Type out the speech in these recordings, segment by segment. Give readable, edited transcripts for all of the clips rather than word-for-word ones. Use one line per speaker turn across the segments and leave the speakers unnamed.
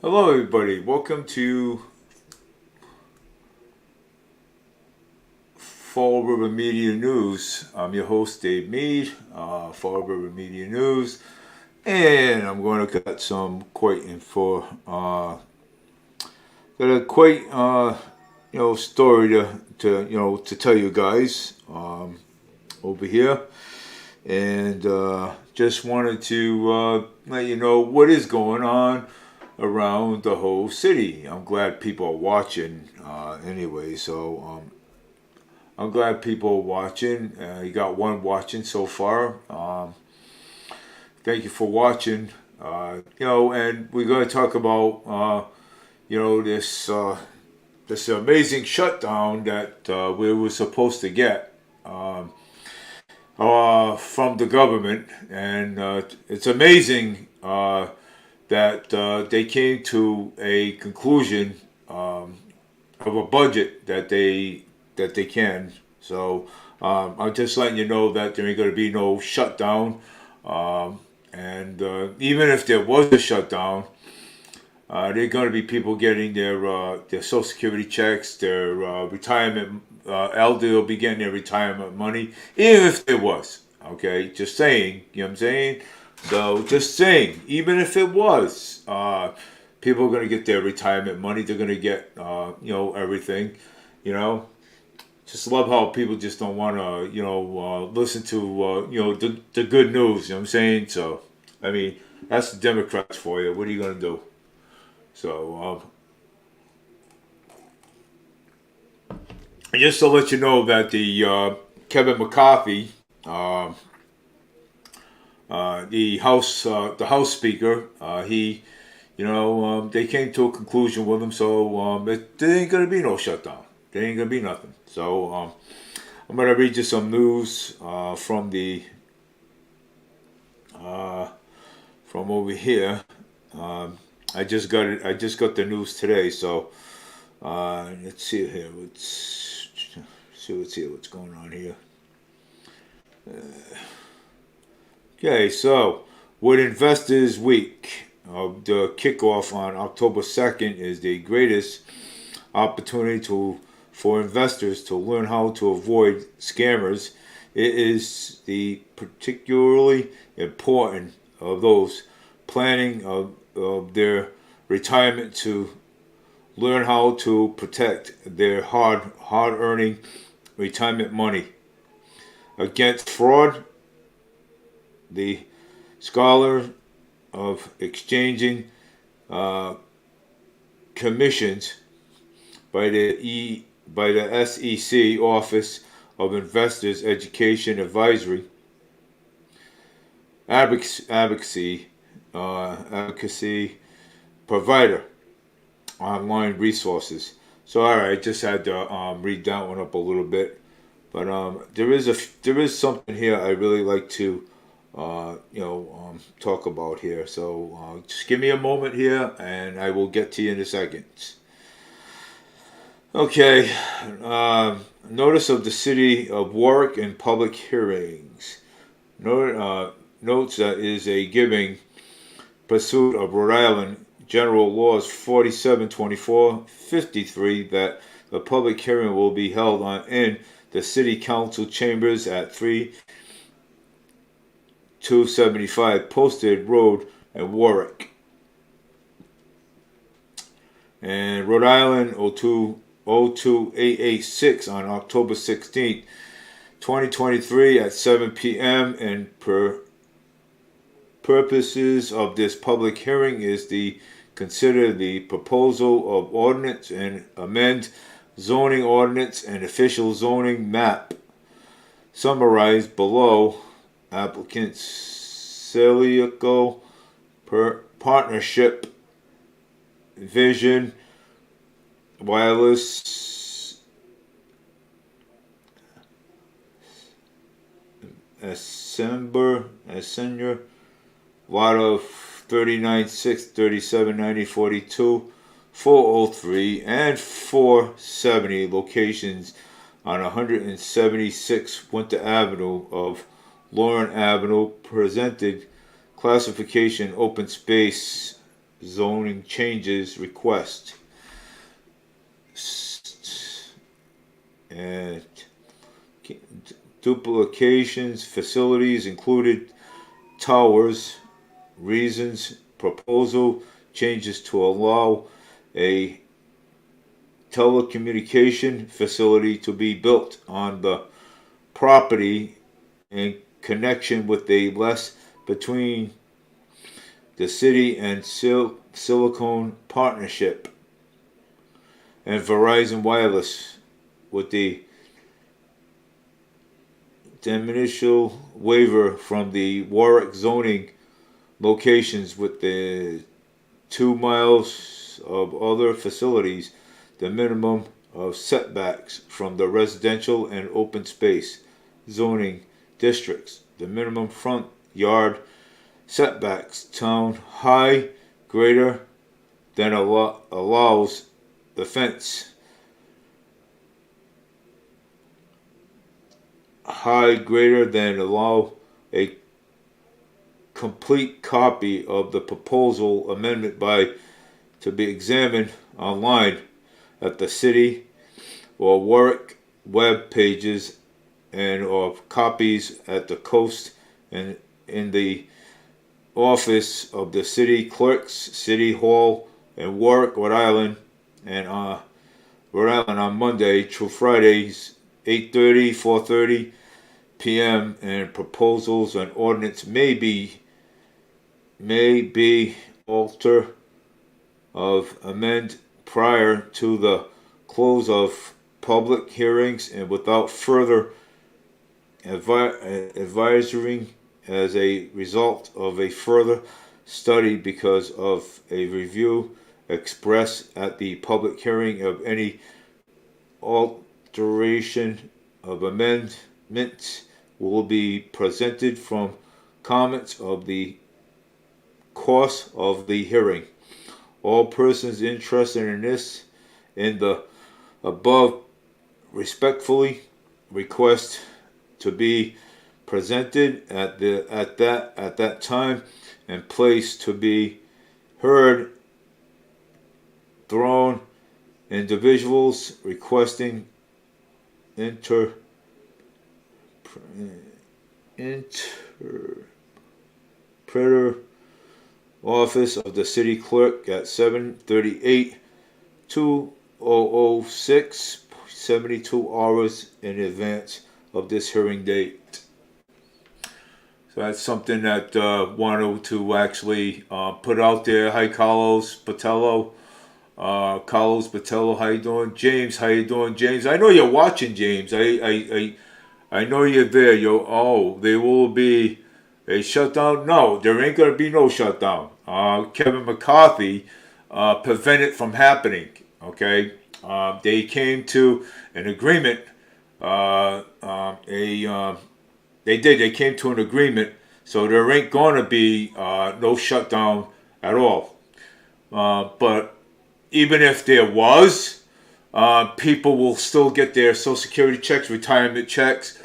Hello, everybody. Welcome to Fall River Media News. I'm your host, Dave Mead, Fall River Media News, and I'm going to got some quite info. Got a quite story to tell you guys over here, and just wanted to let you know what is going on around the whole city. I'm glad people are watching anyway. I'm glad people are watching. You got one watching so far. Thank you for watching. And we're going to talk about this amazing shutdown that we were supposed to get from the government, and it's amazing that they came to a conclusion of a budget that they can. So I'm just letting you know that there ain't going to be no shutdown. And even if there was a shutdown, there are going to be people getting their Social Security checks, their retirement. Elder will be getting their retirement money, even if there was. Okay, just saying. You know what I'm saying? So just saying, even if it was, people are going to get their retirement money. They're going to get everything. You know, just love how people just don't want to listen to the good news. You know what I'm saying? So I mean, that's the Democrats for you. What are you going to do? So just to let you know that the Kevin McCarthy, the House Speaker, he, they came to a conclusion with him. So there ain't gonna be no shutdown. There ain't gonna be nothing. So I'm gonna read you some news from over here. I just got it. I just got the news today. So let's see here. Let's see what's going on here. Okay, so with Investors Week, the kickoff on October 2nd is the greatest opportunity for investors to learn how to avoid scammers. It is the particularly important of those planning of their retirement to learn how to protect their hard earning retirement money against fraud. The scholar of exchanging uh, commissions by the SEC Office of Investors Education Advisory advocacy provider online resources. So all right, I just had to read that one up a little bit, but there is something here I really like to talk about here. So just give me a moment here, and I will get to you in a second. Okay. Notice of the City of Warwick in public hearings. Notes that is a giving pursuit of Rhode Island General Laws 472453 that the public hearing will be held in the City Council chambers at 3275 Posted Road in Warwick. And Rhode Island 02886 on October 16th, 2023 at 7 p.m. and purposes of this public hearing is to consider the proposal of ordinance and amend zoning ordinance and official zoning map summarized below. Applicant's Celiaco Partnership Vision Wireless Ascender lot of 39 6 37 90 42 403 and 470 locations on 176 Winter Avenue of Lauren Avenue presented classification open space zoning changes request. And duplications, facilities included towers, reasons, proposal, changes to allow a telecommunication facility to be built on the property in connection with a less between the city and Silicon Partnership and Verizon Wireless with the initial waiver from the Warwick zoning locations with the 2 miles of other facilities, the minimum of setbacks from the residential and open space zoning districts, the minimum front yard setbacks, town high greater than allows the fence, high greater than allow a complete copy of the proposal amendment by to be examined online at the city or Warwick web pages and or copies at the coast and in the office of the city clerks, City Hall, and Warwick, Rhode Island, and Rhode Island on Monday through Fridays, 8:30, 4:30 p.m. And proposals on ordinance may be alter of amend prior to the close of public hearings and without further advisory as a result of a further study because of a review expressed at the public hearing of any alteration of amendments will be presented from comments of the course of the hearing. All persons interested in the above respectfully request to be presented at that time and place to be heard. Thrown individuals requesting interpreter office of the city clerk at 7/38/2006, 72 hours in advance of this hearing date. So that's something that wanted to actually put out there. Hi, Carlos Patello. Carlos Patello, how you doing? James, how you doing? James, I know you're watching, James. I know you're there. There will be a shutdown. No, there ain't gonna be no shutdown. Kevin McCarthy prevented it from happening. Okay, they came to an agreement. They came to an agreement, so there ain't gonna be no shutdown at all. But even if there was, people will still get their Social Security checks, retirement checks.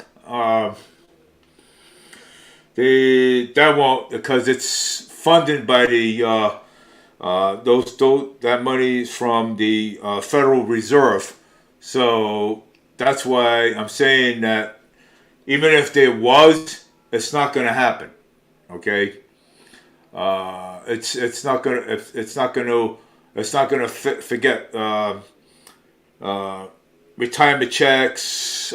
That won't, because it's funded by the that money is from the Federal Reserve. So that's why I'm saying that even if there was, it's not going to happen. Okay, it's not going to forget retirement checks,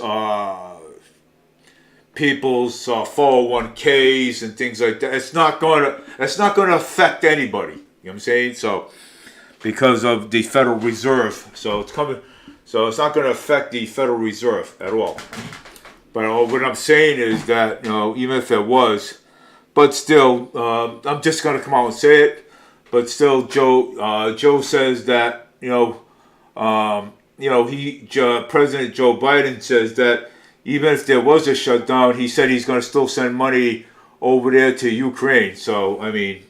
people's 401ks and things like that. It's not going to affect anybody. You know what I'm saying? So because of the Federal Reserve, so it's coming. So it's not going to affect the Federal Reserve at all. But what I'm saying is that, even if it was, but still, I'm just going to come out and say it. But still, Joe says that President Joe Biden says that even if there was a shutdown, he said he's going to still send money over there to Ukraine. So I mean,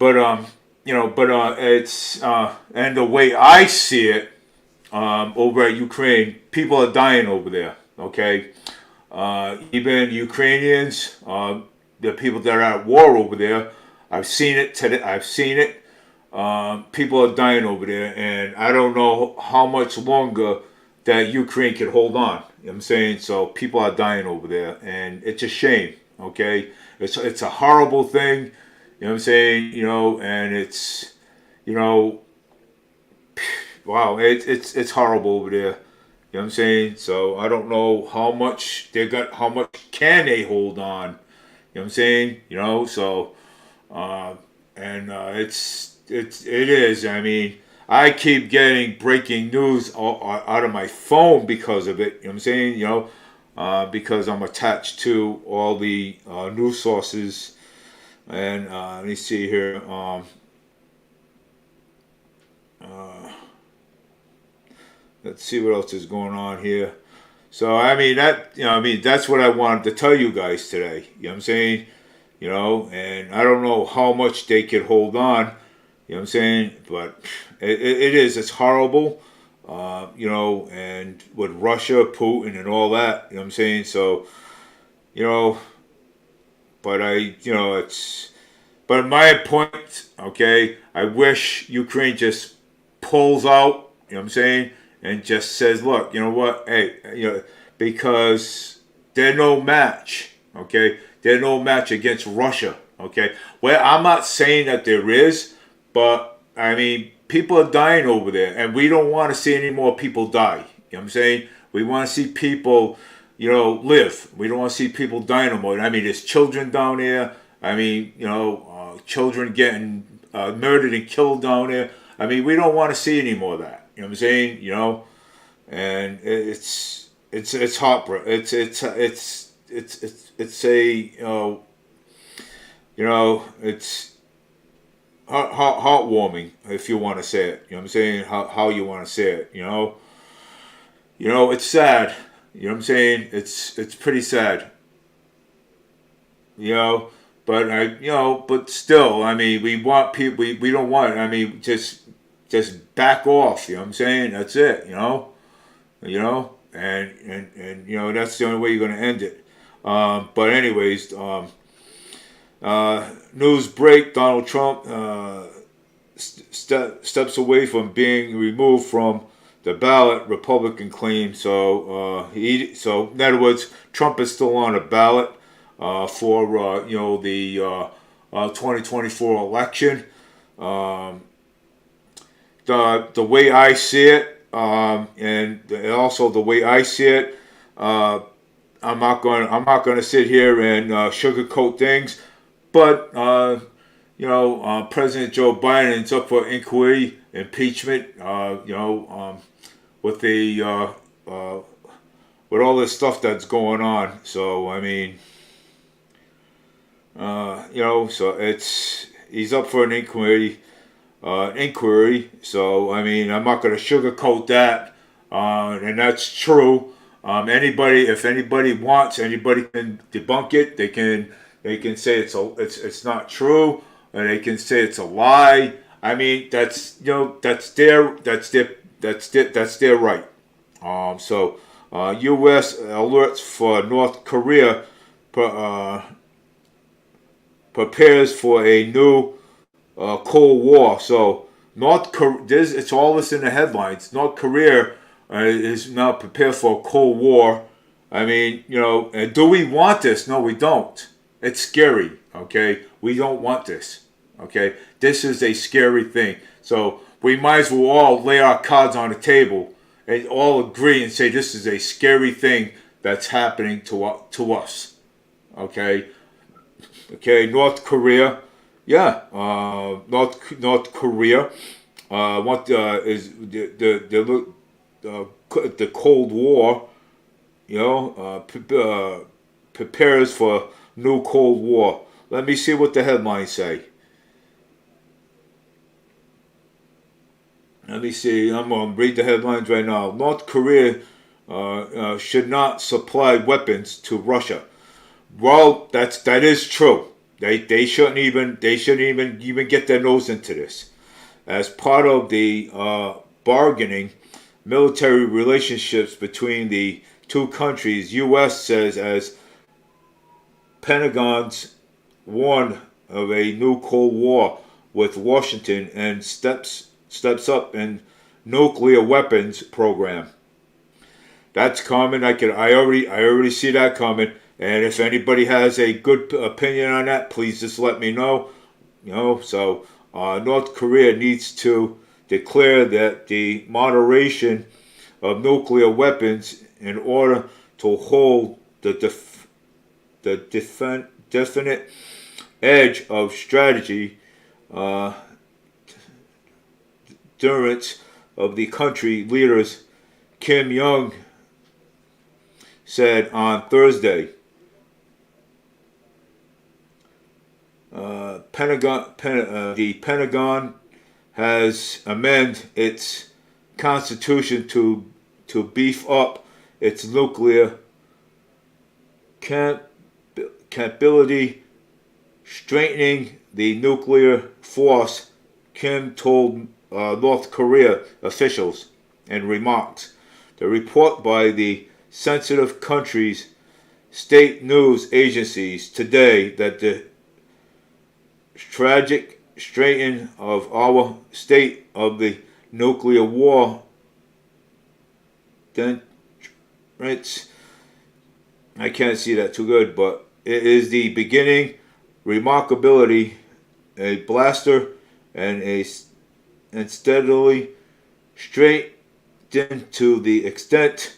it's and the way I see it, over at Ukraine, people are dying over there. Okay, even Ukrainians, the people that are at war over there, I've seen it today. I've seen it. People are dying over there, and I don't know how much longer that Ukraine can hold on. You know what I'm saying? So people are dying over there, and it's a shame. Okay, it's a horrible thing. You know what I'm saying? And it's you know, wow, it's horrible over there. You know what I'm saying? So I don't know how much can they hold on? You know what I'm saying? So uh, and it is. I mean, I keep getting breaking news out of my phone because of it. You know what I'm saying? Because I'm attached to all the news sources. And let me see here. Uh, let's see what else is going on here. So I mean that's what I wanted to tell you guys today. You know what I'm saying? And I don't know how much they could hold on. You know what I'm saying? But it is. It's horrible. And with Russia, Putin, and all that. You know what I'm saying? So, you know, it's. But my point, okay, I wish Ukraine just pulls out. You know what I'm saying? And just says, look, you know what? Hey, because they're no match. Okay, they're no match against Russia. Okay, well, I'm not saying that there is, but I mean, people are dying over there, and we don't want to see any more people die. You know what I'm saying? We want to see people, live. We don't want to see people dying no more. I mean, there's children down there. I mean, children getting murdered and killed down there. I mean, we don't want to see any more of that. You know what I'm saying? And it's heartbreaking. It's a it's heartwarming, if you want to say it. You know what I'm saying? How you want to say it? It's sad. You know what I'm saying? It's pretty sad. But but still, I mean, we want people. We don't want. I mean, just back off. You know what I'm saying? That's it. And that's the only way you're going to end it. But anyways, news break: Donald Trump steps away from being removed from the ballot. Republican claim. So in other words, Trump is still on the ballot for the 2024 election. The way I see it, and also the way I see it, I'm not going to sit here and sugarcoat things, but President Joe Biden's up for inquiry, impeachment. With the with all this stuff that's going on. So I mean, so he's up for an inquiry. So I mean, I'm not going to sugarcoat that, and that's true. If anybody wants, anybody can debunk it. They can say it's not true, or they can say it's a lie. I mean, that's their right. U.S. alerts for North Korea prepares for a new Cold War. So it's all this in the headlines. North Korea is now prepared for a Cold War. I mean, and do we want this? No, we don't. It's scary. Okay, we don't want this. Okay, this is a scary thing. So we might as well all lay our cards on the table and all agree and say this is a scary thing that's happening to us. Okay. North Korea. Yeah, North Korea. What is the Cold War? Prepares for new Cold War. Let me see what the headlines say. Let me see. I'm going to read the headlines right now. North Korea should not supply weapons to Russia. Well, that is true. They shouldn't even get their nose into this. As part of the bargaining military relationships between the two countries, U.S. says as Pentagon's warned of a new Cold War with Washington and steps up in nuclear weapons program. That's coming. I already see that coming. And if anybody has a good opinion on that, please just let me know. So North Korea needs to declare that the moderation of nuclear weapons in order to hold the definite edge of strategy endurance of the country leaders, Kim Jong said on Thursday. The Pentagon has amended its constitution to beef up its nuclear capability, strengthening the nuclear force, Kim told North Korea officials in remarks. The report by the sensitive country's state news agencies today that the tragic strain of our state of the nuclear war I can't see that too good, but it is the beginning remarkability, a blaster and steadily straightened to the extent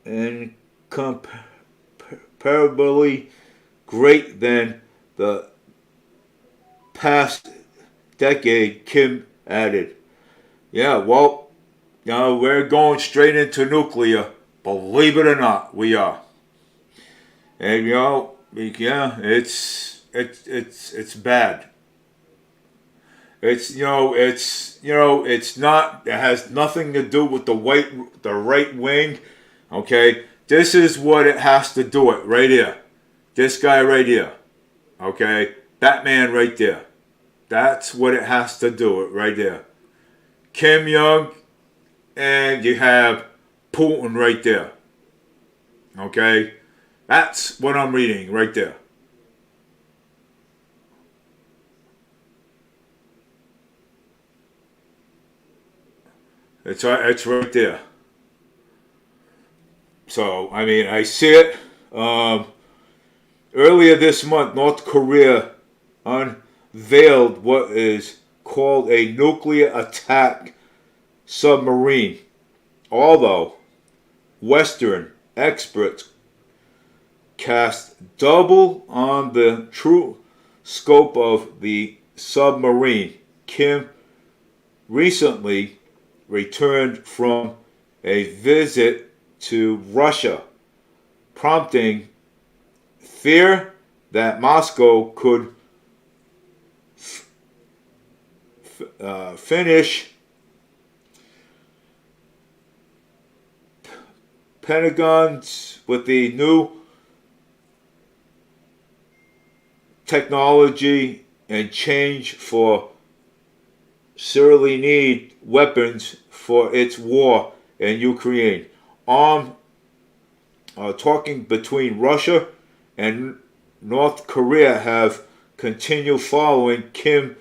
and comparably great than the past decade, Kim added. Yeah, well, we're going straight into nuclear. Believe it or not, we are. And yeah, it's bad. It's not. It has nothing to do with the right wing. Okay, this is what it has to do it right here. This guy right here. Okay, Batman right there. That's what it has to do it right there. Kim Jong, and you have Putin right there. Okay, that's what I'm reading right there. It's right there. So, I mean, I see it. Earlier this month, North Korea unveiled what is called a nuclear attack submarine. Although Western experts cast double on the true scope of the submarine, Kim recently returned from a visit to Russia, prompting fear that Moscow could finish Pentagon's with the new technology and change for sorely need weapons for its war in Ukraine. Talking between Russia and North Korea have continued following Kim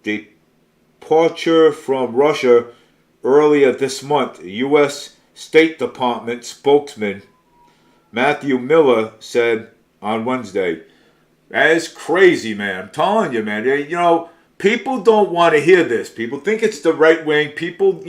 departure from Russia earlier this month. U.S. State Department spokesman Matthew Miller said on Wednesday. That is crazy, man. I'm telling you, man. People don't want to hear this. People think it's the right wing. People,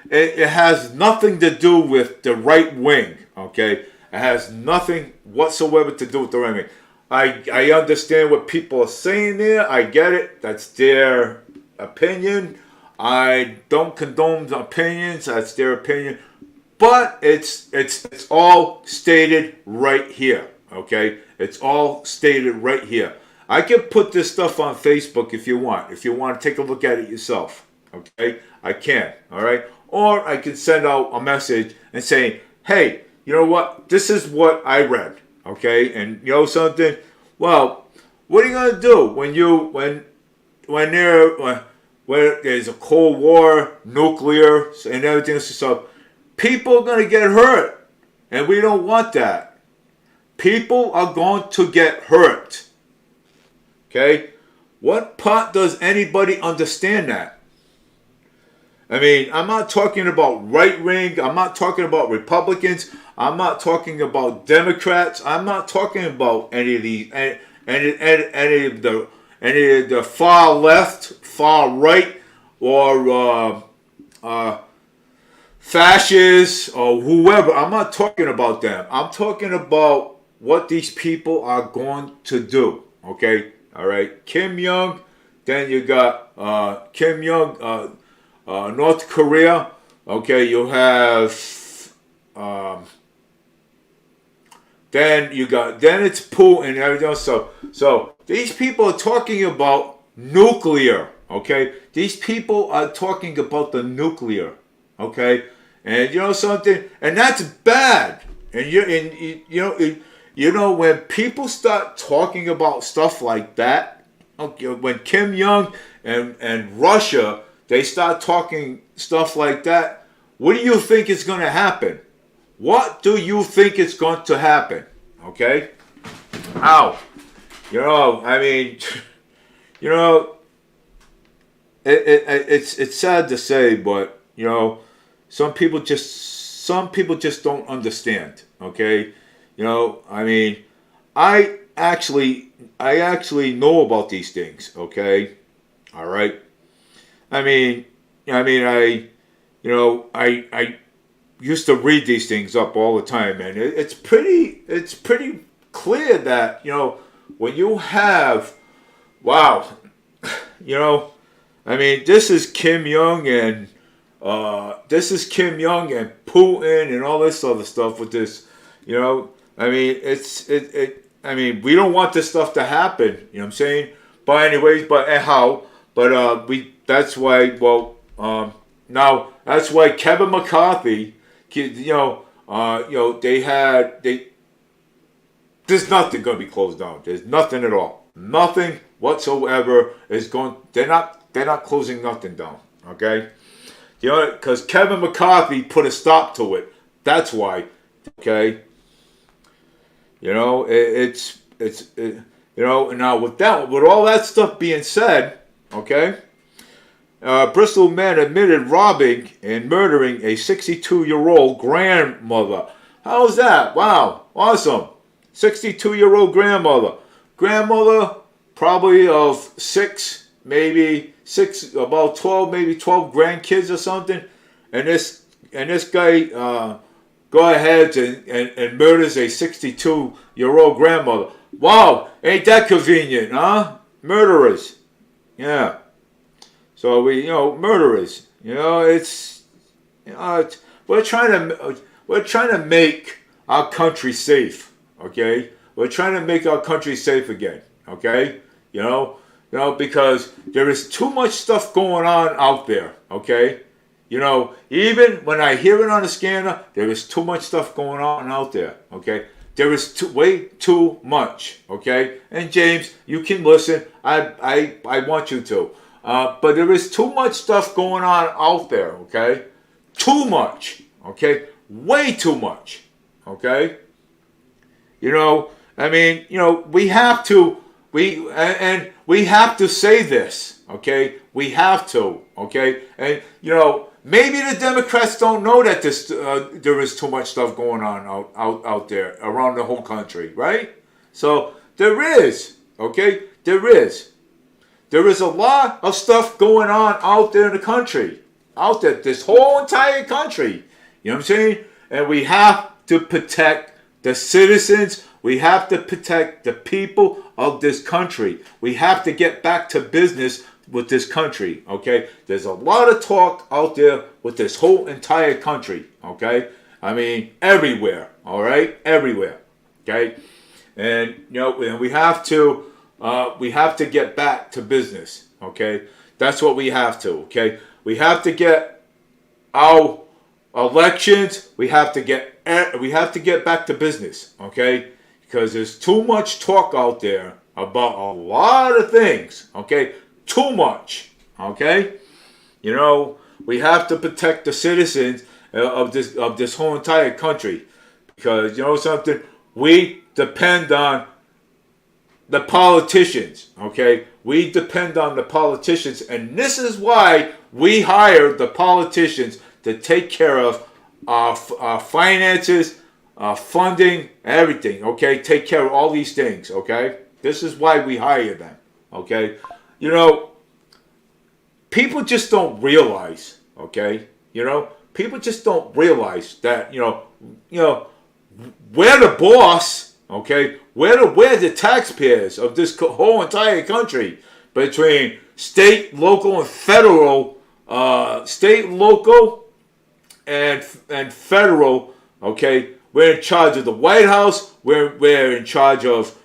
it has nothing to do with the right wing, okay? It has nothing whatsoever to do with the right wing. I understand what people are saying there. I get it. That's their opinion. I don't condone the opinions. That's their opinion. But it's all stated right here, okay? It's all stated right here. I can put this stuff on Facebook if you want. If you want to take a look at it yourself, okay? I can, all right? Or I can send out a message and say, hey, you know what? This is what I read, okay? And you know something? Well, what are you gonna do when there's a Cold War, nuclear, and everything else? So people are gonna get hurt, and we don't want that. People are going to get hurt. Okay? What part does anybody understand that? I mean, I'm not talking about right wing. I'm not talking about Republicans. I'm not talking about Democrats. I'm not talking about any of these, any of the far left, far right, or fascists or whoever. I'm not talking about them. I'm talking about what these people are going to do. Okay, all right. Kim Jong. Then you got Kim Jong, North Korea. Okay, you have. Then it's Putin and everything else. So these people are talking about nuclear. Okay, these people are talking about the nuclear. Okay, and you know something, and that's bad. And you know when people start talking about stuff like that, okay, when Kim Jong and Russia they start talking stuff like that, what do you think is going to happen? What do you think is going to happen? Okay? How? You know, I mean, you know, it's sad to say, but you know, some people just don't understand. Okay? You know, I mean, I actually know about these things. Okay? All right. I used to read these things up all the time, and it's pretty clear that, you know, when you have, wow, you know, I mean, this is Kim Jong and Putin and all this other stuff with this, you know, I mean, I mean, we don't want this stuff to happen, you know what I'm saying? But anyways, that's why, now that's why Kevin McCarthy, there's nothing going to be closed down. There's nothing at all. Nothing whatsoever is going, they're not closing nothing down. Okay? You know, because Kevin McCarthy put a stop to it. That's why. Okay? You know, you know, now with all that stuff being said, okay, Bristol man admitted robbing and murdering a 62-year-old grandmother. How's that? Wow, awesome. 62-year-old grandmother. Grandmother probably of about 12 grandkids or something. And this guy go ahead and murders a 62-year-old grandmother. Wow, ain't that convenient, huh? Murderers. Yeah. So murderers. You know, we're trying to make our country safe. Okay, we're trying to make our country safe again. Okay, you know, because there is too much stuff going on out there. Okay, you know, even when I hear it on the scanner, there is too much stuff going on out there. Okay, there is way too much. Okay, and James, you can listen. I want you to. But there is too much stuff going on out there, okay? Too much, okay? Way too much, okay? You know, I mean, you know, we have to say this, okay? We have to, okay? And, you know, maybe the Democrats don't know that there is too much stuff going on out there around the whole country, right? So there is, okay? There is. There is a lot of stuff going on out there in the country. Out there, this whole entire country. You know what I'm saying? And we have to protect the citizens. We have to protect the people of this country. We have to get back to business with this country, okay? There's a lot of talk out there with this whole entire country, okay? I mean, everywhere, all right? Everywhere, okay? And, you know, and we have to get back to business, okay? That's what we have to, okay? We have to get our elections. We have to get back to business, okay? Because there's too much talk out there about a lot of things, okay? Too much, okay? You know, we have to protect the citizens of this whole entire country, because you know something, we depend on the politicians, okay? We depend on the politicians, and this is why we hire the politicians to take care of our finances, funding, everything, okay? Take care of all these things, okay? This is why we hire them, okay? You know, people just don't realize, okay? You know, people just don't realize that, you know, we're the boss, okay? We're the taxpayers of this whole entire country, between state, local, and federal, state, local, and federal. Okay, we're in charge of the White House. We're in charge of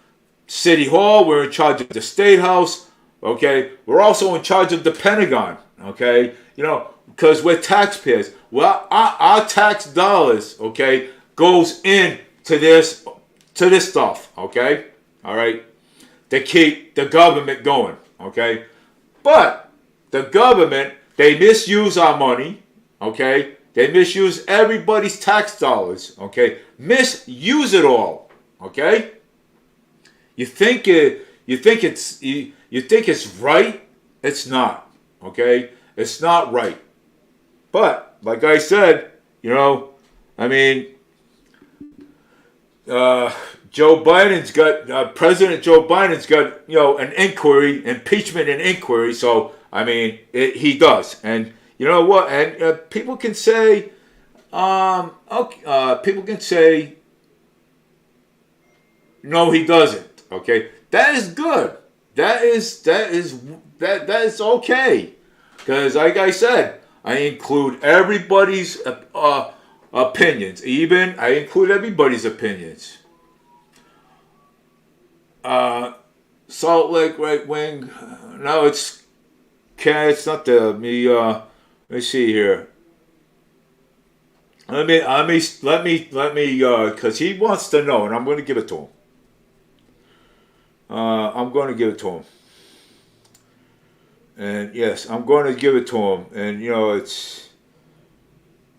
City Hall. We're in charge of the State House. Okay, we're also in charge of the Pentagon. Okay, you know, because we're taxpayers. Well, our tax dollars, okay, goes into this stuff, okay? All right? To keep the government going, okay? But the government, they misuse our money, okay? They misuse everybody's tax dollars, okay? Misuse it all, okay? You think it's right? It's not, okay? It's not right. But like I said, you know, I mean, President Joe Biden's got, you know, an inquiry, impeachment and inquiry. So, I mean, he does. And you know what? And people can say, people can say, no, he doesn't. Okay, that is good. That is okay. Because, like I said, I include everybody's opinions. Even I include everybody's opinions. Salt Lake right wing. No, it's not the me. Let me see here. Let me. Because he wants to know, and I'm going to give it to him. I'm going to give it to him. And yes, I'm going to give it to him. And you know,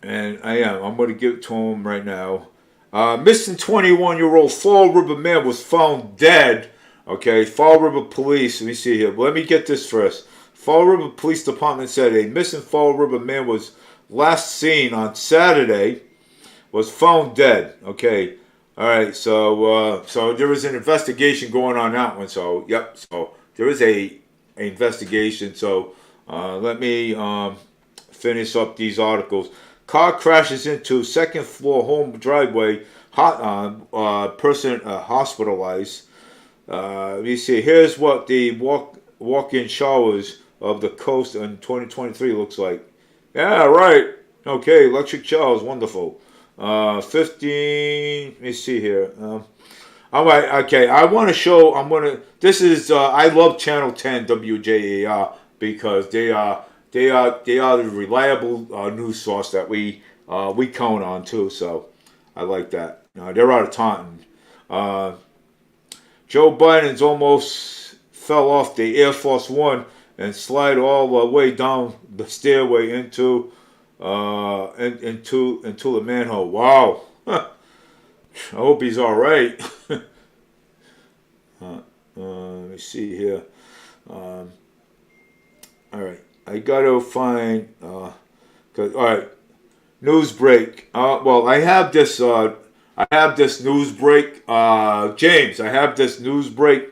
and I am. I'm going to give it to him right now. Missing 21-year-old Fall River man was found dead. Okay, Fall River Police. Let me see here. Let me get this first. Fall River Police Department said a missing Fall River man was last seen on Saturday. Was found dead. Okay. All right. So there was an investigation going on that one. So yep. So there is a investigation. So let me finish up these articles. Car crashes into second floor home driveway. Person hospitalized. Let me see. Here's what the walk-in showers of the coast in 2023 looks like. Yeah, right. Okay, electric showers, wonderful. 15. Let me see here. All right. Okay. This is. I love Channel 10 WJAR because they are the reliable news source that we count on too. So I like that. They're out of Taunton. Joe Biden's almost fell off the Air Force One and slide all the way down the stairway into the manhole. Wow. I hope he's all right. Let me see here. All right. I gotta find. All right. News break. Well, I have this. I have this news break. James, I have this news break.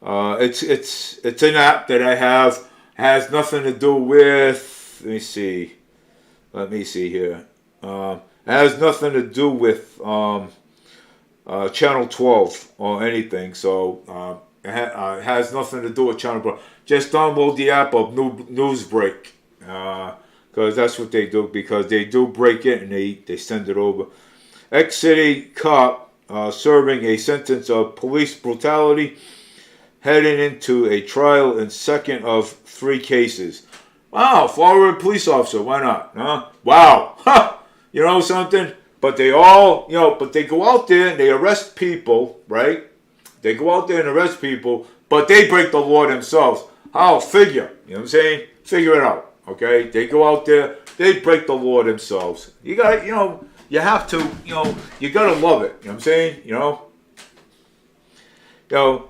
It's an app that I have. Has nothing to do with. Let me see here. It has nothing to do with Channel 12 or anything. So it has nothing to do with Channel 12. Just download the app of Newsbreak. Because that's what they do. Because they do break it and they send it over. Ex-city cop serving a sentence of police brutality, heading into a trial in second of 3 cases. Wow, Florida police officer, why not? Huh? Wow, huh. You know something? But they all, but they go out there and they arrest people, right? They go out there and arrest people, but they break the law themselves. How? Figure, you know what I'm saying? Figure it out, okay? They go out there, they break the law themselves. You got, you have to, you gotta love it, you know what I'm saying? You know,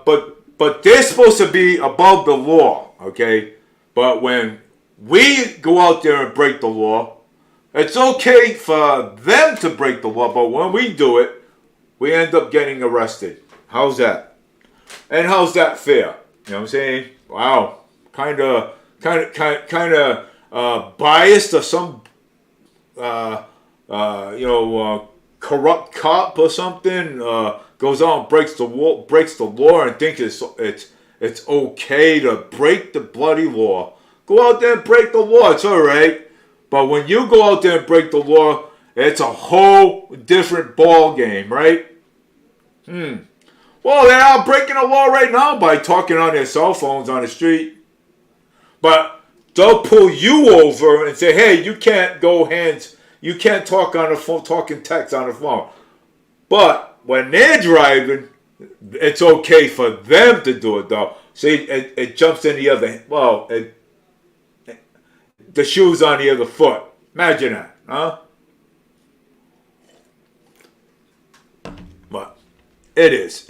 but they're supposed to be above the law, okay? But when we go out there and break the law, it's okay for them to break the law, but when we do it, we end up getting arrested. How's that? And how's that fair? You know what I'm saying? Wow, kind of biased or some corrupt cop or something goes out and breaks the law and thinks it's okay to break the bloody law. Go out there and break the law. It's all right. But when you go out there and break the law, it's a whole different ball game, right? Well, they're out breaking the law right now by talking on their cell phones on the street. But they'll pull you over and say, hey, you can't you can't talk on the phone, talking text on the phone. But when they're driving, it's okay for them to do it, though. See, it jumps in the other, the shoe's on the other foot. Imagine that, huh? But it is.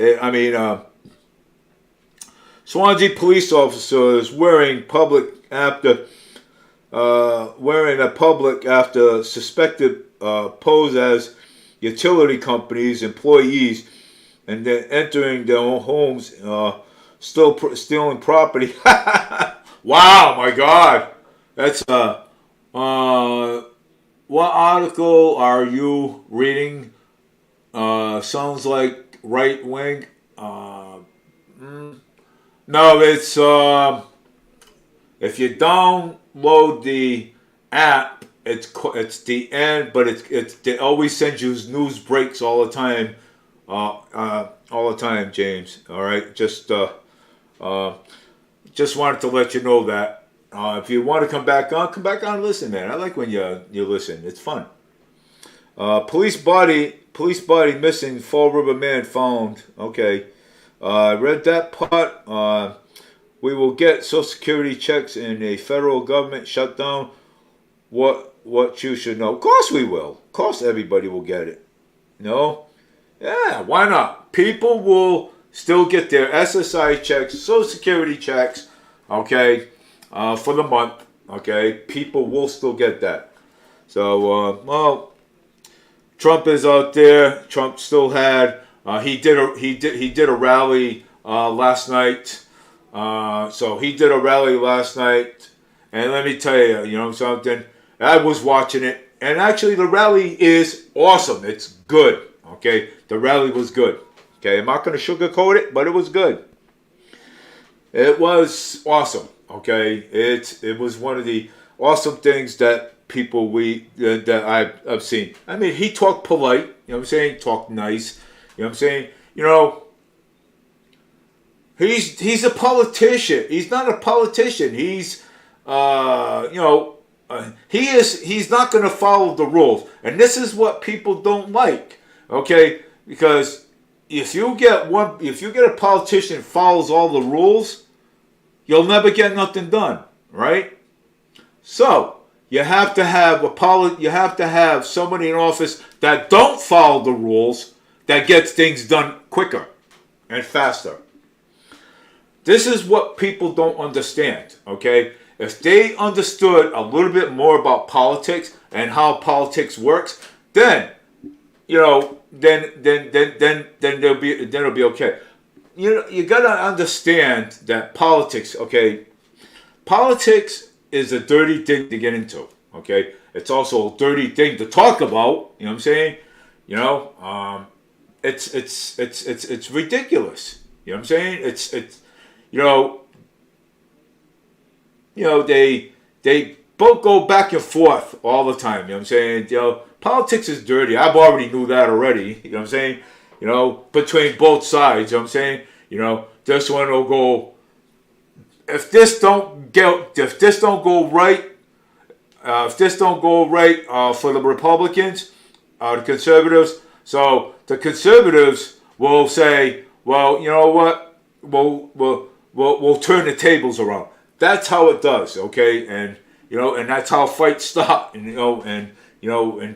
Swansea police officers wearing a public after suspected pose as utility companies employees and then entering their own homes, still stealing property. Wow, my God. That's what article are you reading? Sounds like right wing. No, it's if you download the app, it's the end, but they always send you news breaks all the time, James. All right, just wanted to let you know that. If you want to come back on and listen, man. I like when you listen. It's fun. Police body missing. Fall River man found. Okay. I read that part. We will get Social Security checks in a federal government shutdown. What you should know. Of course we will. Of course everybody will get it. Yeah, why not? People will still get their SSI checks, Social Security checks, okay, for the month, okay? People will still get that. So, Trump is out there. Trump still had. He did a rally last night. So he did a rally last night, and let me tell you, something. I was watching it, and actually the rally is awesome. It's good. Okay, the rally was good. Okay, I'm not going to sugarcoat it, but it was good. It was awesome. Okay, it was one of the awesome things that that I've seen. I mean, he talked polite. You know what I'm saying? Talked nice. You know what I'm saying? He's a politician. He's not a politician. He's he's not going to follow the rules, and this is what people don't like. Okay, because if you get a politician who follows all the rules, you'll never get nothing done, right? So you have to have somebody in office that don't follow the rules, that gets things done quicker and faster. This is what people don't understand, okay? If they understood a little bit more about politics and how politics works, then it'll be okay. You gotta understand that politics, okay? Politics is a dirty thing to get into, okay? It's also a dirty thing to talk about. You know what I'm saying? It's ridiculous. You know what I'm saying? They both go back and forth all the time. You know what I'm saying? Politics is dirty. I've already knew that already. You know what I'm saying? Between both sides. You know what I'm saying? This one will go. If this don't go right for the Republicans, the conservatives. So the conservatives will say, well, you know what? We'll turn the tables around. That's how it does, okay? And and that's how fights start. In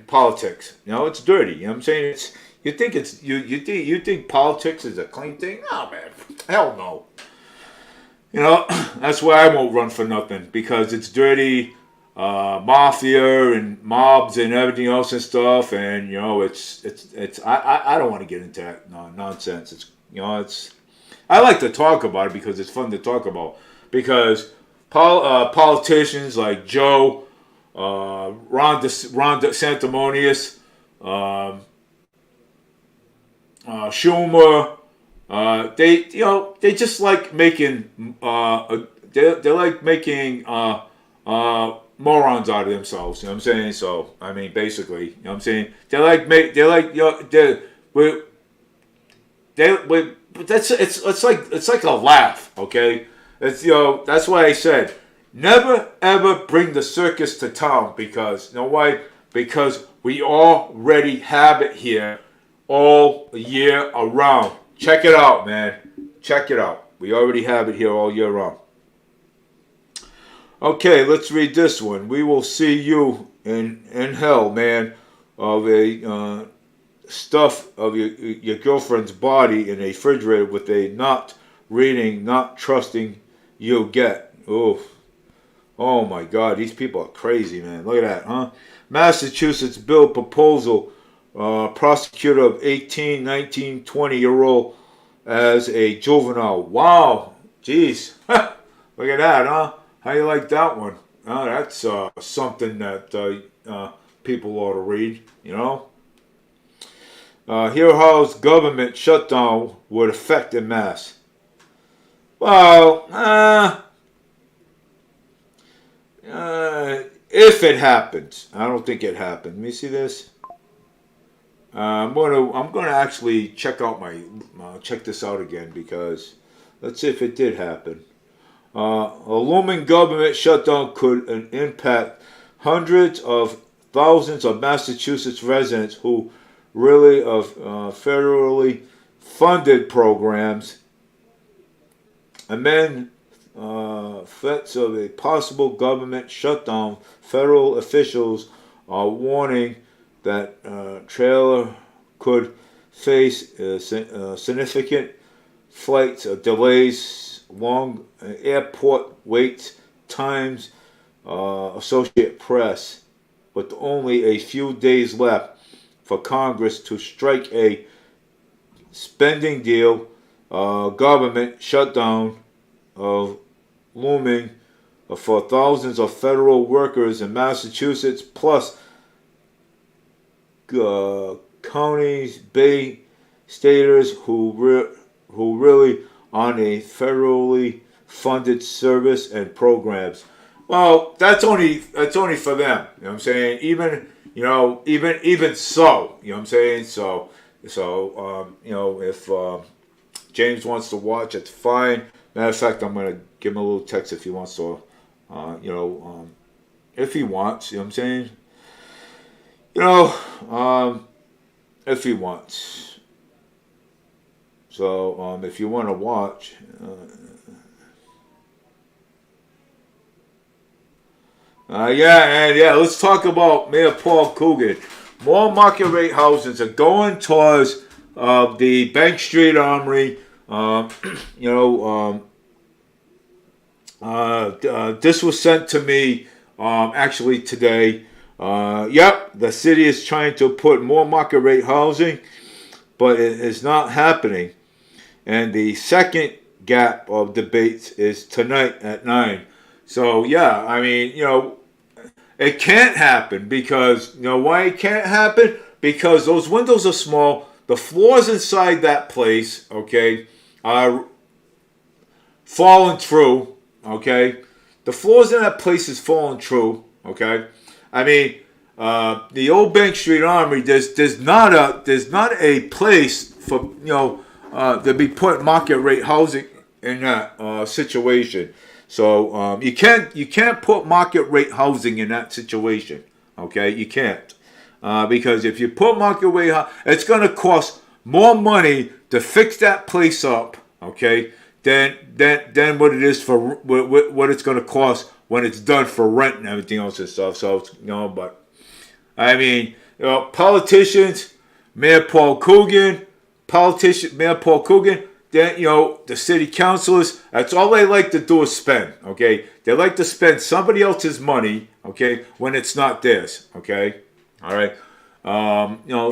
politics, it's dirty. You know what I'm saying? You think it's you think politics is a clean thing? No, man. Hell no. You know, that's why I won't run for nothing, because it's dirty, mafia and mobs and everything else and stuff, and you know, I don't want to get into that nonsense. It's, you know, it's, I like to talk about it because it's fun to talk about, because politicians like Joe, Ron DeSantimonious, Schumer. They, you know, they just like making they like making morons out of themselves. You know what I'm saying? So I mean, basically, you know what I'm saying? But that's it's like a laugh. Okay, it's, you know, that's why I said never ever bring the circus to town, because you know why? Because we already have it here all year around. Check it out, man. Check it out. We already have it here all year round. Okay, let's read this one. We will see you in hell, man, of a stuff of your girlfriend's body in a refrigerator with a not reading, not trusting you get. Oh my God, these people are crazy, man. Look at that, huh? Massachusetts bill proposal. Prosecutor of 18, 19, 20-year-old as a juvenile. Wow. Jeez. Look at that, huh? How you like that one? That's something that people ought to read, you know? Here how's government shutdown would affect en masse. Well, if it happens. I don't think it happened. Let me see this. I'm gonna actually check out check this out again, because let's see if it did happen. A looming government shutdown could impact hundreds of thousands of Massachusetts residents who really of federally funded programs. Amid threats of a possible government shutdown, federal officials are warning that trailer could face significant flight delays, long airport wait times. Associate Press, with only a few days left for Congress to strike a spending deal, government shutdown of looming for thousands of federal workers in Massachusetts, plus counties, bay staters who really on a federally funded service and programs. Well, that's only for them. You know what I'm saying? Even so, you know what I'm saying? So you know, if James wants to watch, it's fine. Matter of fact, I'm gonna give him a little text if he wants to. If he wants, you know what I'm saying? If he wants. So, if you want to watch, let's talk about Mayor Paul Coogan. More market rate houses are going towards the Bank Street Armory. This was sent to me actually today. The city is trying to put more market rate housing, but it is not happening. And the second gap of debates is tonight at 9. So I mean, it can't happen, because why it can't happen? Because those windows are small. The floors inside that place, okay, are falling through. Okay, the floors in that place is falling through. Okay, I mean, the old Bank Street Armory. There's not a place for to be put market rate housing in that situation. So you can't put market rate housing in that situation. Okay, you can't, because if you put market rate, it's going to cost more money to fix that place up. Okay, than what it is for what it's going to cost when it's done for rent and everything else and stuff. So but I mean, politicians, Mayor Paul Coogan, Mayor Paul Coogan, then, the city councilors, that's all they like to do is spend, okay? They like to spend somebody else's money, okay, when it's not theirs, okay? All right?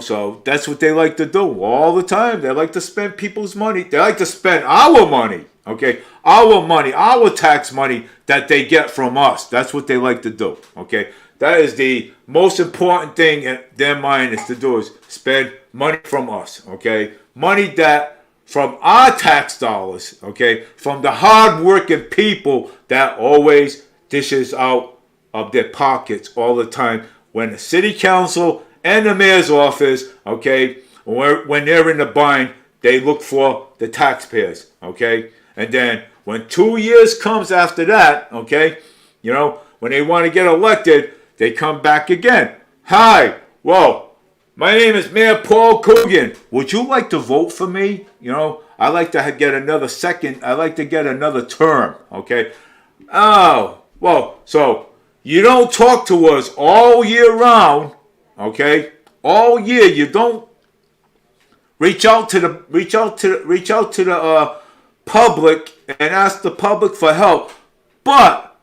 So that's what they like to do all the time. They like to spend people's money. They like to spend our money, okay? Our money, our tax money that they get from us. That's what they like to do, okay? That is the most important thing in their mind is to do is spend money from us, okay? Money that from our tax dollars, okay? From the hard-working people that always dishes out of their pockets all the time when the city council and the mayor's office, okay, when they're in the bind, they look for the taxpayers, okay? And then when 2 years comes after that, okay, when they want to get elected, they come back again. Hi, well, my name is Mayor Paul Coogan. Would you like to vote for me? I'd like to get another second. I'd like to get another term, okay? Oh, well, so you don't talk to us all year round, okay? All year you don't reach out to the public and ask the public for help. But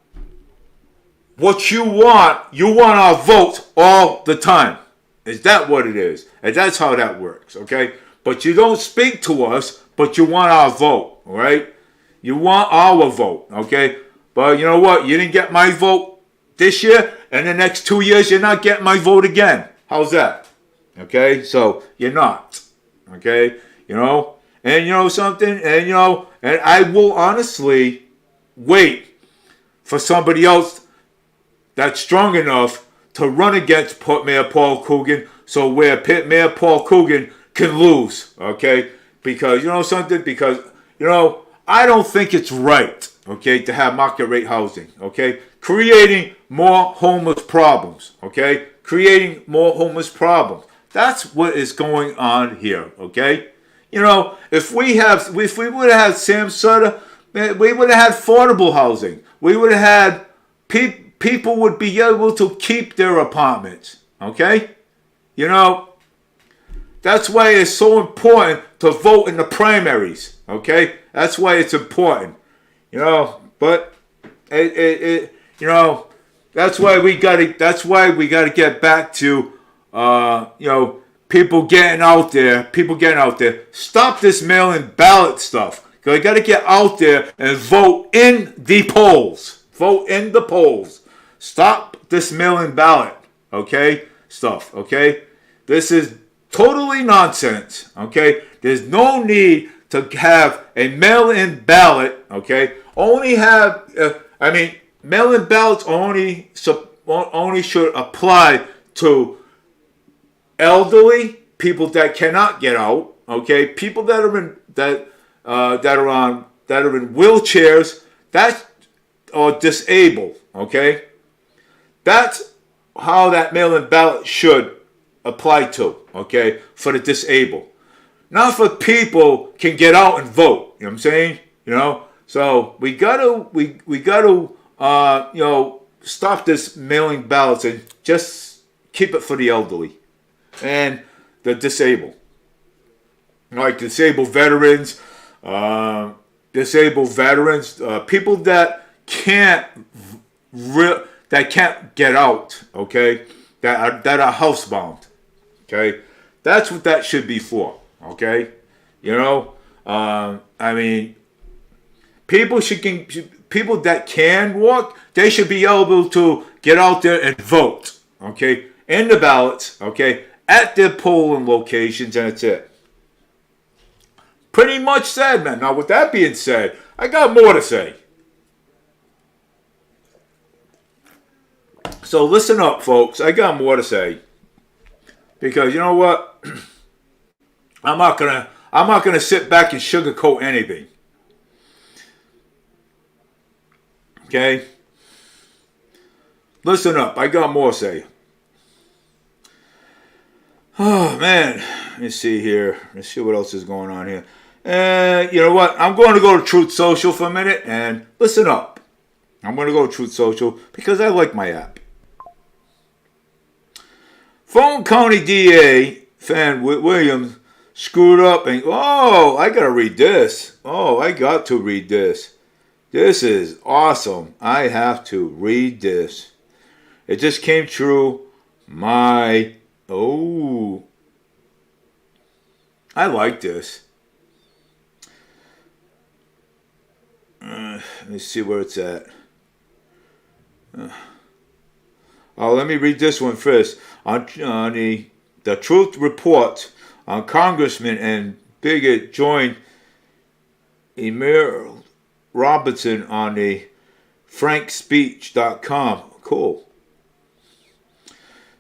what you want our votes all the time. Is that what it is? And that's how that works, okay? But you don't speak to us, but you want our vote, all right? You want our vote, okay? But you know what? You didn't get my vote this year, and the next 2 years you're not getting my vote again. How's that? Okay? So you're not, okay? And something, and I will honestly wait for somebody else that's strong enough to run against Mayor Paul Coogan, so where Mayor Paul Coogan can lose, okay? Because, because, I don't think it's right, okay, to have market rate housing, okay? Creating more homeless problems, okay? Creating more homeless problems. That's what is going on here, okay? If we would have had Sam Sutter, we would have had affordable housing. We would have had people would be able to keep their apartments, okay? That's why it's so important to vote in the primaries, okay? That's why it's important, but that's why we gotta get back to, people getting out there. Stop this mail-in ballot stuff. You gotta get out there and vote in the polls. Vote in the polls. Stop this mail-in ballot, okay? Stuff, okay? This is totally nonsense, okay? There's no need to have a mail-in ballot, okay? Mail-in ballots only should apply to elderly, people that cannot get out, okay? People that are in wheelchairs, or disabled, okay? That's how that mail-in ballot should apply to, okay, for the disabled. Not for people can get out and vote, you know what I'm saying? So we gotta stop this mailing ballots and just keep it for the elderly and the disabled. Like disabled veterans, people that can't get out, okay? That are housebound, okay? That's what that should be for, okay? People that can walk, they should be able to get out there and vote, okay? In the ballots, okay? At their polling locations, and that's it. Pretty much said, man. Now, with that being said, I got more to say. So listen up, folks. I got more to say. Because you know what? I'm not gonna sit back and sugarcoat anything. Okay? Listen up. I got more to say. Oh man. Let me see here. Let's see what else is going on here. You know what? I'm going to go to Truth Social for a minute and listen up. I'm going to go to Truth Social because I like my app. Fulton County DA Fan Williams screwed up and I gotta read this. I got to read this. This is awesome. I have to read this. It just came true. I like this. Let me see where it's at. Let me read this one first. On the Truth Report on Congressman and bigot joined Emir Robertson on the frankspeech.com. Cool.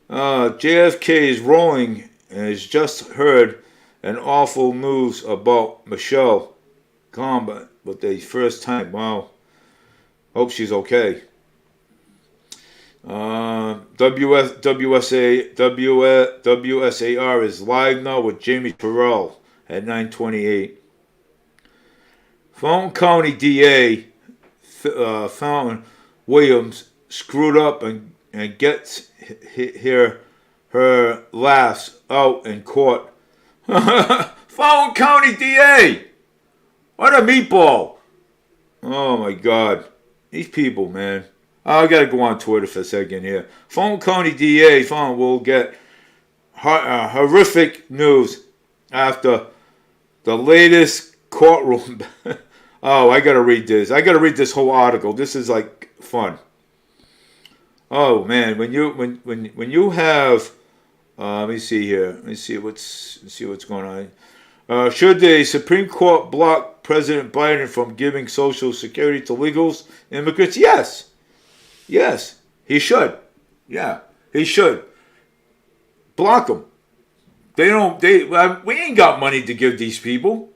JFK is rolling and has just heard an awful news about Michelle Combat with the first time. Wow. Hope she's okay. WSAR is live now with Jamie Terrell at 9:28. Fulton County DA Fountain Williams screwed up and gets her laughs out in court. Fulton County DA! What a meatball! Oh my God. These people, man. I gotta go on Twitter for a second here. Fulton County DA will get horrific news after the latest courtroom. I gotta read this. I gotta read this whole article. This is like fun. Oh man, when you have, let me see here. Let me see what's going on. Should the Supreme Court block President Biden from giving Social Security to legal immigrants? Yes, he should. Yeah, he should. Block them. We ain't got money to give these people.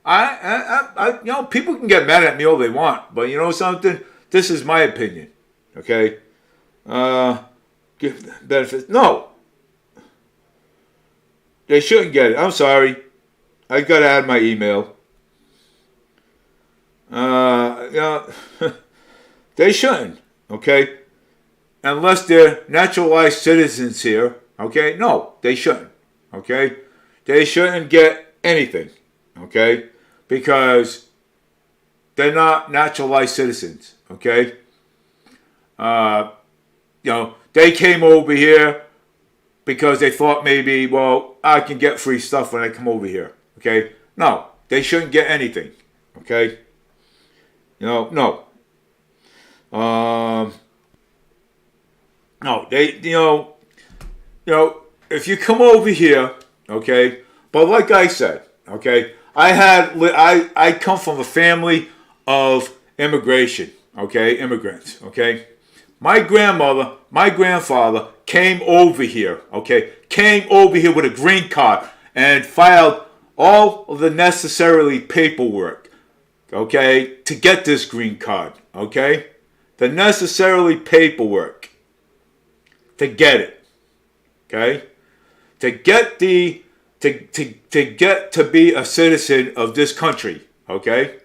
People can get mad at me all they want, but you know something? This is my opinion. Okay? Give benefits. No. They shouldn't get it. I'm sorry. I got to add my email. They shouldn't. Okay? Unless they're naturalized citizens here. Okay? No, they shouldn't. Okay? They shouldn't get anything. Okay? Because they're not naturalized citizens. Okay? They came over here because they thought maybe, I can get free stuff when I come over here. Okay? No, they shouldn't get anything. Okay? No. No, if you come over here, okay, but like I said, okay, I come from a family of immigrants, okay. My grandfather came over here, with a green card and filed all of the necessary paperwork, okay, to get this green card, okay. The necessary paperwork to get it, okay, to get to be a citizen of this country, okay.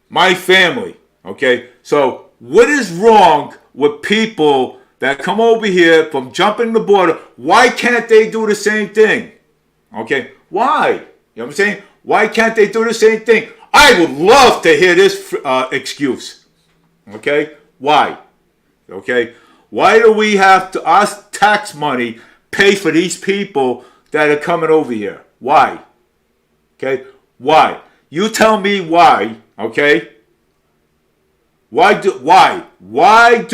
My family, okay. So what is wrong with people that come over here from jumping the border? Why can't they do the same thing? Okay, why? You know what I'm saying? Why can't they do the same thing? I would love to hear this excuse. Okay, why? Okay, why do we have to, our tax money, pay for these people that are coming over here? Why? Okay, why? You tell me why. Okay. Why do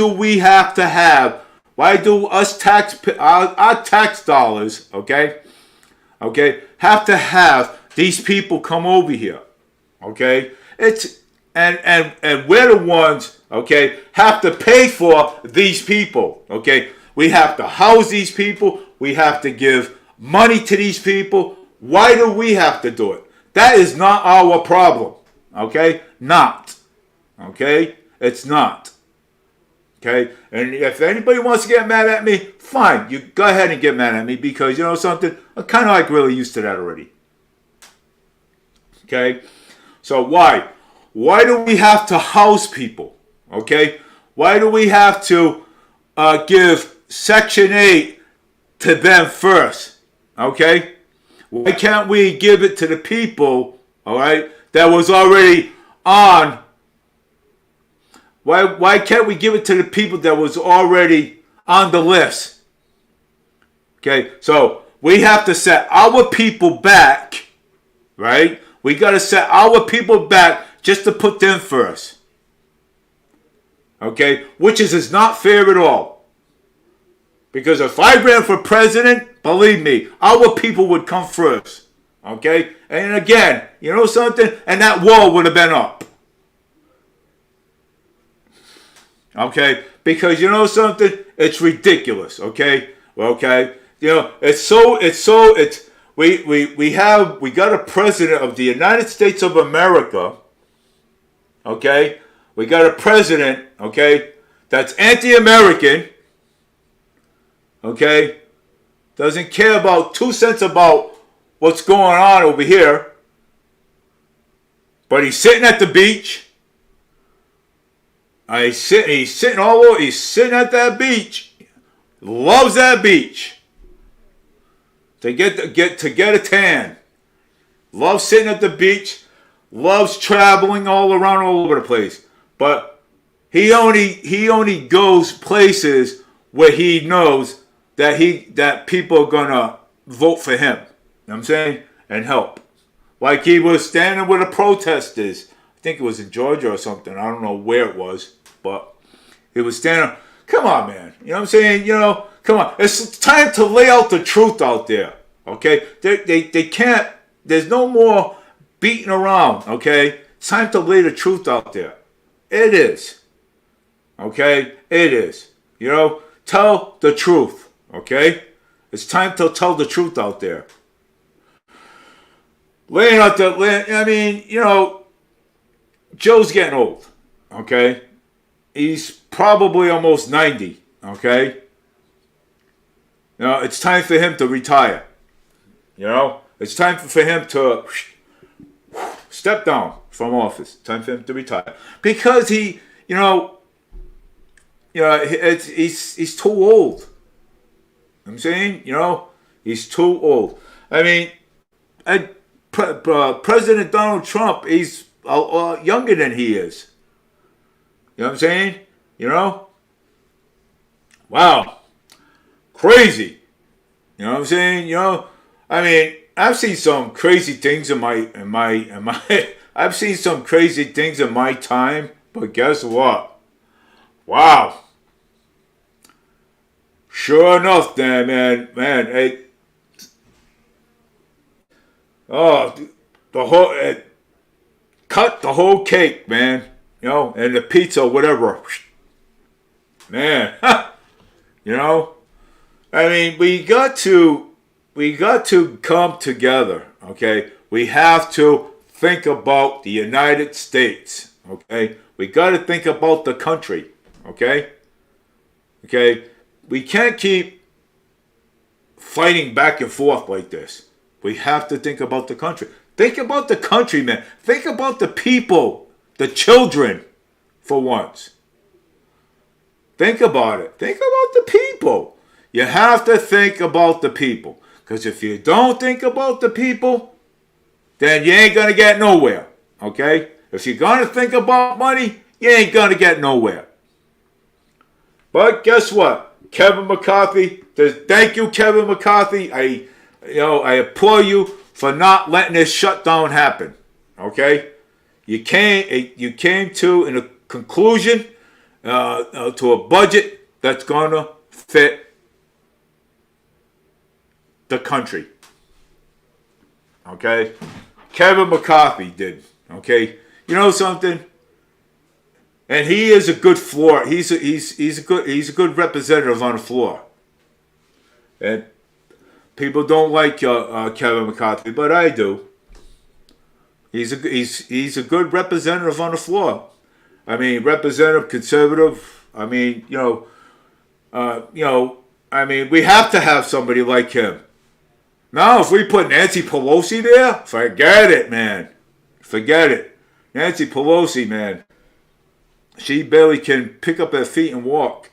we have to have? Why do us our tax dollars, okay, have to have these people come over here, okay? And we're the ones, okay, have to pay for these people, okay? We have to house these people. We have to give money to these people. Why do we have to do it? That is not our problem, okay? Not, okay? It's not. Okay? And if anybody wants to get mad at me, fine. You go ahead and get mad at me because, you know something? I'm kind of like really used to that already. Okay? So why? Why do we have to house people? Okay? Why do we have to give Section 8 to them first? Okay? Why can't we give it to the people, all right, that was already on? Why can't we give it to the people that was already on the list? Okay, so we have to set our people back, right? We got to set our people back just to put them first. Okay, which is not fair at all. Because if I ran for president, believe me, our people would come first. Okay? And again, you know something? And that wall would have been up. Okay? Because you know something? It's ridiculous. Okay? Okay? You know, we got a president of the United States of America. Okay? We got a president, okay, that's anti-American. Okay? Doesn't care about 2 cents about what's going on over here. But he's sitting at the beach. He's sitting all over. He's sitting at that beach. Loves that beach. To get a tan. Loves sitting at the beach. Loves traveling all over the place. But he only goes places where he knows that people are gonna vote for him. You know what I'm saying? And help. Like he was standing with the protesters. I think it was in Georgia or something. I don't know where it was. But he was standing. Come on, man. You know what I'm saying? You know, come on. It's time to lay out the truth out there. Okay? They can't. There's no more beating around. Okay? It's time to lay the truth out there. It is. Okay? It is. You know? Tell the truth. Okay? It's time to tell the truth out there. Laying out I mean, you know, Joe's getting old. Okay? He's probably almost 90. Okay? You know, it's time for him to retire. You know? It's time for him to step down from office. Time for him to retire. Because he's too old. I'm saying, you know, he's too old. I mean, President Donald Trump, he's younger than he is. You know what I'm saying? You know? Wow. Crazy. You know what I'm saying? You know, I mean, I've seen some crazy things in my I've seen some crazy things in my time, but guess what? Wow. Sure enough, then, man, cut the whole cake, man, you know, and the pizza, whatever, man, you know, I mean, we got to come together, okay? We have to think about the United States, okay? We got to think about the country, okay? Okay? We can't keep fighting back and forth like this. We have to think about the country. Think about the country, man. Think about the people, the children, for once. Think about it. Think about the people. You have to think about the people. Because if you don't think about the people, then you ain't going to get nowhere. Okay? If you're going to think about money, you ain't going to get nowhere. But guess what? Kevin McCarthy, thank you, Kevin McCarthy. I applaud you for not letting this shutdown happen. Okay? You came to a conclusion to a budget that's going to fit the country. Okay? Kevin McCarthy did. Okay? You know something? And he is a good floor. He's a good representative on the floor. And people don't like Kevin McCarthy, but I do. He's a good representative on the floor. I mean, representative, conservative. I mean, I mean, we have to have somebody like him. Now, if we put Nancy Pelosi there, forget it, man. Forget it. Nancy Pelosi, man. She barely can pick up her feet and walk.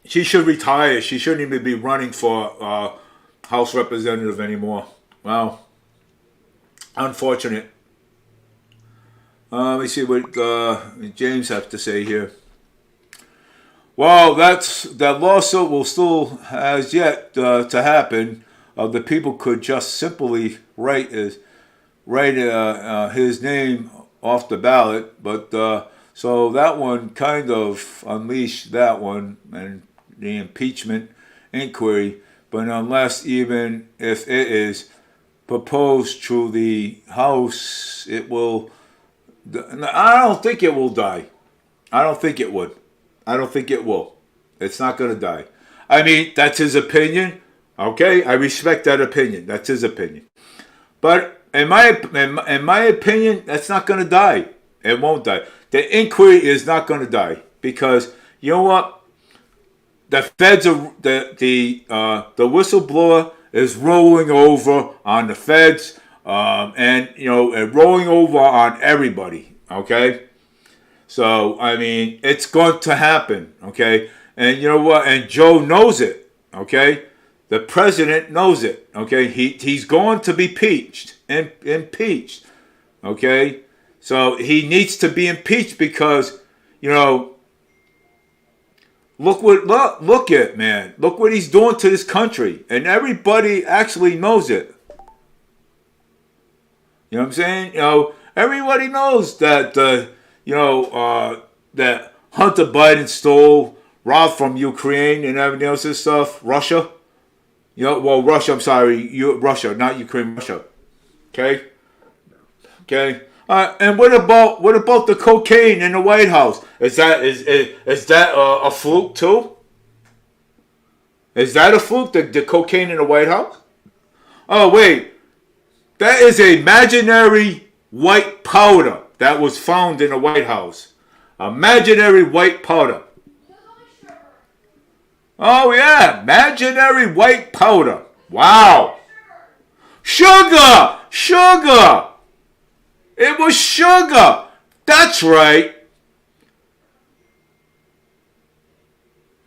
she should retire. She shouldn't even be running for House representative anymore. Wow, unfortunate. Let me see what James has to say here. Well, that lawsuit will still has yet to happen. The people could just simply write his name off the ballot, but so that one kind of unleashed that one and the impeachment inquiry. But unless even if it is proposed to the House, it will. I don't think it will die. I don't think it would. I don't think it will. It's not going to die. I mean, that's his opinion. Okay, I respect that opinion. That's his opinion. But in my opinion, that's not going to die. It won't die. The inquiry is not going to die because you know what? The feds are the whistleblower is rolling over on the feds, and rolling over on everybody. Okay. So, I mean, it's going to happen, okay? And you know what? And Joe knows it, okay? The president knows it, okay? He's going to be impeached, okay? So he needs to be impeached because, look at, man. Look what he's doing to this country. And everybody actually knows it. You know what I'm saying? Everybody knows that, that Hunter Biden stole, robbed from Ukraine and everything else and stuff. Russia. Russia, I'm sorry. Russia, not Ukraine, Russia. Okay? Okay? And what about the cocaine in the White House? Is that a fluke too? Is that a fluke, the cocaine in the White House? Oh, wait. That is a imaginary white powder that was found in the White House. Imaginary white powder. Oh, yeah. Imaginary white powder. Wow. Sugar. Sugar. It was sugar. That's right.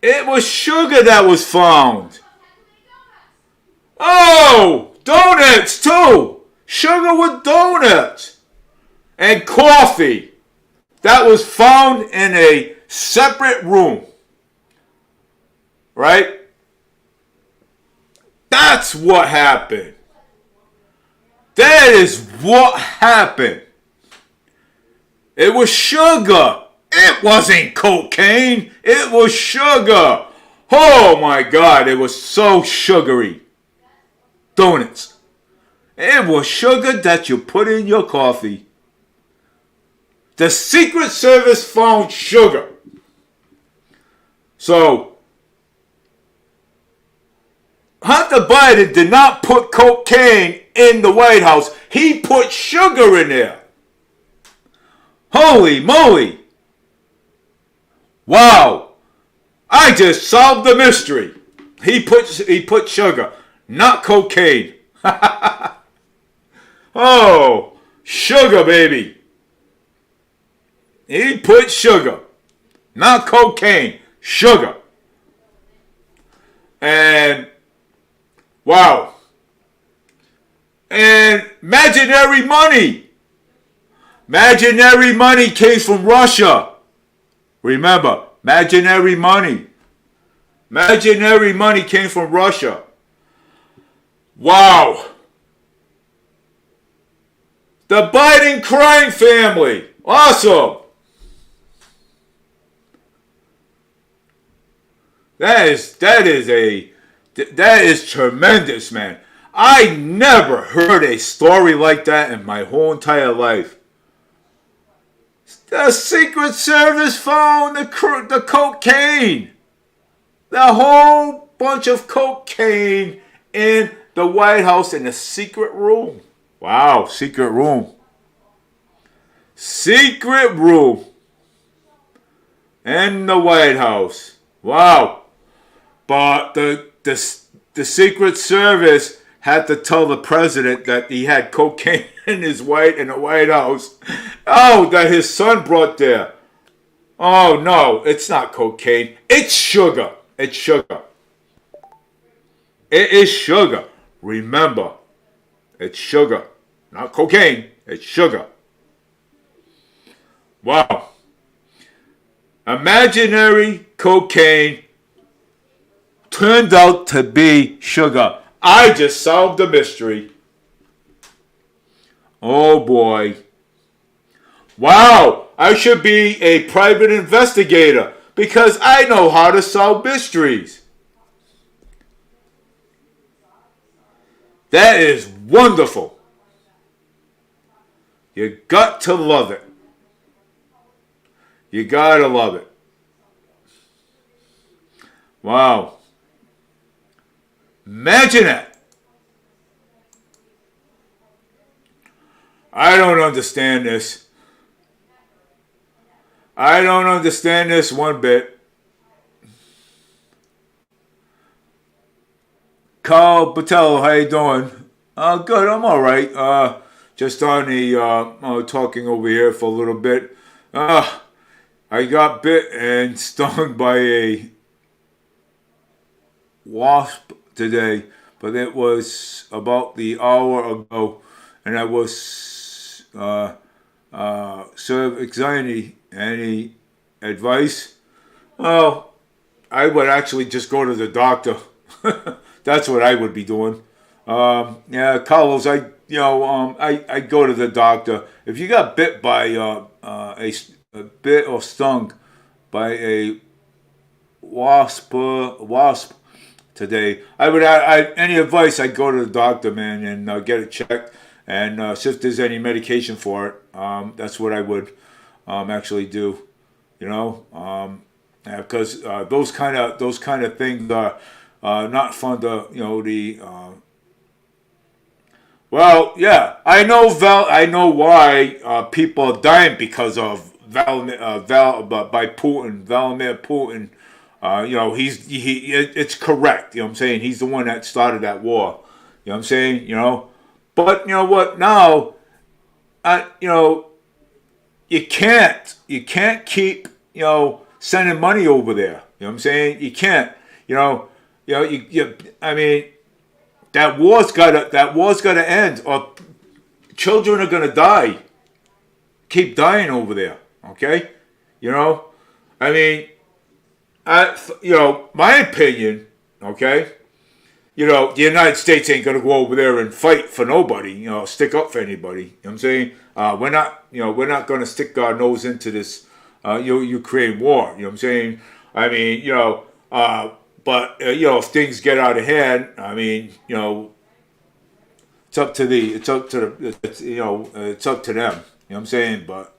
It was sugar that was found. Oh, donuts too. Sugar with donuts. And coffee that was found in a separate room. Right? That's what happened. That is what happened. It was sugar. It wasn't cocaine. It was sugar. Oh my God, it was so sugary. Donuts. It was sugar that you put in your coffee. The Secret Service found sugar. So, Hunter Biden did not put cocaine in the White House. He put sugar in there. Holy moly. Wow. I just solved the mystery. He put sugar, not cocaine. Oh, sugar, baby. He put sugar, not cocaine, sugar. And, wow. And imaginary money. Imaginary money came from Russia. Remember, imaginary money. Imaginary money came from Russia. Wow. The Biden crime family. Awesome. That is tremendous, man. I never heard a story like that in my whole entire life. The Secret Service found the cocaine. The whole bunch of cocaine in the White House in a secret room. Wow, secret room. Secret room in the White House. Wow. But the Secret Service had to tell the president that he had cocaine in the White House. Oh, that his son brought there. Oh, no, it's not cocaine. It's sugar. It's sugar. It is sugar. Remember, it's sugar. Not cocaine. It's sugar. Wow. Imaginary cocaine turned out to be sugar. I just solved the mystery. Oh boy. Wow, I should be a private investigator because I know how to solve mysteries. That is wonderful. You got to love it. You gotta love it. Wow. Imagine that. I don't understand this. I don't understand this one bit. Carl Patel, how you doing? Good, I'm all right. Just on the talking over here for a little bit. I got bit and stung by a wasp today, but it was about the hour ago, and I was served anxiety. Any advice? Well, I would actually just go to the doctor. That's what I would be doing. Yeah, Carlos, I go to the doctor. If you got bit by a bit or stung by a wasp today, any advice, I'd go to the doctor, man, and get it checked, and see if there's any medication for it. That's what I would actually do, because those kind of things are not fun to, well, yeah, I know why people are dying because of by Putin, Vladimir Putin. It's correct. You know what I'm saying? He's the one that started that war. You know what I'm saying? But you know what? Now, you can't keep sending money over there. You know what I'm saying? You can't. I mean, that war's gotta end, or children are gonna die. Keep dying over there. Okay, I mean, my opinion. Okay, the United States ain't gonna go over there and fight for nobody. Stick up for anybody. You know what I'm saying? We're not gonna stick our nose into this Ukraine war. You know what I'm saying? I mean, but if things get out of hand, I mean, it's up to them. You know what I'm saying? But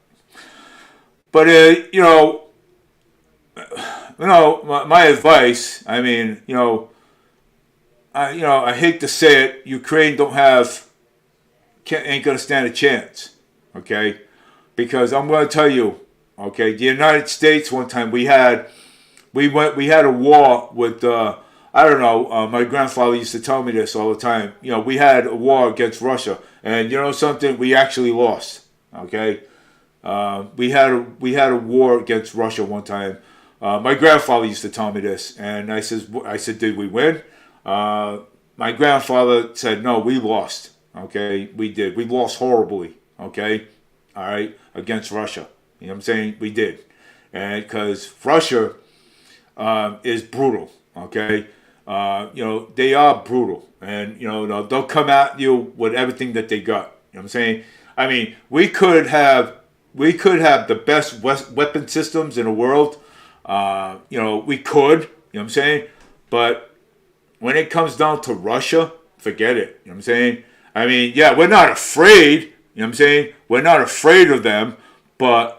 my advice. I mean, I hate to say it. Ukraine ain't gonna stand a chance. Okay, because I'm gonna tell you. Okay, the United States one time we had a war with I don't know. My grandfather used to tell me this all the time. We had a war against Russia, and something, we actually lost. Okay, we had a war against Russia one time. My grandfather used to tell me this, and I said, did we win? My grandfather said, no, we lost. Okay, we did. We lost horribly. Okay, all right, against Russia. You know what I'm saying? We did, and because Russia is brutal. Okay, they are brutal, and they'll come at you with everything that they got. You know what I'm saying? I mean, we could have the best weapon systems in the world. We could. You know what I'm saying? But when it comes down to Russia, forget it. You know what I'm saying? I mean, yeah, we're not afraid. You know what I'm saying? We're not afraid of them, but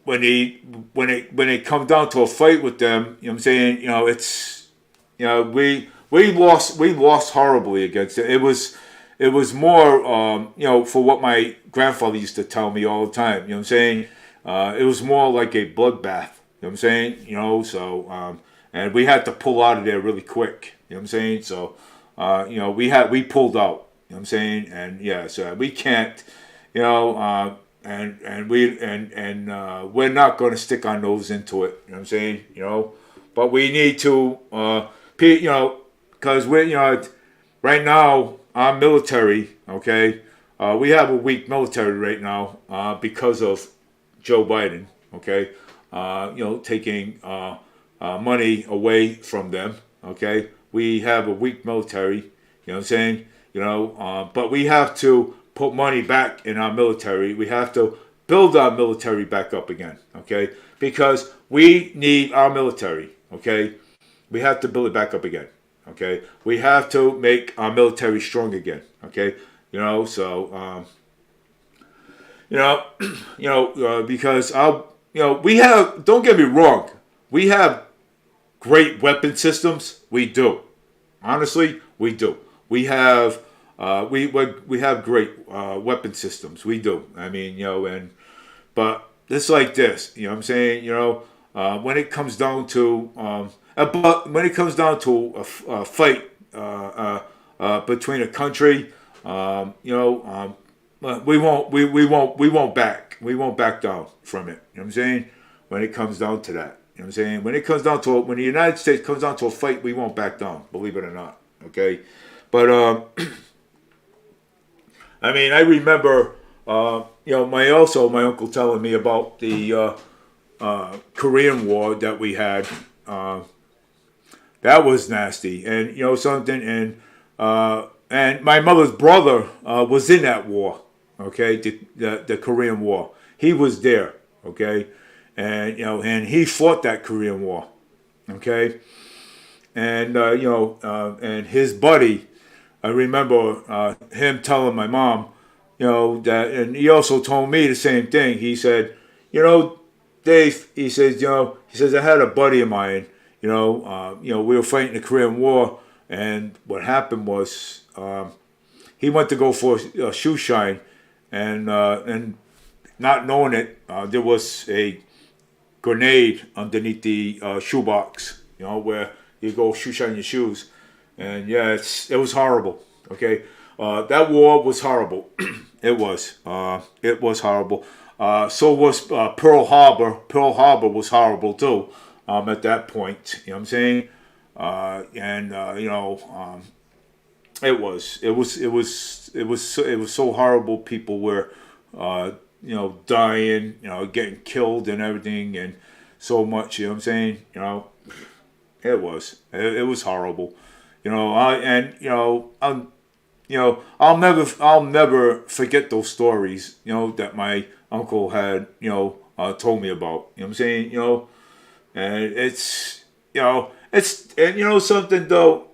when it comes down to a fight with them, you know what I'm saying? It's we lost horribly against it. It was more for what my grandfather used to tell me all the time. You know what I'm saying? It was more like a bloodbath. You know what I'm saying? So and we had to pull out of there really quick. You know what I'm saying? So we pulled out. You know what I'm saying? And yeah, so we can't. And we're not going to stick our nose into it. You know what I'm saying? but we need to, because we're, right now our military, okay, we have a weak military right now because of Joe Biden, okay, taking money away from them, okay. We have a weak military, you know what I'm saying, but we have to put money back in our military. We have to build our military back up again, okay, because we need our military, okay. We have to build it back up again, okay. We have to make our military strong again, okay. So because we have. Don't get me wrong, we have great weapon systems. We do, honestly, we do. We have we have great weapon systems. We do. I mean, but it's like this. You know what I'm saying? When it comes down to but when it comes down to a fight between a country, we won't back down from it. You know what I'm saying? When it comes down to that, you know what I'm saying? When the United States comes down to a fight, we won't back down. Believe it or not. Okay, but I mean, I remember my uncle telling me about the Korean War that we had. That was nasty, and and my mother's brother was in that war. Okay, the Korean War. He was there. Okay, and and he fought that Korean War. Okay, and and his buddy. I remember him telling my mom, that, and he also told me the same thing. He said, Dave, he says, I had a buddy of mine, we were fighting the Korean War, and what happened was, he went to go for a shoe shine, and not knowing it, there was a grenade underneath the shoebox, where you go shoe shine your shoes. And yeah, it was horrible. Okay, that war was horrible. It was horrible. So was Pearl Harbor. Pearl Harbor was horrible too. At that point, you know what I'm saying? It was so horrible. People were, dying, getting killed and everything, and so much. You know what I'm saying? It was horrible. I'll never forget those stories, that my uncle had, told me about. You know what I'm saying? And it's something though,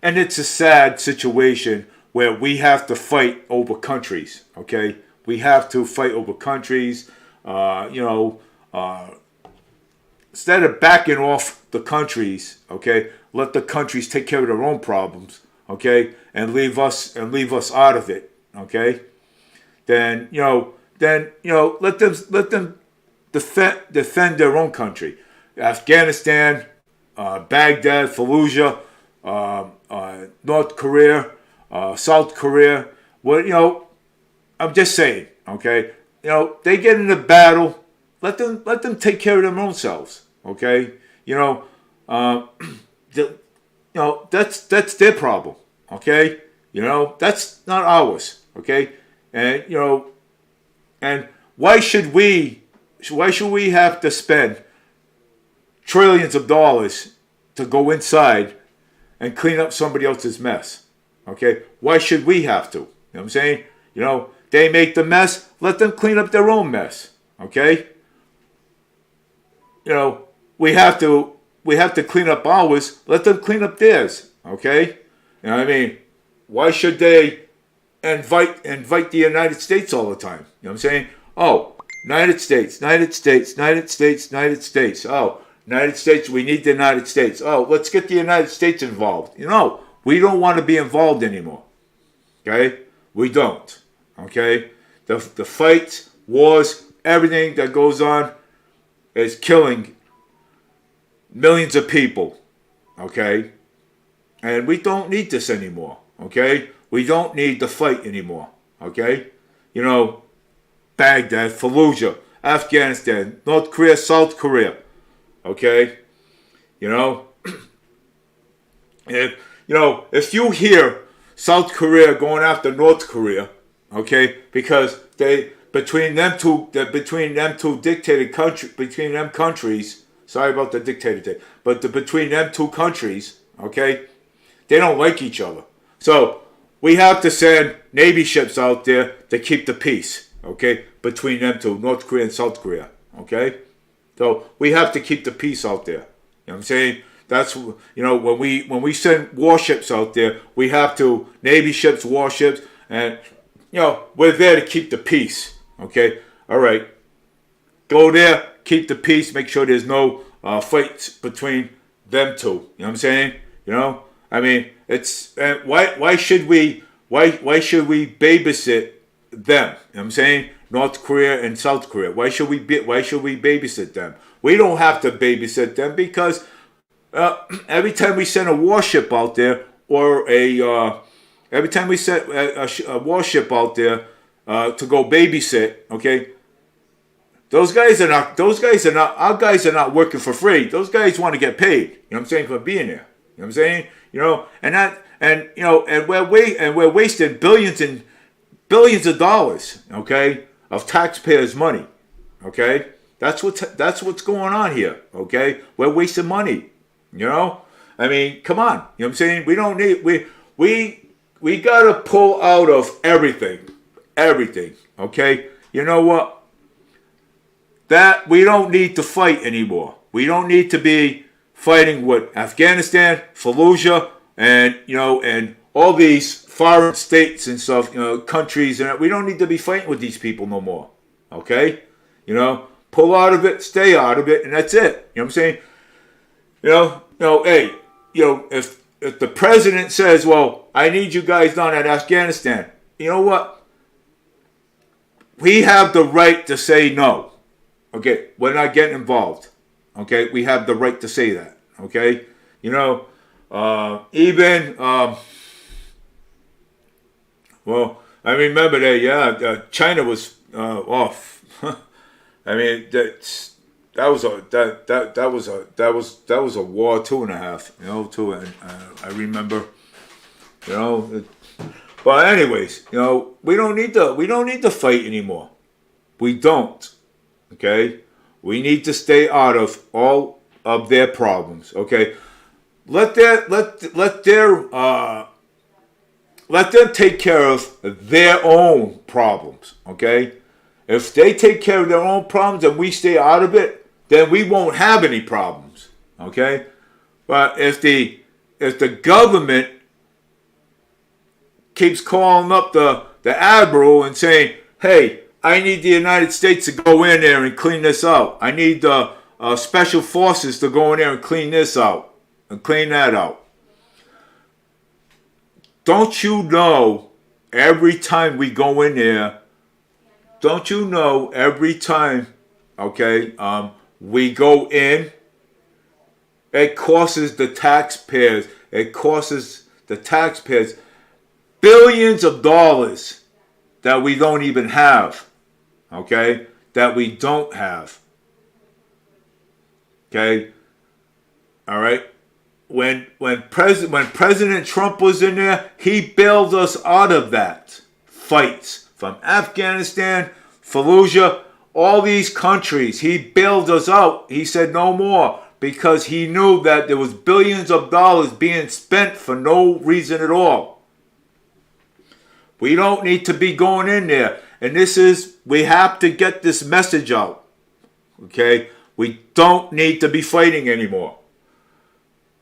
and it's a sad situation where we have to fight over countries. Okay, we have to fight over countries. Instead of backing off the countries, okay, let the countries take care of their own problems, okay, and leave us out of it, okay. Then let them defend their own country. Afghanistan, Baghdad, Fallujah, North Korea, South Korea. Well, I'm just saying, okay. They get in a battle. Let them take care of their own selves, okay. That's their problem, okay. That's not ours, okay. And and why should we have to spend trillions of dollars to go inside and clean up somebody else's mess, okay? Why should we have to? You know what I'm saying? They make the mess. Let them clean up their own mess, okay? We have to clean up ours. Let them clean up theirs. Okay? You know what I mean? Why should they invite the United States all the time? You know what I'm saying? Oh, United States. Oh, United States, we need the United States. Oh, let's get the United States involved. We don't want to be involved anymore. Okay? We don't. Okay? The fights, wars, everything that goes on is killing millions of people, okay? And we don't need this anymore, okay? We don't need the fight anymore, okay? Baghdad, Fallujah, Afghanistan, North Korea, South Korea, okay? You know, if you hear South Korea going after North Korea, okay, because between them two dictated countries. Sorry about the dictator thing, but between them two countries, okay, they don't like each other. So we have to send Navy ships out there to keep the peace, okay, between them two, North Korea and South Korea, okay. So we have to keep the peace out there. You know what I'm saying? That's, when we send warships out there, we have to Navy ships, warships, and we're there to keep the peace. Okay, all right. Go there, keep the peace, make sure there's no fights between them two. You know what I'm saying? I mean, it's why should we babysit them? You know what I'm saying? North Korea and South Korea. Why should we babysit them? We don't have to babysit them because every time we send a warship out there, or every time we send a warship out there to go babysit, okay, our guys are not working for free. Those guys want to get paid. You know what I'm saying, for being there. You know what I'm saying? And we're wasting billions and billions of dollars, okay, of taxpayers' money. Okay? That's what's going on here, okay? We're wasting money. I mean, come on. You know what I'm saying? We don't need we gotta pull out of everything. Everything. Okay? You know what? That we don't need to fight anymore. We don't need to be fighting with Afghanistan, Fallujah, and all these foreign states and stuff, countries, and we don't need to be fighting with these people no more. Okay? Pull out of it, stay out of it, and that's it. You know what I'm saying? Hey, if the president says, well, I need you guys down at Afghanistan, you know what? We have the right to say no. Okay, we're not getting involved. Okay, we have the right to say that. Okay, well, I remember that. China was off. I mean, that was a war 2.5. Too, and I remember, But anyways, we don't need to fight anymore. We don't. Okay, we need to stay out of all of their problems. Okay, let them take care of their own problems. Okay, if they take care of their own problems and we stay out of it, then we won't have any problems. Okay, but if the government keeps calling up the admiral and saying, hey, I need the United States to go in there and clean this out. I need the special forces to go in there and clean this out and clean that out. Don't you know every time we go in there, okay, we go in, it costs the taxpayers billions of dollars that we don't even have. Okay? That we don't have. Okay? All right? When President Trump was in there, he bailed us out of that fights from Afghanistan, Fallujah, all these countries. He bailed us out. He said no more because he knew that there was billions of dollars being spent for no reason at all. We don't need to be going in there. And we have to get this message out. Okay? We don't need to be fighting anymore.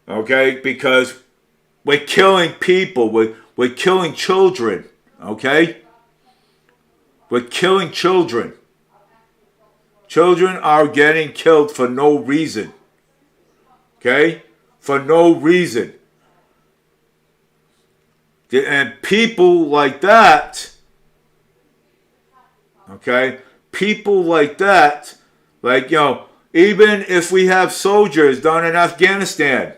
Okay? Because we're killing people. We're killing children. Okay? We're killing children. Children are getting killed for no reason. Okay? For no reason. And people like that, okay, even if we have soldiers down in Afghanistan,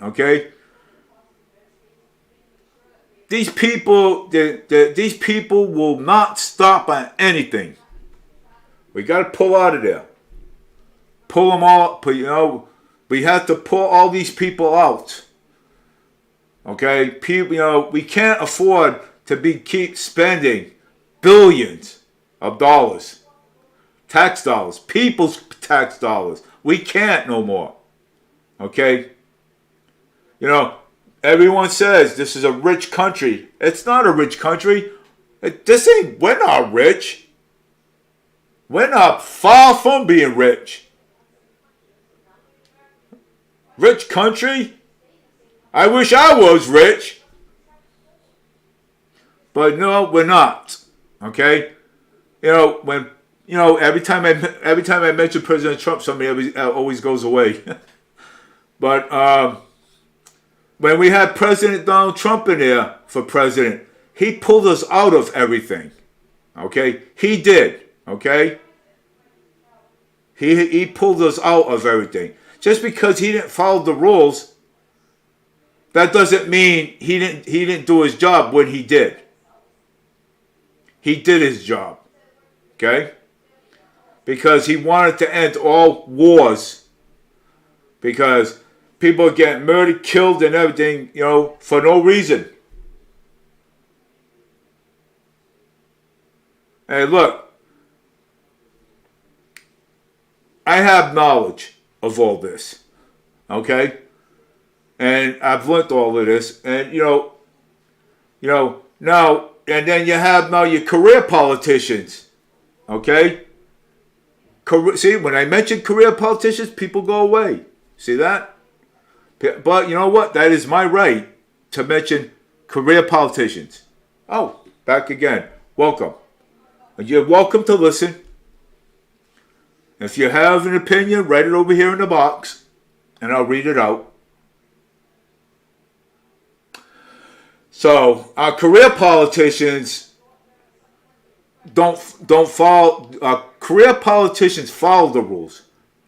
okay, these people will not stop at anything. We got to pull out of there. Pull them all, We have to pull all these people out. Okay, people, we can't afford to keep spending billions of dollars, tax dollars, people's tax dollars. We can't no more. Okay, everyone says this is a rich country. It's not a rich country. We're not rich. We're not far from being rich. Rich country? I wish I was rich. But no, we're not. Okay? Every time I mention President Trump, somebody always goes away. But when we had President Donald Trump in there for president, he pulled us out of everything. Okay? He did. Okay? He pulled us out of everything. Just because he didn't follow the rules, that doesn't mean he didn't do his job when he did. He did his job. Okay? Because he wanted to end all wars. Because people are getting murdered, killed, and everything, for no reason. Hey, look. I have knowledge of all this. Okay? And I've learned all of this. And, now, and then you have now your career politicians. Okay? See, when I mention career politicians, people go away. See that? But you know what? That is my right to mention career politicians. Oh, back again. Welcome. You're welcome to listen. If you have an opinion, write it over here in the box, and I'll read it out. So, our career politicians don't follow. Career politicians follow the rules.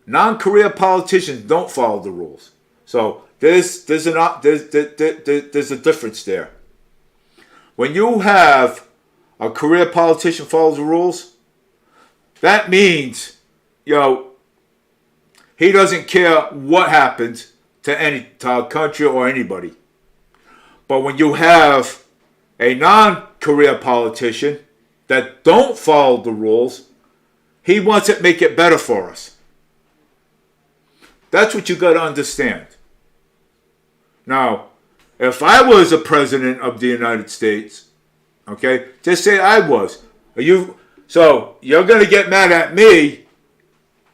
Non-career politicians don't follow the rules. So there's a difference there. When you have a career politician follows the rules, that means he doesn't care what happens to our country or anybody. But when you have a non-career politician that don't follow the rules, he wants to make it better for us. That's what you got to understand. Now, if I was a president of the United States, okay, just say I was. So you're going to get mad at me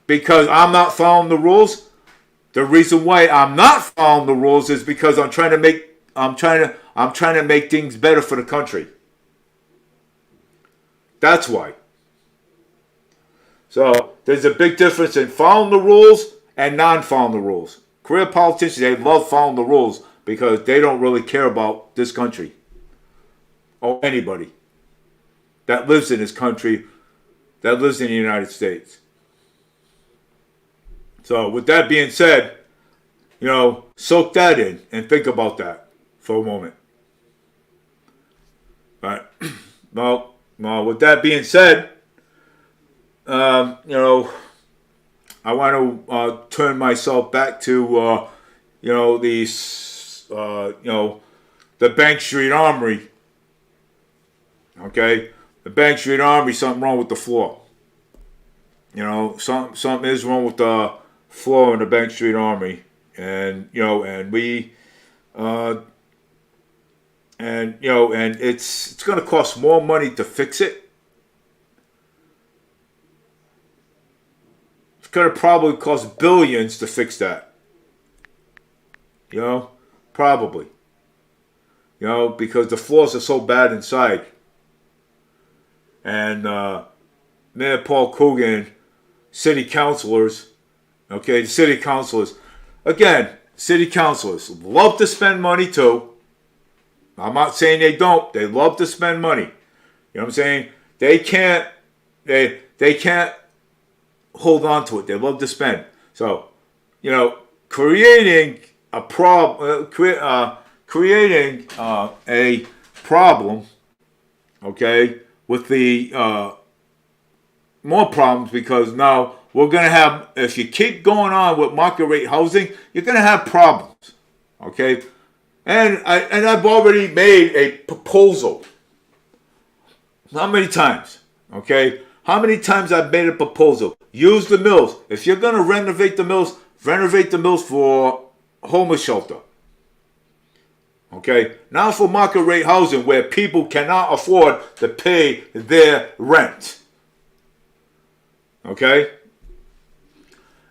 because I'm not following the rules? The reason why I'm not following the rules is because I'm trying to make things better for the country. That's why. So there's a big difference in following the rules and non-following the rules. Career politicians, they love following the rules because they don't really care about this country or anybody that lives in this country, that lives in the United States. So with that being said, soak that in and think about that for a moment. But, well, with that being said, I want to turn myself back to, the Bank Street Armory. Okay? The Bank Street Armory, something wrong with the floor. Something is wrong with the floor in the Bank Street Armory. And, and we, and it's going to cost more money to fix it. It's going to probably cost billions to fix that. Probably. Because the floors are so bad inside. And Mayor Paul Coogan, city councilors, the city councilors, again, city councilors love to spend money too. I'm not saying they don't. They love to spend money. You know what I'm saying? They can't hold on to it. They love to spend. So, creating a problem, okay, with the more problems because now we're going to have, if you keep going on with market rate housing, you're going to have problems. Okay? And I've already made a proposal. How many times? Okay? How many times I've made a proposal? Use the mills. If you're going to renovate the mills for homeless shelter. Okay? Not for market rate housing where people cannot afford to pay their rent. Okay?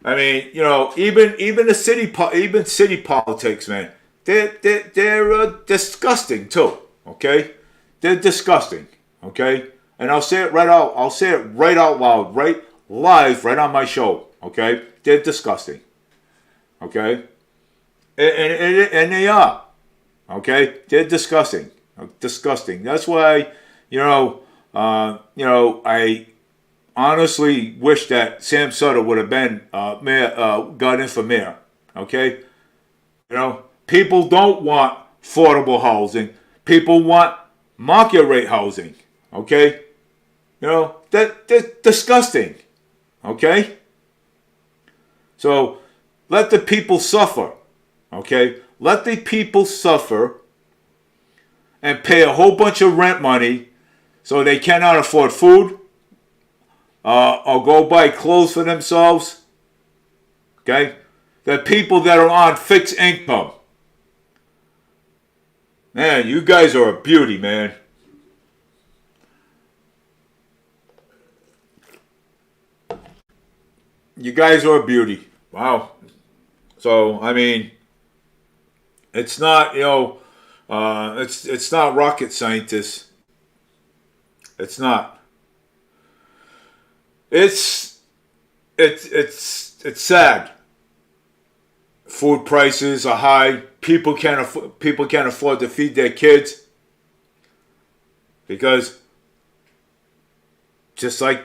I mean, you know, even the city politics, man, they're disgusting too. Okay? They're disgusting. Okay? And I'll say it right out. I'll say it right out loud, right live, right on my show. Okay? They're disgusting. Okay? And they are. Okay? They're disgusting. Disgusting. That's why, I honestly wish that Sam Sutter would have been mayor, got in for mayor. Okay? You know, people don't want affordable housing. People want market rate housing. Okay? You know, that's disgusting. Okay? So, let the people suffer. Okay? Let the people suffer and pay a whole bunch of rent money so they cannot afford food or go buy clothes for themselves. Okay? The people that are on fixed income. Man, you guys are a beauty, man. You guys are a beauty. Wow. So, I mean, it's not, it's not rocket scientists. It's not. It's sad. Food prices are high. People can't afford to feed their kids because just like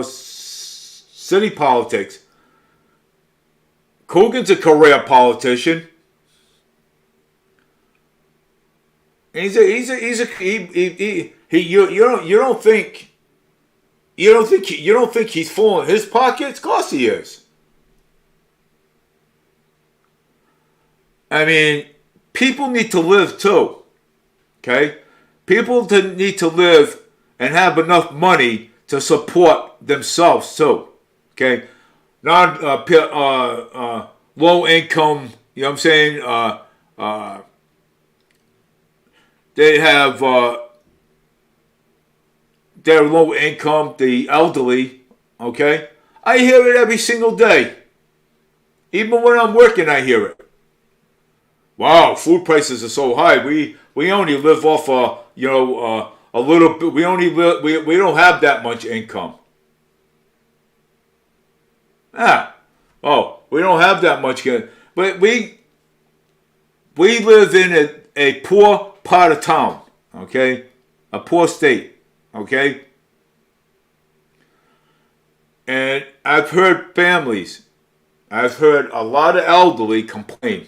city politics. Coogan's a career politician. You don't think he's full in his pockets? Of course he is. I mean, people need to live too. Okay? People need to live and have enough money to support themselves too. Okay? Not low income, you know what I'm saying? They have they're low income, the elderly, okay? I hear it every single day. Even when I'm working, I hear it. Wow, food prices are so high. We only live off a little bit. We don't have that much income. We don't have that much. But we live in a poor part of town, okay? A poor state, okay? And I've heard a lot of elderly complain.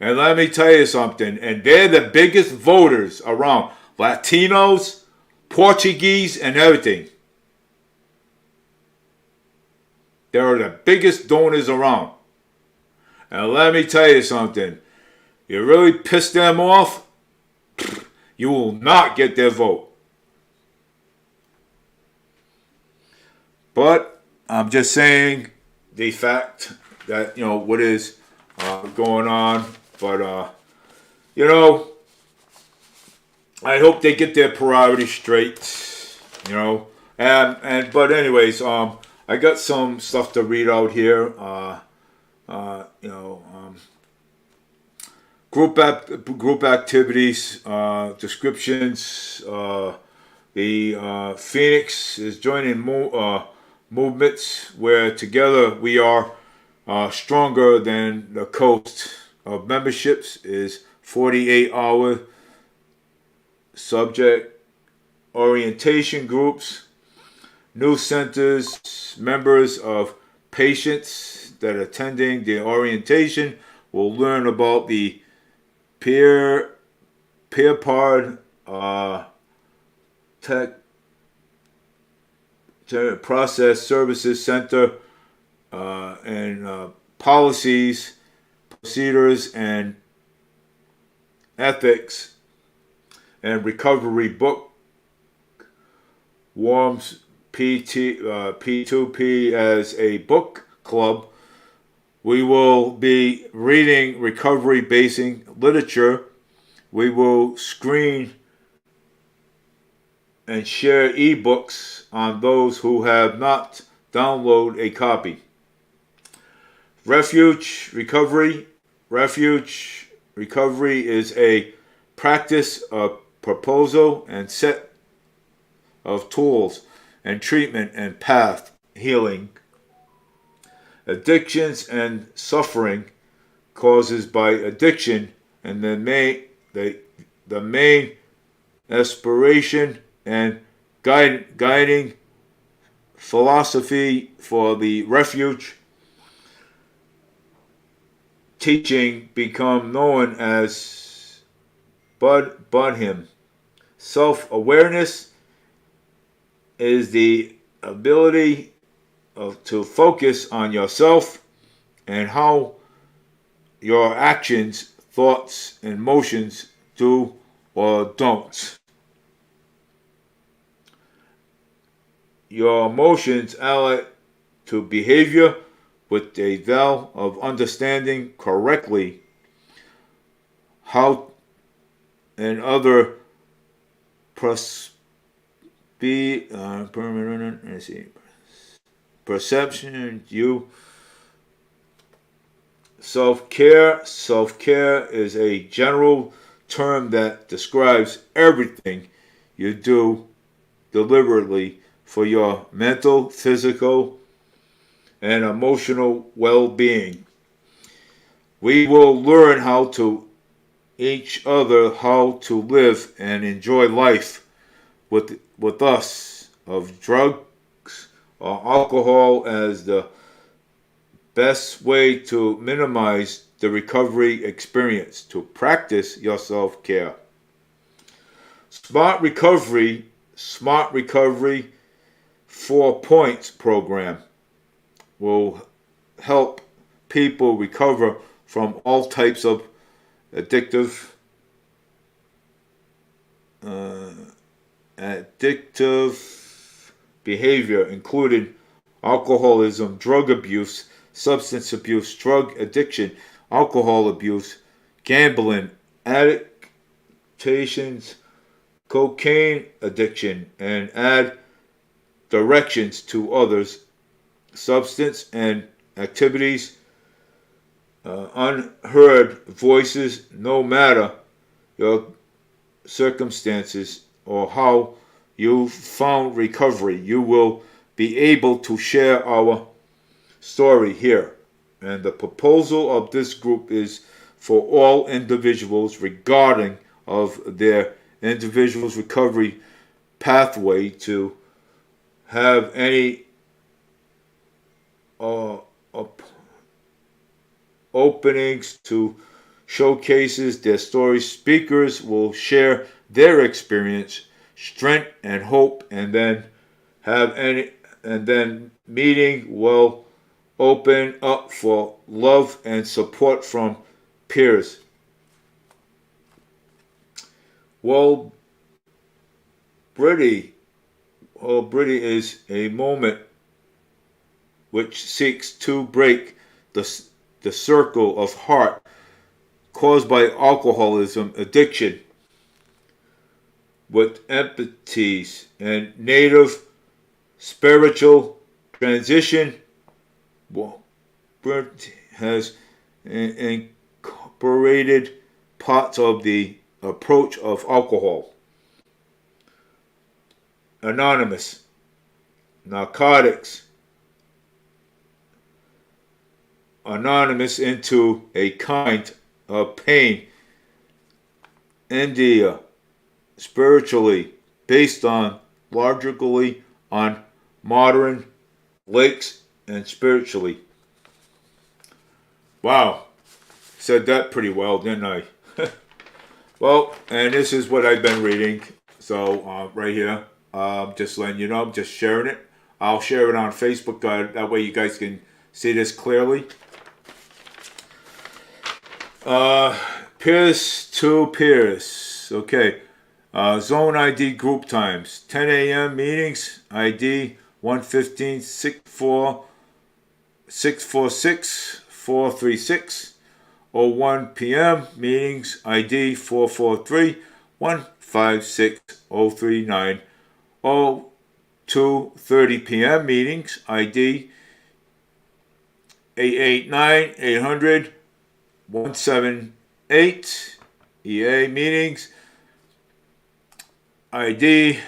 And let me tell you something, and they're the biggest voters around. Latinos, Portuguese, and everything. They're the biggest donors around. And let me tell you something, you really piss them off, you will not get their vote. But I'm just saying the fact that, what is going on. But, I hope they get their priorities straight, but anyways, I got some stuff to read out here. Group activities, descriptions. The Phoenix is joining movements where together we are stronger than the coast of memberships is 48-hour subject orientation groups, new centers, members of patients that are attending the orientation will learn about the peer-powered Process Services Center, and policies, procedures, and ethics, and recovery book. Worms P2P as a book club. We will be reading recovery basing literature. We will screen and share ebooks on those who have not downloaded a copy. Refuge recovery. Refuge recovery is a practice of proposal and set of tools and treatment and path healing. Addictions and suffering causes by addiction, and the main aspiration and guiding philosophy for the refuge teaching become known as Budhim. Self-awareness is the ability to focus on yourself and how your actions, thoughts, and emotions do or don't. Your emotions ally to behavior with a veil of understanding correctly how and other perception you self-care. Self-care is a general term that describes everything you do deliberately for your mental, physical, and emotional well-being. We will learn how to each other how to live and enjoy life with us of drugs or alcohol as the best way to minimize the recovery experience, to practice your self-care. Smart Recovery 4 Points program will help people recover from all types of addictive behavior, including alcoholism, drug abuse, substance abuse, drug addiction, alcohol abuse, gambling, addictions, cocaine addiction, and add directions to others, substance and activities, unheard voices, no matter your circumstances or how you found recovery. You will be able to share our story here. And the proposal of this group is for all individuals regarding of their individual's recovery pathway to have any openings to showcases their stories. Speakers will share their experience, strength, and hope, and then meeting will open up for love and support from peers. Well, Brady is a moment which seeks to break the circle of heart caused by alcoholism addiction with empathies and native spiritual transition. Has incorporated parts of the approach of alcohol. Anonymous, narcotics, anonymous into a kind of pain. India, spiritually based on logically on modern lakes and spiritually. Wow, said that pretty well, didn't I? Well, and this is what I've been reading. So right here, just letting you know, I'm just sharing it. I'll share it on Facebook. That way you guys can see this clearly. Peers to peers. Okay. Zone ID group times. 10 a.m. meetings. ID 115 646 436. 01 p.m. meetings. ID 443 156 039. 02:30 p.m. meetings. ID 889 800 178. EA meetings. ID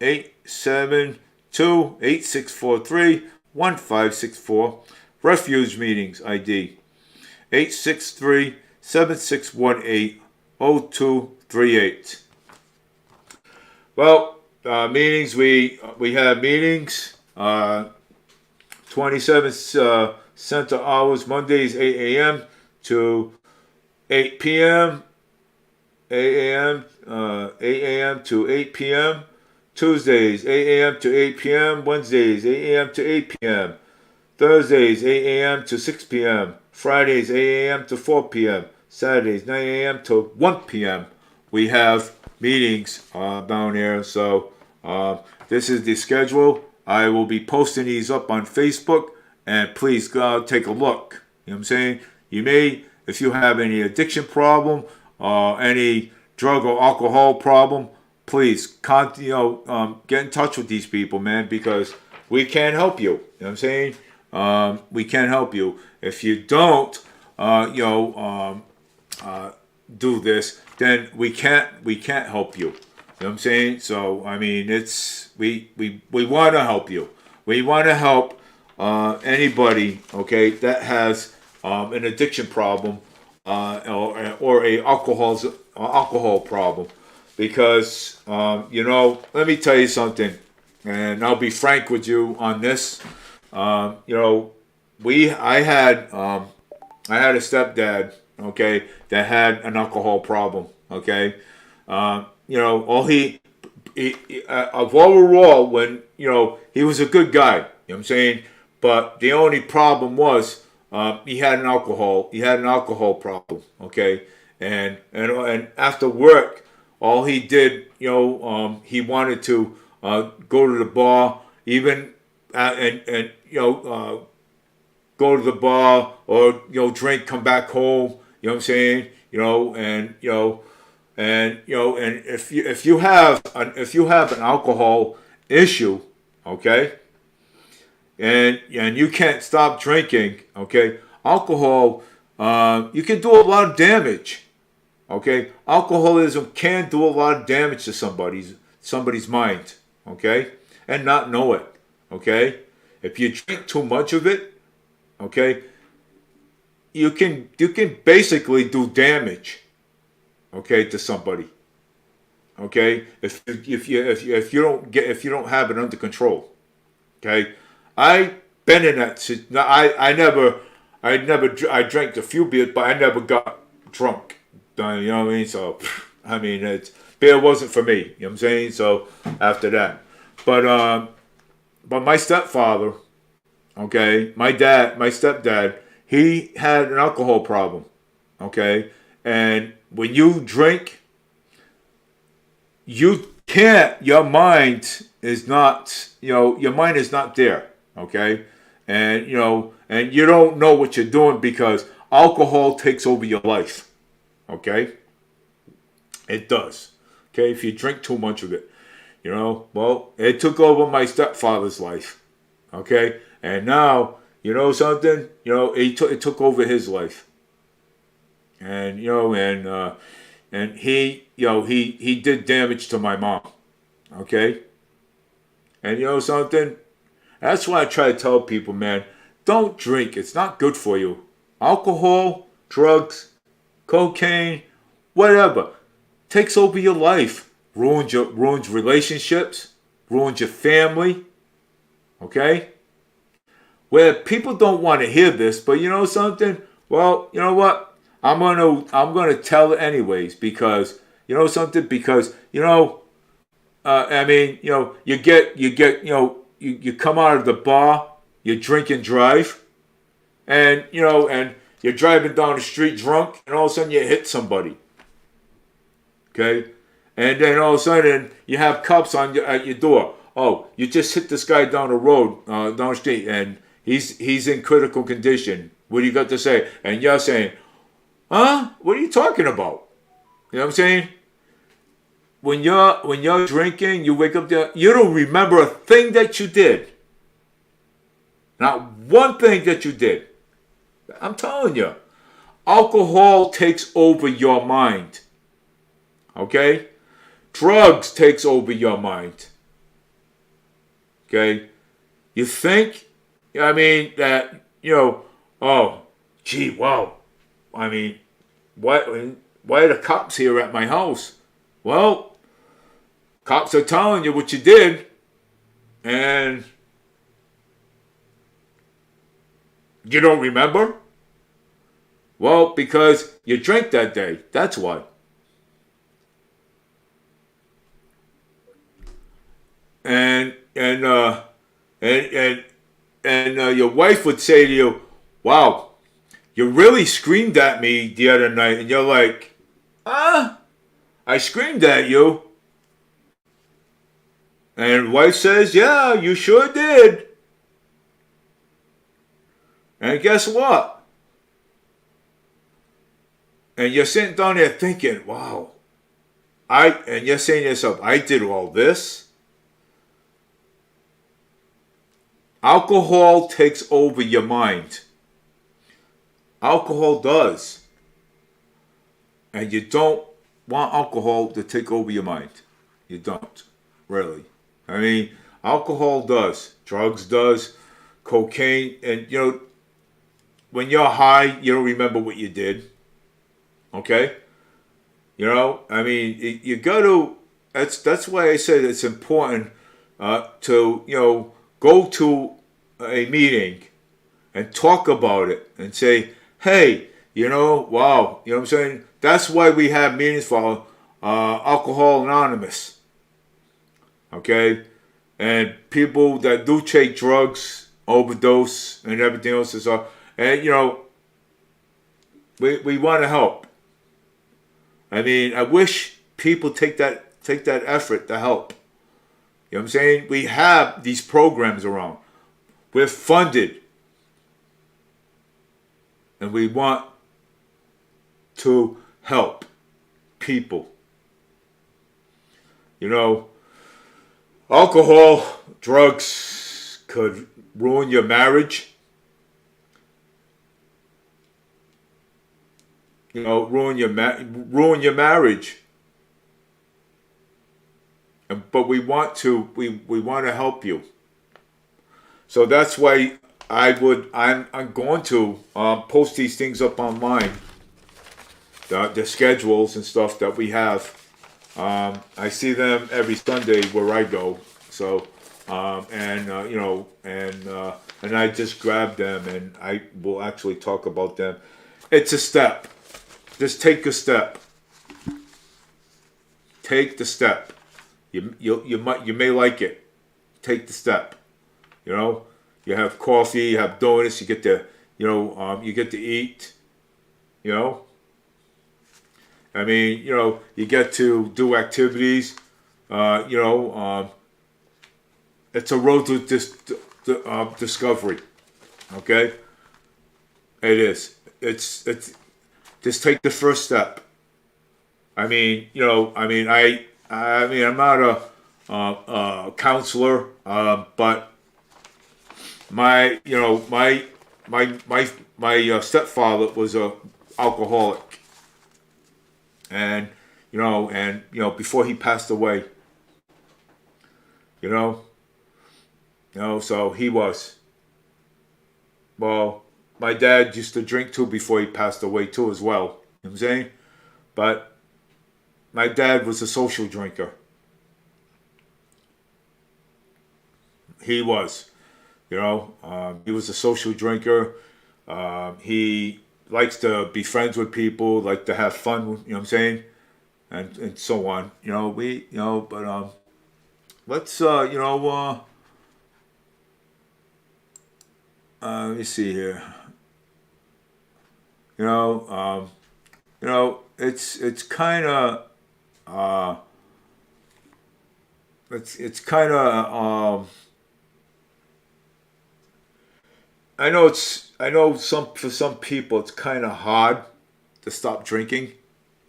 872 8643 1564. Refuge meetings. ID 863 7618 0238. Well, meetings, we have meetings, 27 center hours, Mondays 8 a.m. to 8 p.m., 8 a.m. 8 a.m. to 8 p.m., Tuesdays 8 a.m. to 8 p.m., Wednesdays 8 a.m. to 8 p.m., Thursdays 8 a.m. to 6 p.m., Fridays 8 a.m. to 4 p.m., Saturdays 9 a.m. to 1 p.m. We have meetings down here. So this is the schedule. I will be posting these up on Facebook, and please go take a look. You know what I'm saying? You may, if you have any addiction problem, any drug or alcohol problem, please get in touch with these people, man, because we can help you. You know what I'm saying? We can help you. If you don't, do this, then we can't help you. You know what I'm saying? So I mean, it's we want to help you. We want to help anybody, okay, that has an addiction problem or a alcohol problem, because let me tell you something, and I'll be frank with you on this. I had a stepdad, okay, that had an alcohol problem, okay. Overall, when he was a good guy, you know what I'm saying, but the only problem was he had an alcohol problem, okay, and after work, all he did, he wanted to go to the bar, even go to the bar or drink, come back home. You know what I'm saying? And if you have an alcohol issue, okay, and you can't stop drinking, okay, alcohol, you can do a lot of damage. Okay, alcoholism can do a lot of damage to somebody's mind. Okay, and not know it. Okay, if you drink too much of it, okay, you can basically do damage, okay, to somebody, okay, if you don't have it under control, okay. I been in that. I drank a few beers, but I never got drunk. You know what I mean? So I mean, beer wasn't for me. You know what I'm saying? So after that, but my stepfather, okay, my stepdad, he had an alcohol problem, okay? And when you drink, you can't, your mind is not there, okay? And, and you don't know what you're doing because alcohol takes over your life, okay? It does, okay? If you drink too much of it, well, it took over my stepfather's life, okay? And now, something, it took over his life. And, and he did damage to my mom, okay? And something, that's why I try to tell people, man, don't drink. It's not good for you. Alcohol, drugs, cocaine, whatever, takes over your life. Ruins relationships, ruins your family, okay? Where people don't want to hear this, but something? Well, you know what? I'm gonna tell it anyways, because something, because you get you come out of the bar, you drink and drive, and and you're driving down the street drunk, and all of a sudden you hit somebody. Okay, and then all of a sudden you have cops at your door. Oh, you just hit this guy down the road, down the street, and he's in critical condition. What do you got to say? And you're saying, huh? What are you talking about? You know what I'm saying? When you're drinking, you wake up there, you don't remember a thing that you did. Not one thing that you did. I'm telling you, alcohol takes over your mind. Okay? Drugs takes over your mind. Okay? You think, that, oh, gee, wow. Why are the cops here at my house? Well, cops are telling you what you did, and you don't remember? Well, because you drank that day. That's why. And your wife would say to you, "Wow, you really screamed at me the other night," and you're like, "Ah, I screamed at you." And wife says, "Yeah, you sure did." And guess what? And you're sitting down there thinking, "Wow, and you're saying to yourself, I did all this." Alcohol takes over your mind. Alcohol does. And you don't want alcohol to take over your mind. You don't, really. Alcohol does. Drugs does. Cocaine. And, when you're high, you don't remember what you did. Okay? You got to, that's why I said it's important to, go to a meeting and talk about it and say, hey, wow, you know what I'm saying? That's why we have meetings for Alcohol Anonymous. Okay? And people that do take drugs, overdose, and everything else is and we want to help. I wish people take that effort to help. You know what I'm saying? We have these programs around. We're funded. And we want to help people. Alcohol, drugs could ruin your marriage. Ruin your marriage. But we want to help you. So that's why I'm going to post these things up online, the schedules and stuff that we have. I see them every Sunday where I go. So and I just grab them and I will actually talk about them. It's a step. Just take a step. Take the step. You may like it. Take the step. You have coffee, you have donuts, you get to you get to eat. You get to do activities. It's a road to discovery. Okay, it is. It's just take the first step. I'm not a counselor, but my stepfather was a alcoholic, and before he passed away, so he was. Well, my dad used to drink too before he passed away too as well. You know what I'm saying? But my dad was a social drinker. He was. He was a social drinker. He likes to be friends with people, like to have fun, you know what I'm saying? And so on. Let's let me see here. You know, it's kind of it's kind of I know some for some people it's kind of hard to stop drinking.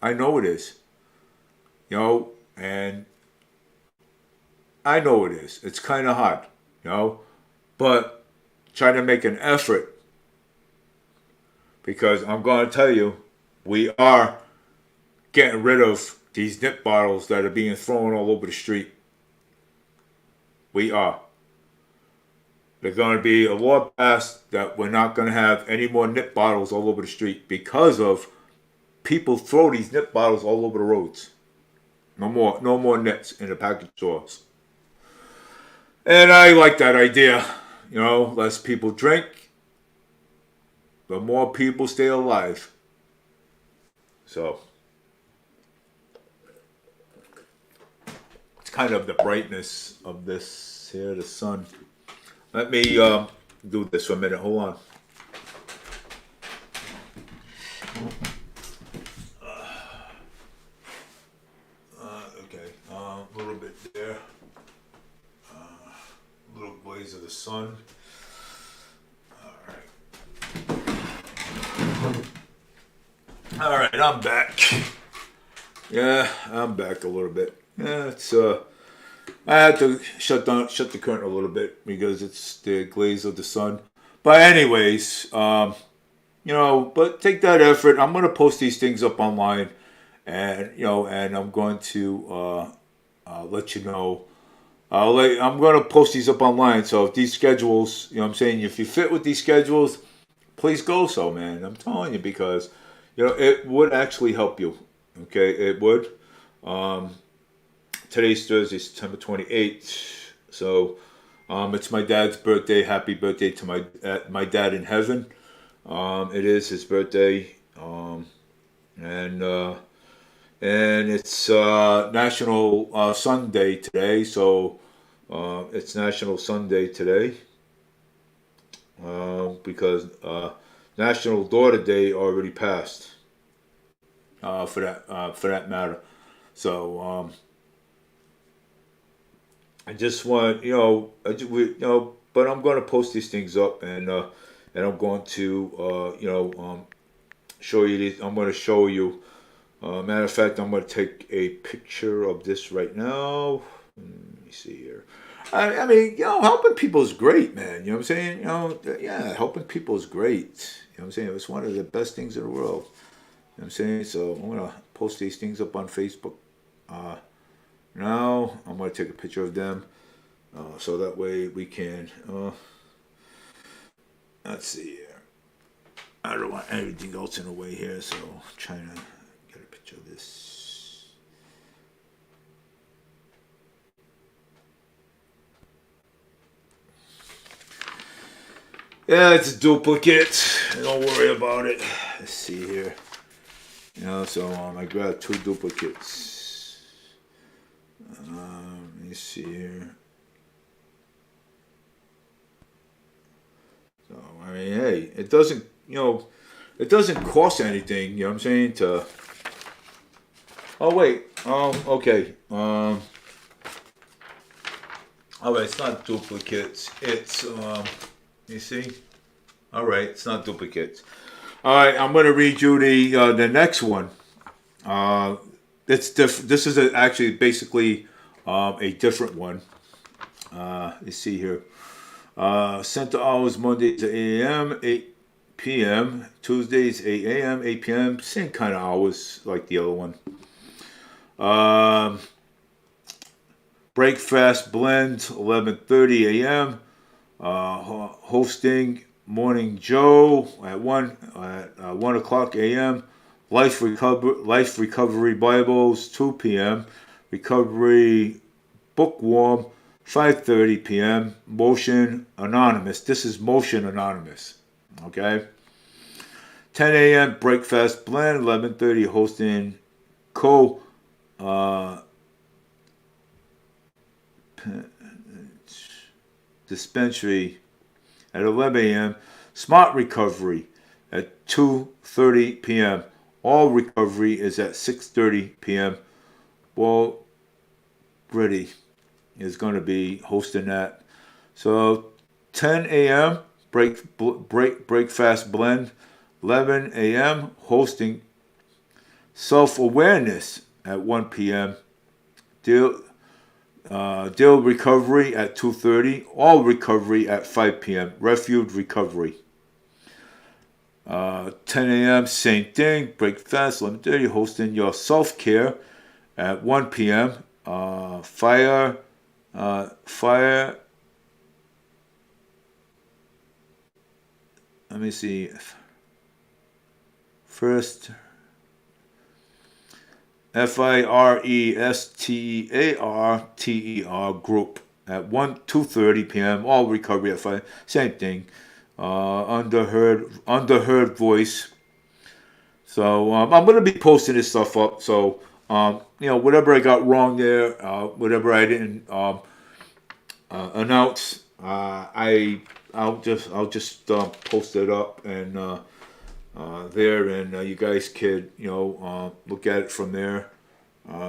I know it is. And I know it is. It's kind of hard. You know, but try to make an effort because I'm going to tell you, we are getting rid of these nip bottles that are being thrown all over the street. We are. There's going to be a law passed that we're not going to have any more nip bottles all over the street because of people throw these nip bottles all over the roads. No more nips in the package stores. And I like that idea. Less people drink, the more people stay alive. So it's kind of the brightness of this here, the sun. Let me do this for a minute. Hold on. Okay, a little bit there. A little blaze of the sun. All right, I'm back. Yeah, I'm back a little bit. Yeah, it's I had to shut the curtain a little bit because it's the glaze of the sun. But anyways, but take that effort. I'm gonna post these things up online, and and I'm going to let you know. I'm gonna post these up online. So if these schedules, I'm saying, if you fit with these schedules, please go. So man, I'm telling you because it would actually help you. Okay, it would. Today's Thursday, September 28th. So it's my dad's birthday. Happy birthday to my dad in heaven. It is his birthday. And it's National Sunday today. So it's National Sunday today because National Daughter Day already passed. For that matter. So I just want but I'm going to post these things up and I'm going to show you these. I'm going to show you. Matter of fact, I'm going to take a picture of this right now. Let me see here. I mean, helping people is great, man. You know what I'm saying? Yeah, helping people is great. You know what I'm saying? It's one of the best things in the world. You know what I'm saying? So I'm going to post these things up on Facebook. Now I'm going to take a picture of them so that way we can, let's see here. I don't want anything else in the way here, so I'm trying to get a picture of this. Yeah, it's a duplicate. Don't worry about it. Let's see here. So I grabbed 2 duplicates. Let me see here. So I mean, hey, it doesn't cost anything. You know what I'm saying? Oh wait. Okay. All right. It's not duplicates. It's You see? All right. It's not duplicates. All right. I'm gonna read you the next one. It's This is actually basically a different one. You see here. Center hours Mondays at 8 a.m., 8 p.m. Tuesdays 8 a.m., 8 p.m. Same kind of hours like the other one. Breakfast blend 11:30 a.m. Hosting Morning Joe at 1 o'clock a.m. Life Recovery Bibles 2 p.m. Recovery Bookworm 5:30 p.m. Motion Anonymous. This is Motion Anonymous. Okay. 10 a.m. Breakfast Blend. 11:30 hosting Co. Dispensary at 11 a.m. Smart recovery at 2:30 p.m. All recovery is at 6:30 p.m. Well, Brady is going to be hosting that. So 10 a.m. Break fast blend. 11 a.m. hosting self awareness at 1 p.m. Deal Deal recovery at 2:30. All recovery at 5 p.m. Refuge recovery. 10 a.m. Same thing. Break fast 11:30. Hosting your self care at 1 p.m. Fire. Let me see. First. FIRESTARTER group at 2:30 p.m. All recovery at 5. Same thing. Underheard voice. So I'm gonna be posting this stuff up. So whatever I got wrong there, whatever I didn't announce, I'll just post it up and there, and you guys could look at it from there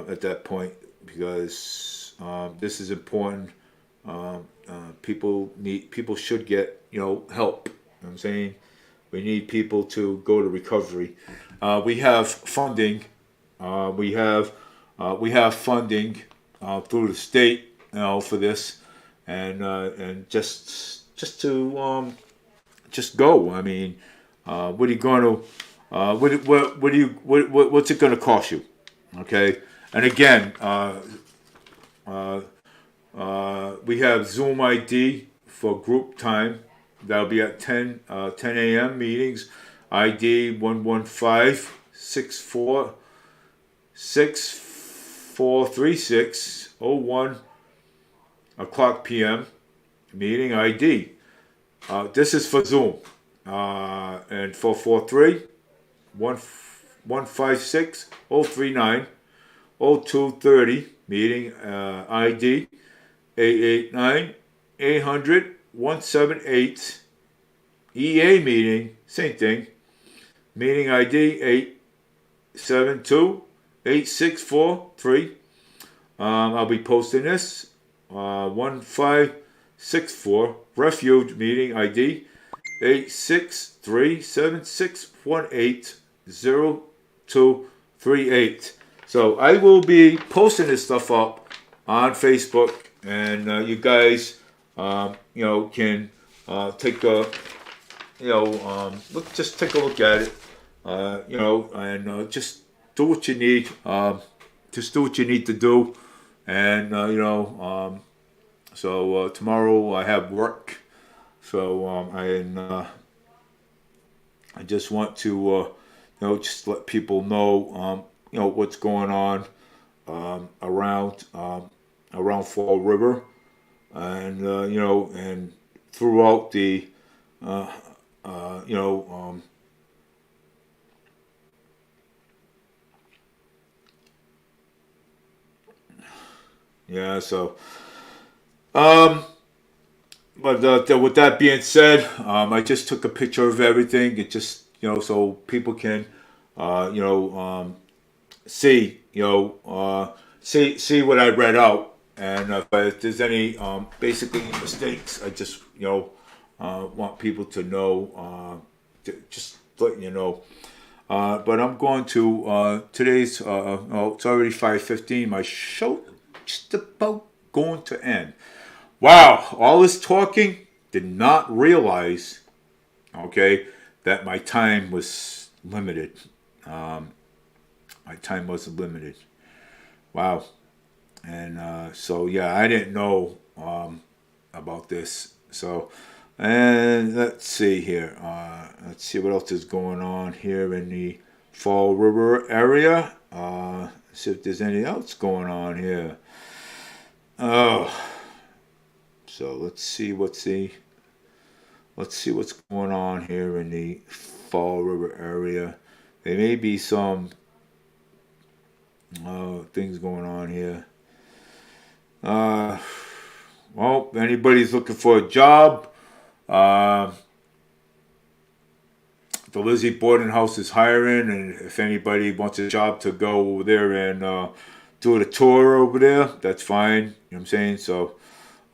at that point, because this is important. People should get help. You know what I'm saying, we need people to go to recovery. We have funding. We have funding through the state, for this, and just to just go. I mean, what are you going to? What's it going to cost you? Okay, and again, we have Zoom ID for group time. That'll be at 10 a.m. meetings. ID 115-6436-01 o'clock p.m. meeting ID. This is for Zoom. And 443-156-039-0230 meeting ID 889-800-178. EA meeting, same thing. Meeting ID 872-8643. I'll be posting this. 1564 Refuge meeting ID 863-7618-0238. So I will be posting this stuff up on Facebook, and you guys, can take a, just take a look at it, and just do what you need. Just do what you need to do, and so tomorrow I have work. So I just want to just let people know what's going on around Fall River, and and throughout the yeah. So but with that being said, I just took a picture of everything. It just so people can see see what I read out, and if there's any basically mistakes, I just want people to know, just letting you know. But I'm going to today's it's already 5:15. My show just about going to end. Wow, all this talking, did not realize, that my time was limited. My time was limited. Wow. And so, yeah, I didn't know about this. So, and let's see here. Let's see what else is going on here in the Fall River area. See if there's anything else going on here. Oh. So let's see what's going on here in the Fall River area. There may be some things going on here. Well, if anybody's looking for a job, Uh, the Lizzie Borden House is hiring, and if anybody wants a job to go over there and do the tour over there, that's fine. You know what I'm saying? So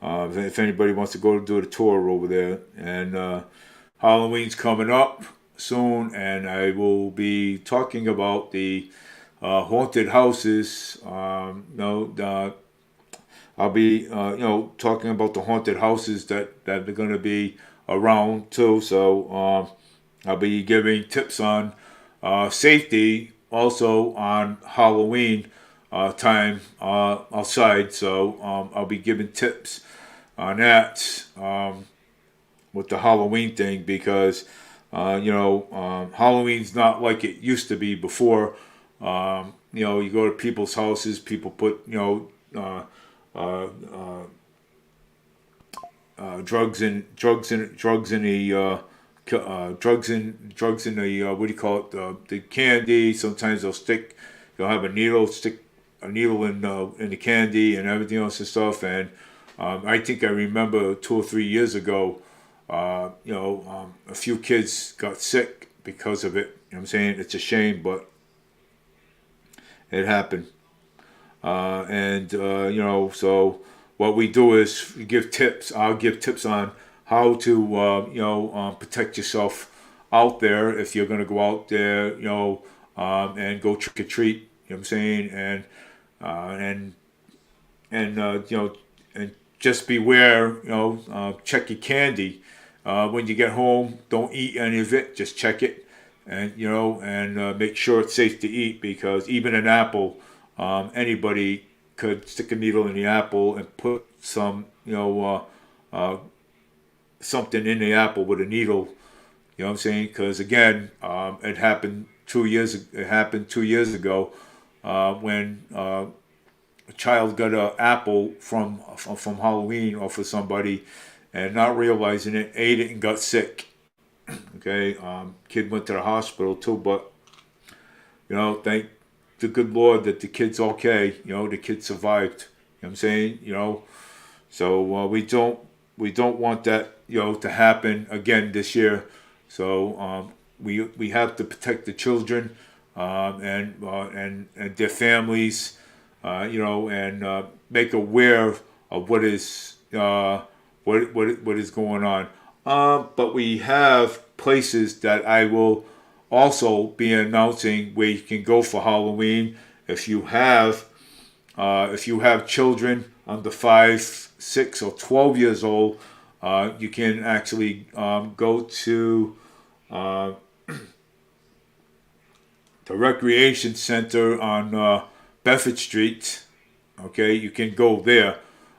if anybody wants to go do the tour over there, and Halloween's coming up soon, and I will be talking about the haunted houses. I'll be talking about the haunted houses that are going to be around too. So I'll be giving tips on safety, also on Halloween time outside. So I'll be giving tips on that with the Halloween thing because Halloween's not like it used to be before. You go to people's houses, people put uh, uh, drugs in the drugs in the what do you call it, the candy. Sometimes they'll have a needle, stick a needle in the candy and everything else and stuff. And I think I remember 2 or 3 years ago, a few kids got sick because of it. You know what I'm saying? It's a shame, but it happened. So what we do is we give tips. I'll give tips on how to, protect yourself out there if you're going to go out there, and go trick or treat. You know what I'm saying? Uh, and and just beware. Check your candy when you get home. Don't eat any of it. Just check it, and make sure it's safe to eat because even an apple, anybody could stick a needle in the apple and put something in the apple with a needle. You know what I'm saying? Because again, it happened 2 years. It happened 2 years ago when a child got an apple from Halloween or for somebody, and not realizing it, ate it and got sick. Okay, kid went to the hospital too, but thank the good Lord that the kid's okay. The kid survived. You know what I'm saying? So we don't want that to happen again this year. So we have to protect the children and their families, and make aware of what is going on. But we have places that I will also be announcing where you can go for Halloween if you have children under 5, 6, or 12 years old. You can actually go to uh, the recreation center on Bedford Street. Okay, you can go there.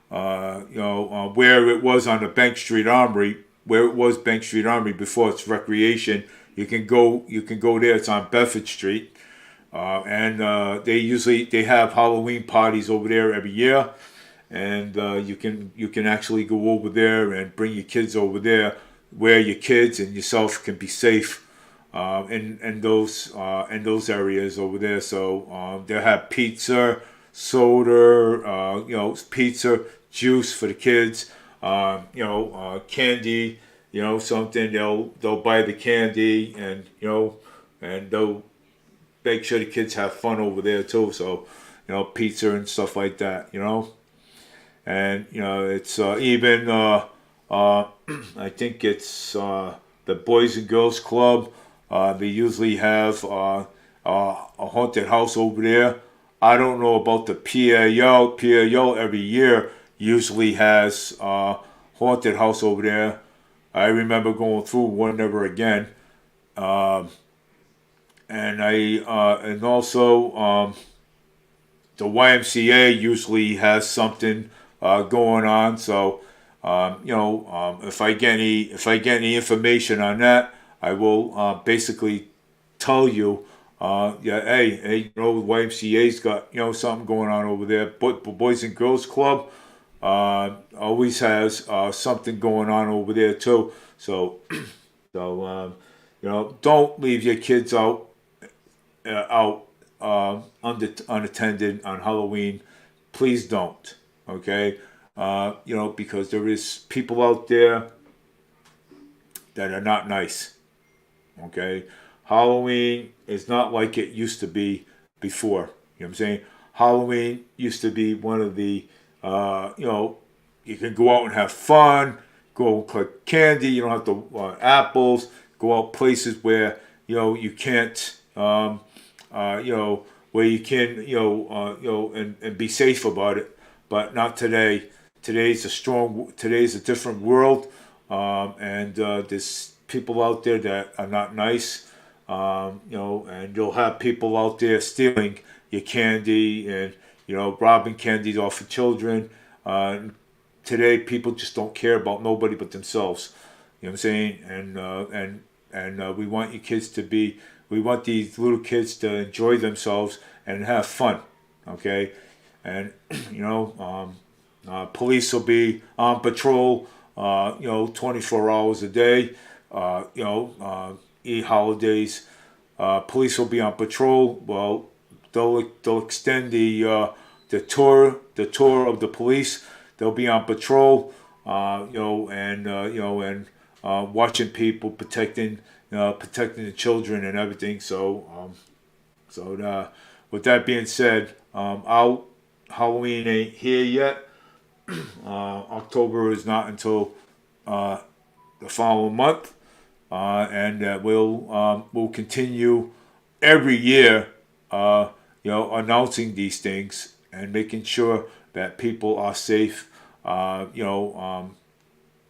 Where it was on the Bank Street Armory, where it was Bank Street Armory before it's recreation. You can go. You can go there. It's on Bedford Street, and they have Halloween parties over there every year, and you can actually go over there and bring your kids over there, where your kids and yourself can be safe in those areas over there. So they'll have pizza, soda, pizza, juice for the kids, candy, something. They'll buy the candy, and they'll make sure the kids have fun over there too. So pizza and stuff like that. And it's even I think it's the Boys and Girls Club. They usually have a haunted house over there. I don't know about the PAL. PAL every year usually has haunted house over there. I remember going through one never again. Um, and also the YMCA usually has something going on. So if I get any information on that, I will basically tell you. Yeah, hey, YMCA's got something going on over there. But Boys and Girls Club always has something going on over there too. So don't leave your kids out unattended on Halloween. Please don't. Okay, because there is people out there that are not nice. Okay, Halloween is not like it used to be before. You know what I'm saying? Halloween used to be one of the, you can go out and have fun, go collect candy. You don't have to apples. Go out places where you can't, where you can, and be safe about it. But not today. Today's a different world, and there's people out there that are not nice. And you'll have people out there stealing your candy and robbing candies off of children. Today, people just don't care about nobody but themselves. You know what I'm saying? And we want we want these little kids to enjoy themselves and have fun. Okay, and police will be on patrol. 24 hours a day. Holidays. Police will be on patrol. Well, they'll extend the tour of the police. They'll be on patrol. And watching people, protecting the children and everything. With that being said, Halloween ain't here yet. October is not until the following month, and we'll continue every year, announcing these things and making sure that people are safe.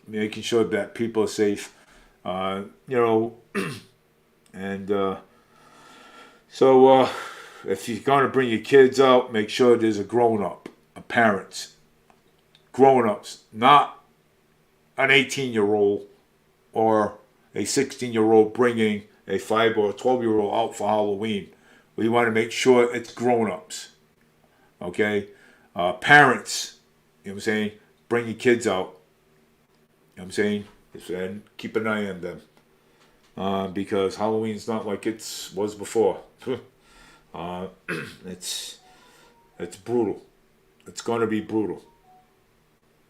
Making sure that people are safe. And so if you're gonna bring your kids out, make sure there's a grown up, a parents. Grown-ups, not an 18-year-old or a 16-year-old bringing a 5 or a 12-year-old out for Halloween. We want to make sure it's grown-ups. Okay? Parents, you know what I'm saying? Bring your kids out. You know what I'm saying? And keep an eye on them. Because Halloween's not like it was before. It's brutal. It's going to be brutal.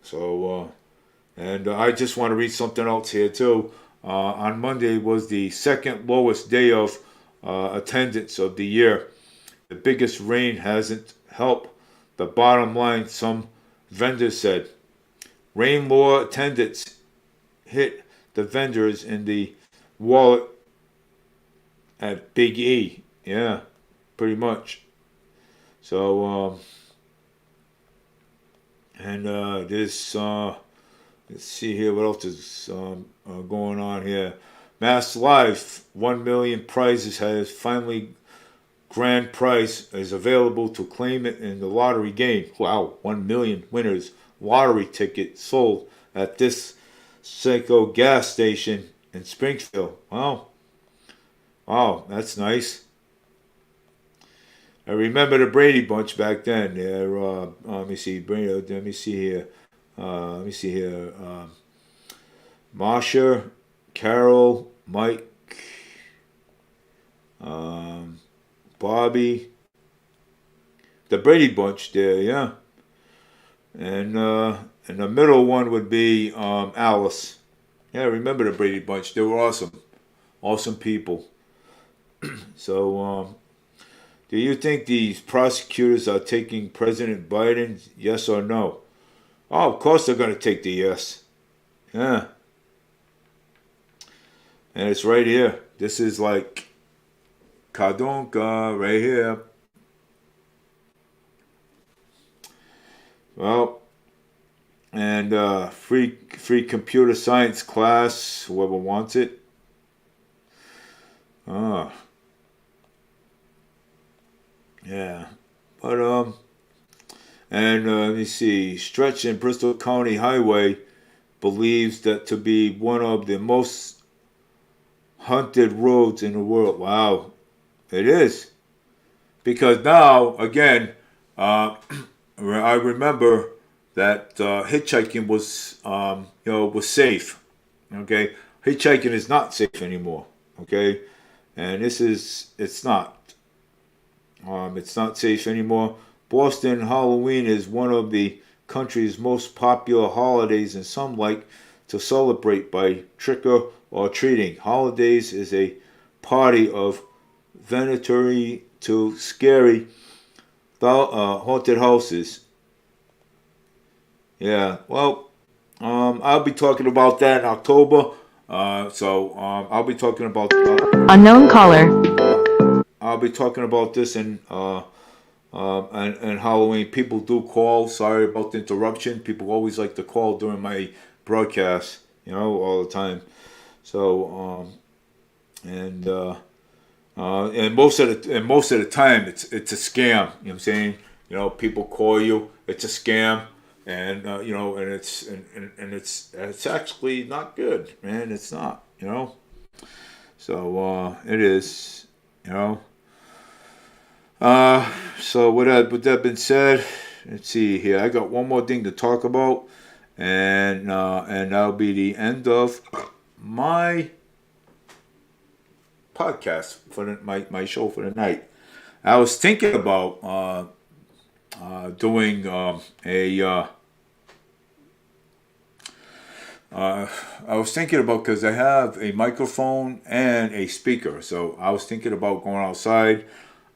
So, and I just want to read something else here too. On Monday was the second lowest day of attendance of the year. The biggest rain hasn't helped the bottom line, some vendors said. Rain law attendance hit the vendors in the wallet at Big E. Yeah, pretty much. So, this, let's see here, what else is going on here? Mass Live, 1 million prizes has finally, grand prize is available to claim it in the lottery game. Wow, 1 million winners lottery ticket sold at this Seco gas station in Springfield. Wow, that's nice. I remember the Brady Bunch back then. Let me see. Let me see here. Marsha, Carol, Mike, Bobby, the Brady Bunch there, yeah. And the middle one would be Alice. Yeah, I remember the Brady Bunch. They were awesome people. So, do you think these prosecutors are taking President Biden? Yes or no? Oh, of course they're going to take the yes. Yeah. And it's right here. This is like Kadonka right here. Well, and free computer science class, whoever wants it. Yeah. But and let me see. Stretch in Bristol County Highway believes that to be one of the most haunted roads in the world. Wow, it is. Because now, again, I remember that hitchhiking was safe. Okay, hitchhiking is not safe anymore. Okay, and it's not. It's not safe anymore. Boston Halloween is one of the country's most popular holidays, and some like to celebrate by trick or treating. Holidays is a party of venatory to scary haunted houses. Yeah, well, I'll be talking about that in October. I'll be talking about
unknown caller.
I'll be talking about this in and Halloween. People do call. Sorry about the interruption. People always like to call during my broadcast. All the time. So and most of the time it's a scam. You know what I'm saying? People call you. It's a scam. And and it's actually not good, man. It's not, So it is, So with that being said, let's see here. I got one more thing to talk about, and that'll be the end of my podcast for my show for the night. I was thinking about doing I was thinking about, because I have a microphone and a speaker, so I was thinking about going outside,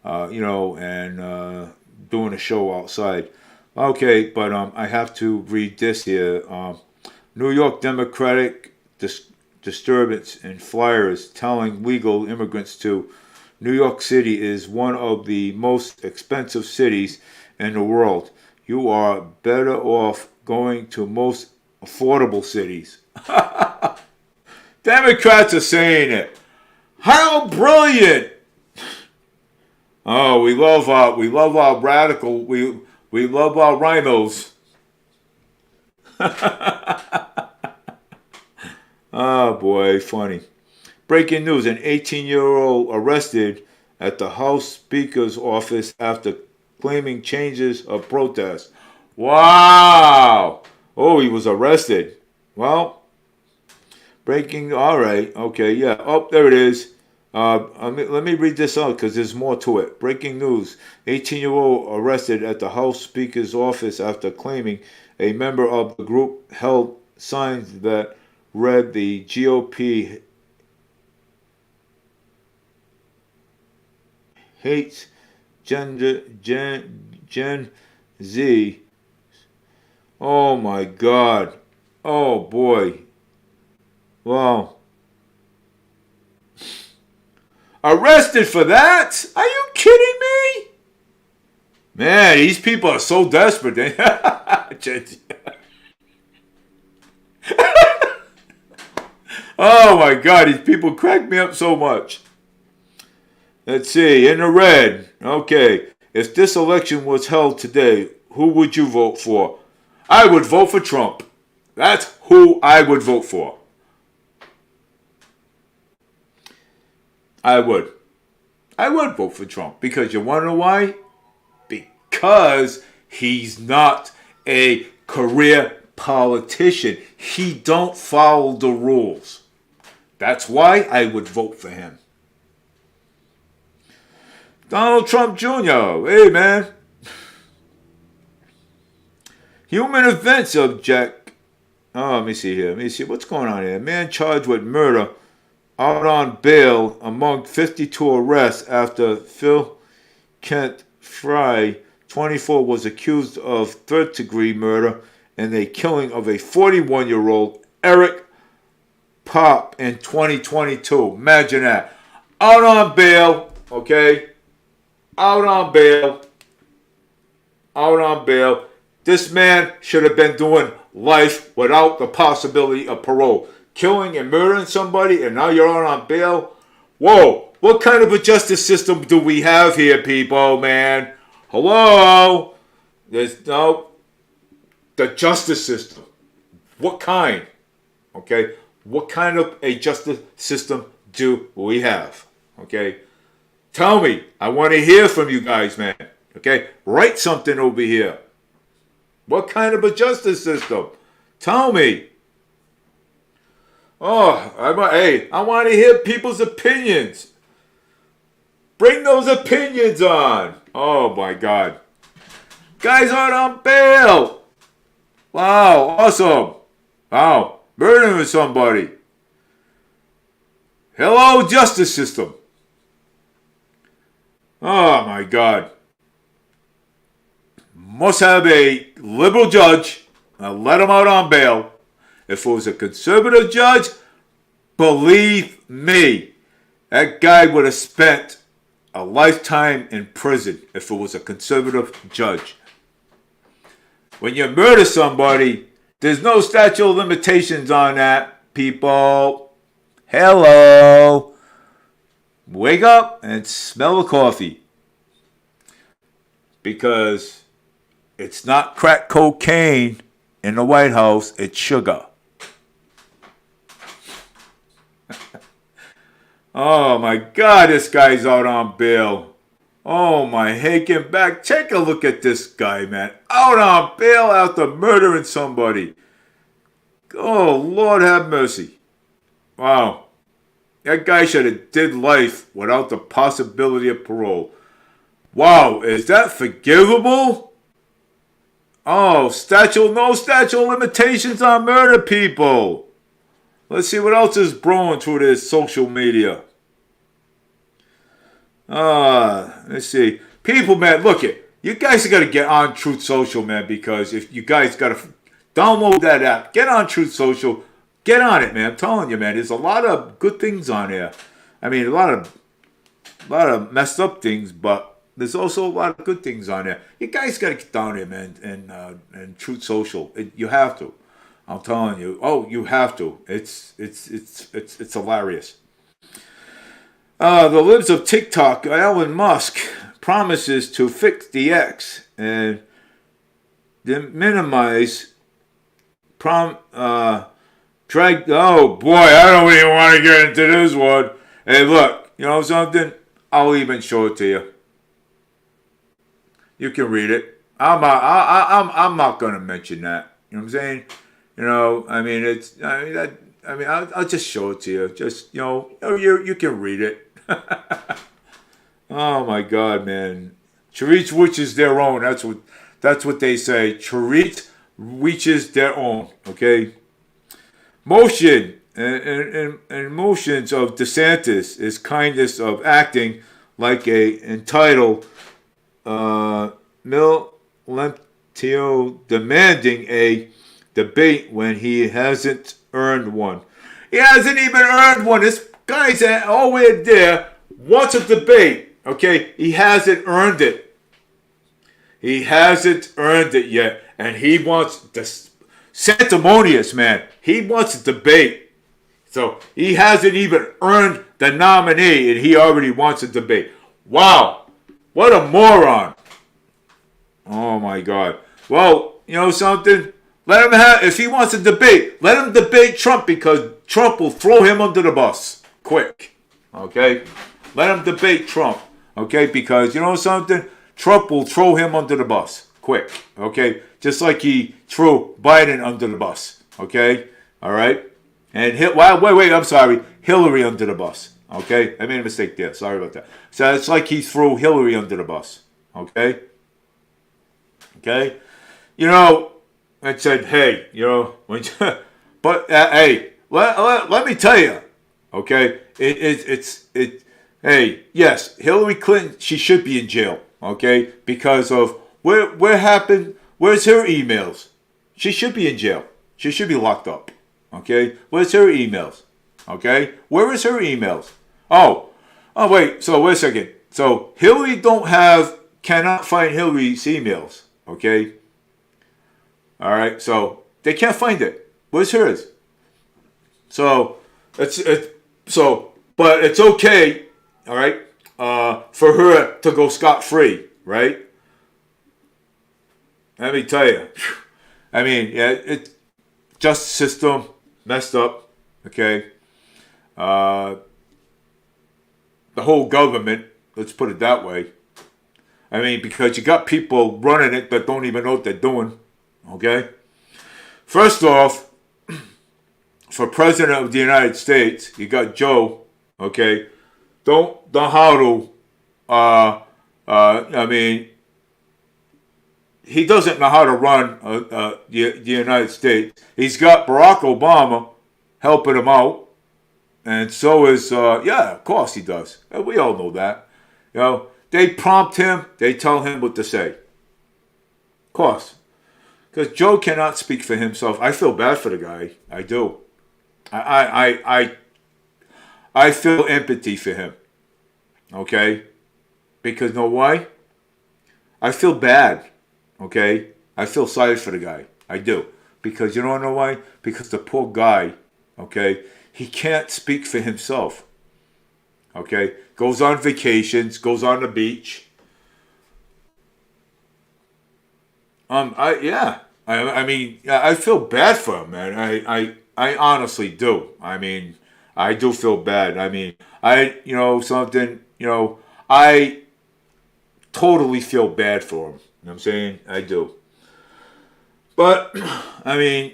and doing a show outside. Okay, but I have to read this here. New York Democratic disturbance and flyers telling legal immigrants to New York City is one of the most expensive cities in the world. You are better off going to most affordable cities. Democrats are saying it. How brilliant! Oh, we love our radical. We love our rhinos. Oh boy, funny. Breaking news: an 18-year-old arrested at the House Speaker's office after claiming changes of protest. Wow! Oh, he was arrested. Well, breaking. All right. Okay. Yeah. Oh, there it is. Let me read this out because there's more to it. Breaking news: 18-year-old arrested at the House Speaker's office after claiming a member of the group held signs that read the GOP hates Gen Z. Oh my God. Oh boy. Wow. Arrested for that? Are you kidding me? Man, these people are so desperate. Oh my God, these people crack me up so much. Let's see, in the red. Okay, if this election was held today, who would you vote for? I would vote for Trump. That's who I would vote for. I would vote for Trump. Because you want to know why? Because he's not a career politician. He don't follow the rules. That's why I would vote for him. Donald Trump Jr. Hey, man. Human events object. Oh, let me see here. Let me see. What's going on here? Man charged with murder out on bail among 52 arrests after Phil Kent Fry, 24, was accused of third-degree murder and the killing of a 41-year-old Eric Pop in 2022. Imagine that. Out on bail, okay? Out on bail. Out on bail. This man should have been doing life without the possibility of parole. Killing and murdering somebody, and now you're out on bail? Whoa, what kind of a justice system do we have here, people, man? Hello? There's no... The justice system. What kind? Okay? What kind of a justice system do we have? Okay? Tell me. I want to hear from you guys, man. Okay? Write something over here. What kind of a justice system? Tell me. Oh, I want to hear people's opinions. Bring those opinions on. Oh, my God. Guys out on bail. Wow, awesome. Wow. murdering somebody. Hello, justice system. Oh my God. Must have a liberal judge and let him out on bail. If it was a conservative judge, believe me, that guy would have spent a lifetime in prison if it was a conservative judge. When you murder somebody, there's no statute of limitations on that, people. Hello. Wake up and smell the coffee. Because it's not crack cocaine in the White House, it's sugar. Oh my God, this guy's out on bail. Oh my haking back. Take a look at this guy, man. Out on bail after murdering somebody. Oh, Lord have mercy. Wow. That guy should have did life without the possibility of parole. Wow, is that forgivable? Oh, no statute of limitations on murder, people. Let's see what else is brewing through this social media. Let's see. People, man, look it. You guys got to get on Truth Social, man, because if you guys got to download that app, get on Truth Social, get on it, man. I'm telling you, man, there's a lot of good things on there. I mean, a lot of messed up things, but there's also a lot of good things on there. You guys got to get down there, man, and Truth Social. You have to. I'm telling you. Oh, you have to. It's hilarious. The libs of TikTok, Elon Musk promises to fix the X and minimize drag. Oh boy, I don't even want to get into this one. Hey, look, you know something? I'll even show it to you. You can read it. I'm not gonna mention that. You know what I'm saying? You know, I mean, I'll just show it to you. Just, you can read it. Oh my God, man. To each which is their own. That's what they say. To each which is their own. Okay. Motion and motions of DeSantis is kindness of acting like a entitled Millennial demanding a debate when he hasn't earned one. He hasn't even earned one. This guy's all the way there, wants a debate. Okay, he hasn't earned it. He hasn't earned it yet, and he wants this sanctimonious, man. He wants a debate. So he hasn't even earned the nominee, and he already wants a debate. Wow, what a moron! Oh my God. Well, you know something? Let him have, if he wants a debate, let him debate Trump because Trump will throw him under the bus quick. Okay? Let him debate Trump. Okay? Because you know something? Trump will throw him under the bus quick. Okay? Just like he threw Biden under the bus. Okay? All right? And wait, I'm sorry. Hillary under the bus. Okay? I made a mistake there. Sorry about that. So it's like he threw Hillary under the bus. Okay? Okay? You know, I said, hey, you know, but hey, let me tell you, okay? Hey, yes, Hillary Clinton, she should be in jail, okay? Because of where's her emails? She should be in jail. She should be locked up, okay? Where's her emails? Okay? Where is her emails? Oh, wait, so wait a second. So Hillary cannot find Hillary's emails, okay? All right, so they can't find it. Where's hers? So but it's okay, all right, for her to go scot-free, right? Let me tell you. I mean, yeah, justice system messed up, okay? The whole government, let's put it that way. I mean, because you got people running it that don't even know what they're doing. Okay? First off, for President of the United States, you got Joe, okay? Don't know how to, I mean, he doesn't know how to run the United States. He's got Barack Obama helping him out, and so is yeah, of course he does. We all know that. You know, they prompt him, they tell him what to say. Of course, because Joe cannot speak for himself. I feel bad for the guy. I do. I feel empathy for him. Okay, because know why? I feel bad. Okay, I feel sorry for the guy. I do, because you don't know why? Because the poor guy. Okay, he can't speak for himself. Okay, goes on vacations, goes on the beach. I mean, I feel bad for him, man. I honestly do. I mean, I do feel bad. I mean, something, I totally feel bad for him. You know what I'm saying? I do. But, I mean,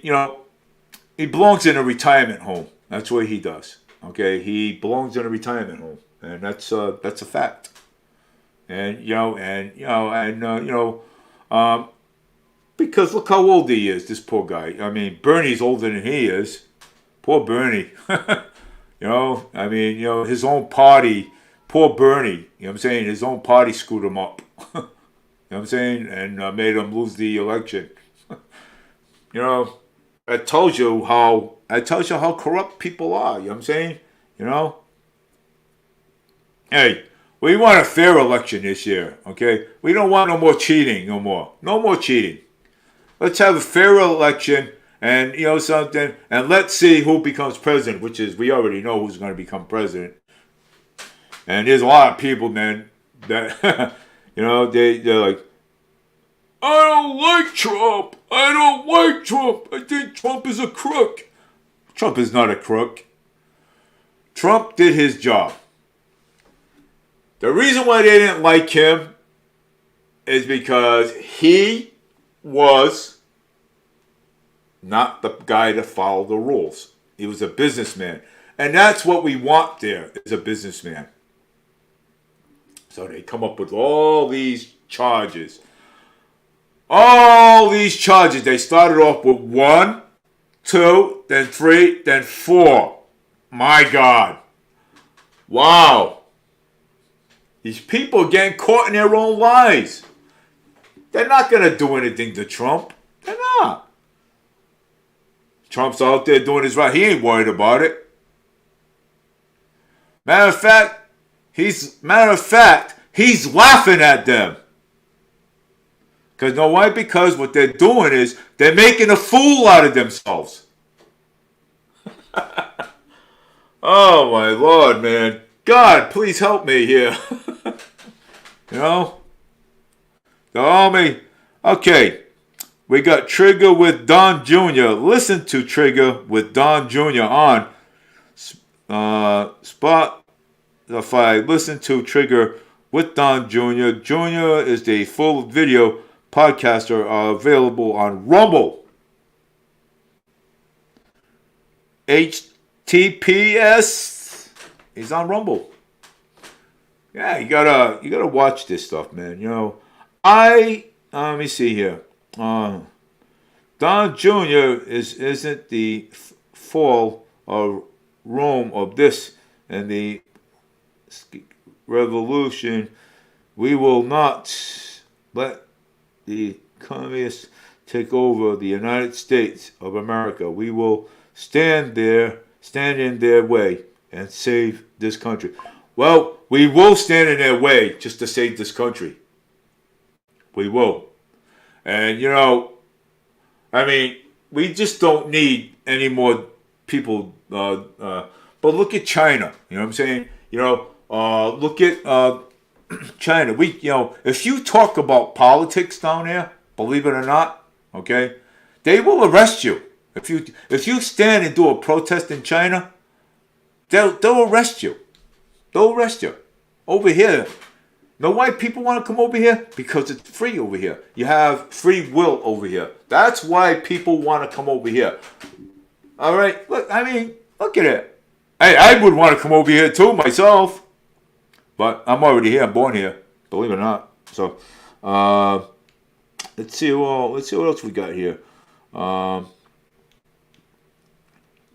he belongs in a retirement home. That's what he does. Okay? He belongs in a retirement home. And that's a fact. And, because look how old he is, this poor guy. I mean, Bernie's older than he is. Poor Bernie. His own party, poor Bernie, you know what I'm saying? His own party screwed him up. You know what I'm saying? And made him lose the election. I told you how corrupt people are, you know what I'm saying? Hey, we want a fair election this year, okay? We don't want no more cheating no more. No more cheating. Let's have a fair election and, something, and let's see who becomes president, which is, we already know who's going to become president. And there's a lot of people, man, that, they're like, I don't like Trump. I don't like Trump. I think Trump is a crook. Trump is not a crook. Trump did his job. The reason why they didn't like him is because he was not the guy to follow the rules. He was a businessman. And that's what we want there, is a businessman. So they come up with all these charges. All these charges. They started off with 1, 2, then 3, then 4. My God. Wow. These people are getting caught in their own lies. They're not going to do anything to Trump. They're not. Trump's out there doing his right. He ain't worried about it. Matter of fact, he's laughing at them. Because you know why? Because what they're doing is they're making a fool out of themselves. Oh my Lord, man. God, please help me here. Okay. We got Trigger with Don Jr. Listen to Trigger with Don Jr. on Spotify. Listen to Trigger with Don Jr. Jr. is the full video podcaster available on Rumble. HTTPS. He's on Rumble. Yeah, you gotta watch this stuff, man. Let me see here. Don Jr. isn't the fall of Rome of this and the revolution. We will not let the communists take over the United States of America. We will stand in their way and save this country. Well, we will stand in their way just to save this country. We will. And, we just don't need any more people. But look at China. You know what I'm saying? Look at China. If you talk about politics down there, believe it or not, okay, they will arrest you. If you stand and do a protest in China, they'll arrest you. They'll arrest you. Over here. Know why people want to come over here? Because it's free over here. You have free will over here. That's why people want to come over here. All right? Look at it. Hey, I would want to come over here too myself. But I'm already here. I'm born here. Believe it or not. So, let's see. Well, let's see what else we got here.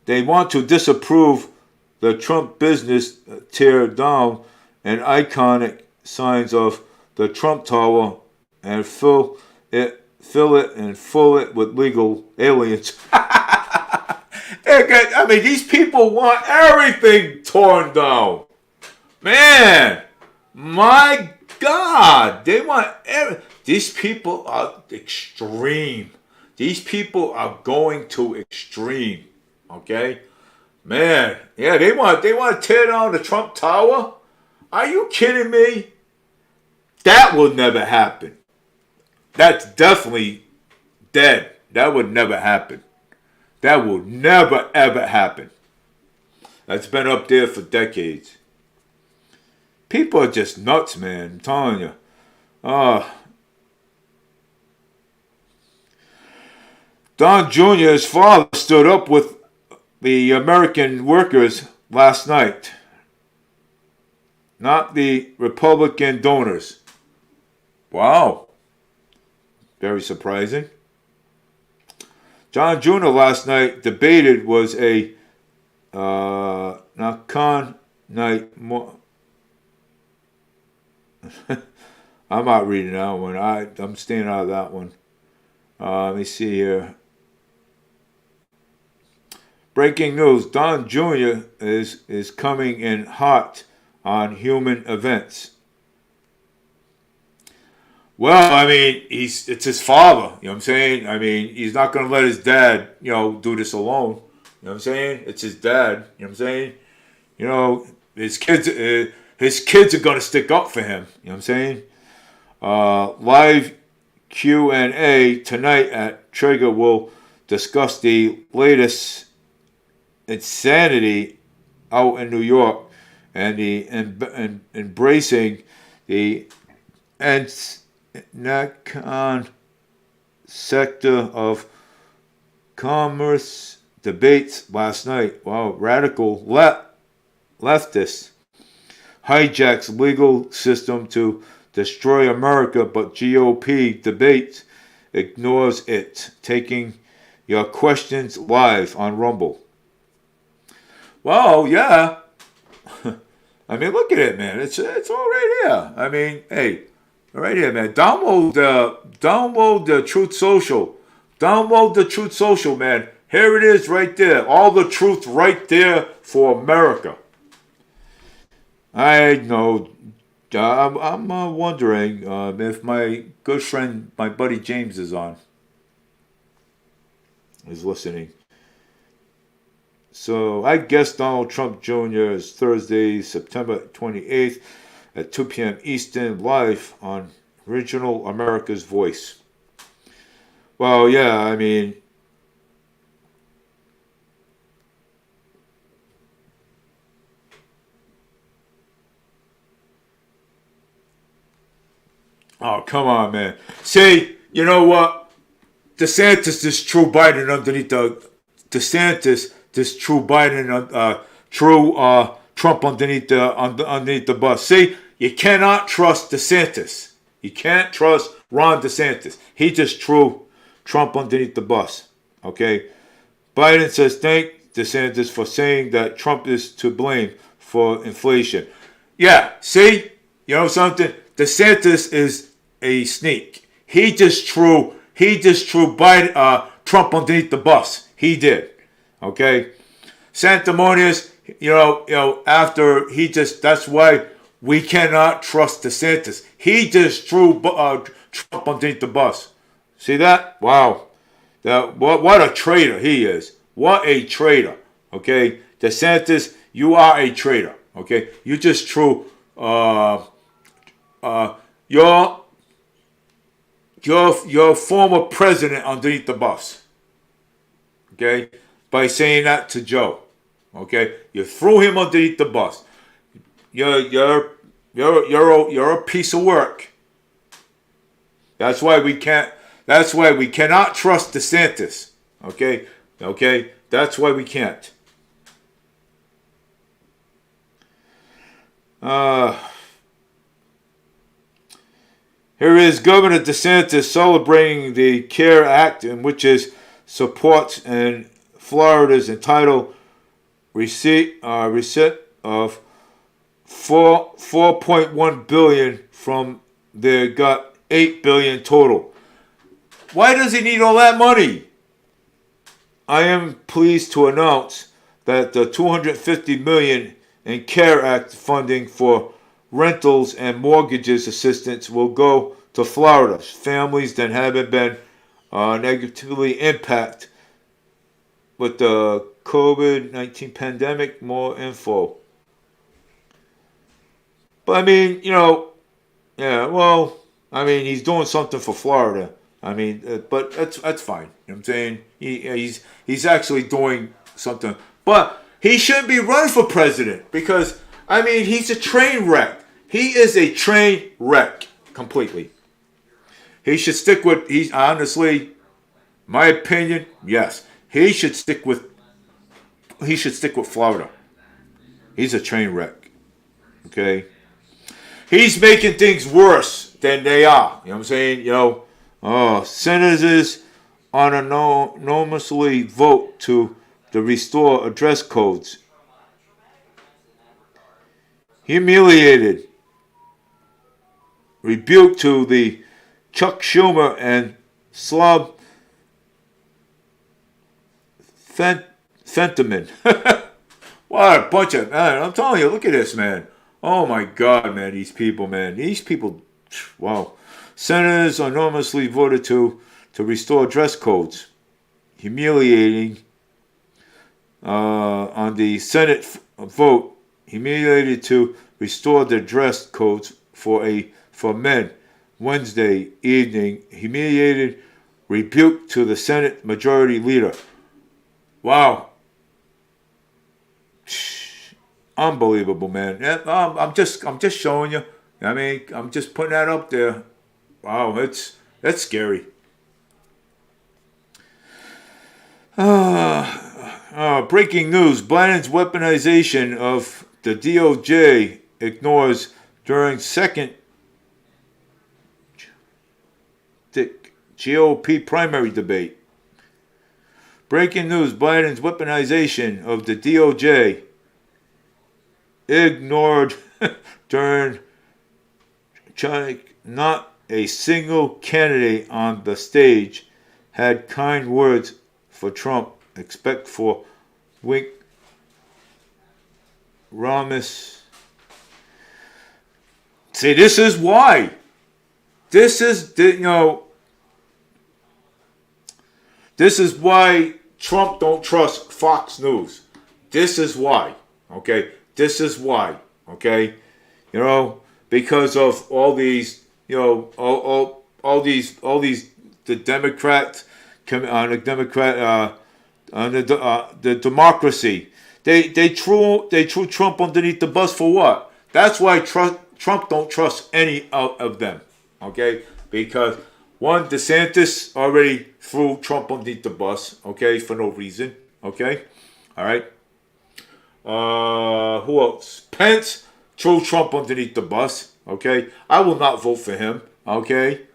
They want to disapprove the Trump business tear down an iconic signs of the Trump Tower and fill it and full it with legal aliens. I mean, these people want everything torn down. Man, my God, they want these people are extreme. These people are going to extreme. Okay, man, yeah, they want to tear down the Trump Tower. Are you kidding me? That will never happen. That's definitely dead. That would never happen. That will never ever happen. That's been up there for decades. People are just nuts, man. I'm telling you. Don Jr.'s father stood up with the American workers last night, not the Republican donors. Wow. Very surprising. John Jr. last night debated was a Nakan night. I'm not reading that one. I'm staying out of that one. Let me see here. Breaking news: Don Jr. is coming in hot on human events. Well, I mean, it's his father. You know what I'm saying? I mean, he's not going to let his dad, do this alone. You know what I'm saying? It's his dad. You know what I'm saying? His kids are going to stick up for him. You know what I'm saying? Live Q&A tonight at Traeger will discuss the latest insanity out in New York and the embracing the Nakon sector of commerce debates last night. Wow, radical leftists hijacks legal system to destroy America, but GOP debates ignores it. Taking your questions live on Rumble. Well, yeah. I mean, look at it, man. It's all right here. I mean, hey. Right here, man. Download the Truth Social. Download the Truth Social, man. Here it is right there. All the truth right there for America. I know. I'm wondering if my good friend, my buddy James is listening. So I guess Donald Trump Jr. is Thursday, September 28th. At 2 p.m. Eastern, live on Regional America's Voice. Well, yeah, I mean, oh, come on, man. See, you know what? DeSantis is true Biden underneath DeSantis, this true Biden, Trump underneath the bus. See, you cannot trust DeSantis. You can't trust Ron DeSantis. He just threw Trump underneath the bus. Okay? Biden says thank DeSantis for saying that Trump is to blame for inflation. Yeah, see? You know something? DeSantis is a sneak. He just threw Biden, Trump underneath the bus. He did. Okay? Sanctimonious. After that's why we cannot trust DeSantis. He just threw Trump underneath the bus. See that? Wow. What a traitor he is. What a traitor. Okay? DeSantis, you are a traitor. Okay? You just threw your former president underneath the bus. Okay? By saying that to Joe. Okay, you threw him underneath the bus. You're a piece of work. That's why we cannot trust DeSantis. Okay. That's why we can't. Here is Governor DeSantis celebrating the CARE Act, in which is supports and Florida's entitled receipt of 4.1 billion from their got 8 billion total. Why does he need all that money? I am pleased to announce that the 250 million in CARE Act funding for rentals and mortgages assistance will go to Florida families that haven't been negatively impacted with the COVID-19 pandemic. More info. But I mean, yeah, well, I mean, he's doing something for Florida. I mean, but that's fine. You know what I'm saying? He's actually doing something. But he shouldn't be running for president because, I mean, he's a train wreck. He is a train wreck completely. He should stick with, he's honestly, my opinion, yes. He should stick with Florida. He's a train wreck. Okay? He's making things worse than they are. You know what I'm saying? Senators unanimously vote to restore address codes. Humiliated. Rebuke to the Chuck Schumer and Slob Fentiman. What a bunch of, man, I'm telling you, look at this, man. Oh my God, man, these people, wow. Senators enormously voted to restore dress codes. Humiliating on the Senate vote. Humiliated to restore the dress codes for men. Wednesday evening. Humiliated rebuke to the Senate Majority Leader. Wow. Unbelievable, man. I'm just showing you. I mean, I'm just putting that up there. Wow, that's scary. Breaking news: Biden's weaponization of the DOJ ignores during second GOP primary debate. Breaking news: Biden's weaponization of the DOJ ignored during not a single candidate on the stage had kind words for Trump, except for Wink Ramis. See, this is why. This is why Trump don't trust Fox News. This is why. Okay? This is why. Okay? Because of all these, all these the Democrats on the democracy. They threw Trump underneath the bus for what? That's why Trump don't trust any of them. Okay? Because one, DeSantis already threw Trump underneath the bus, okay, for no reason, okay? All right. Who else? Pence threw Trump underneath the bus, okay? I will not vote for him, okay?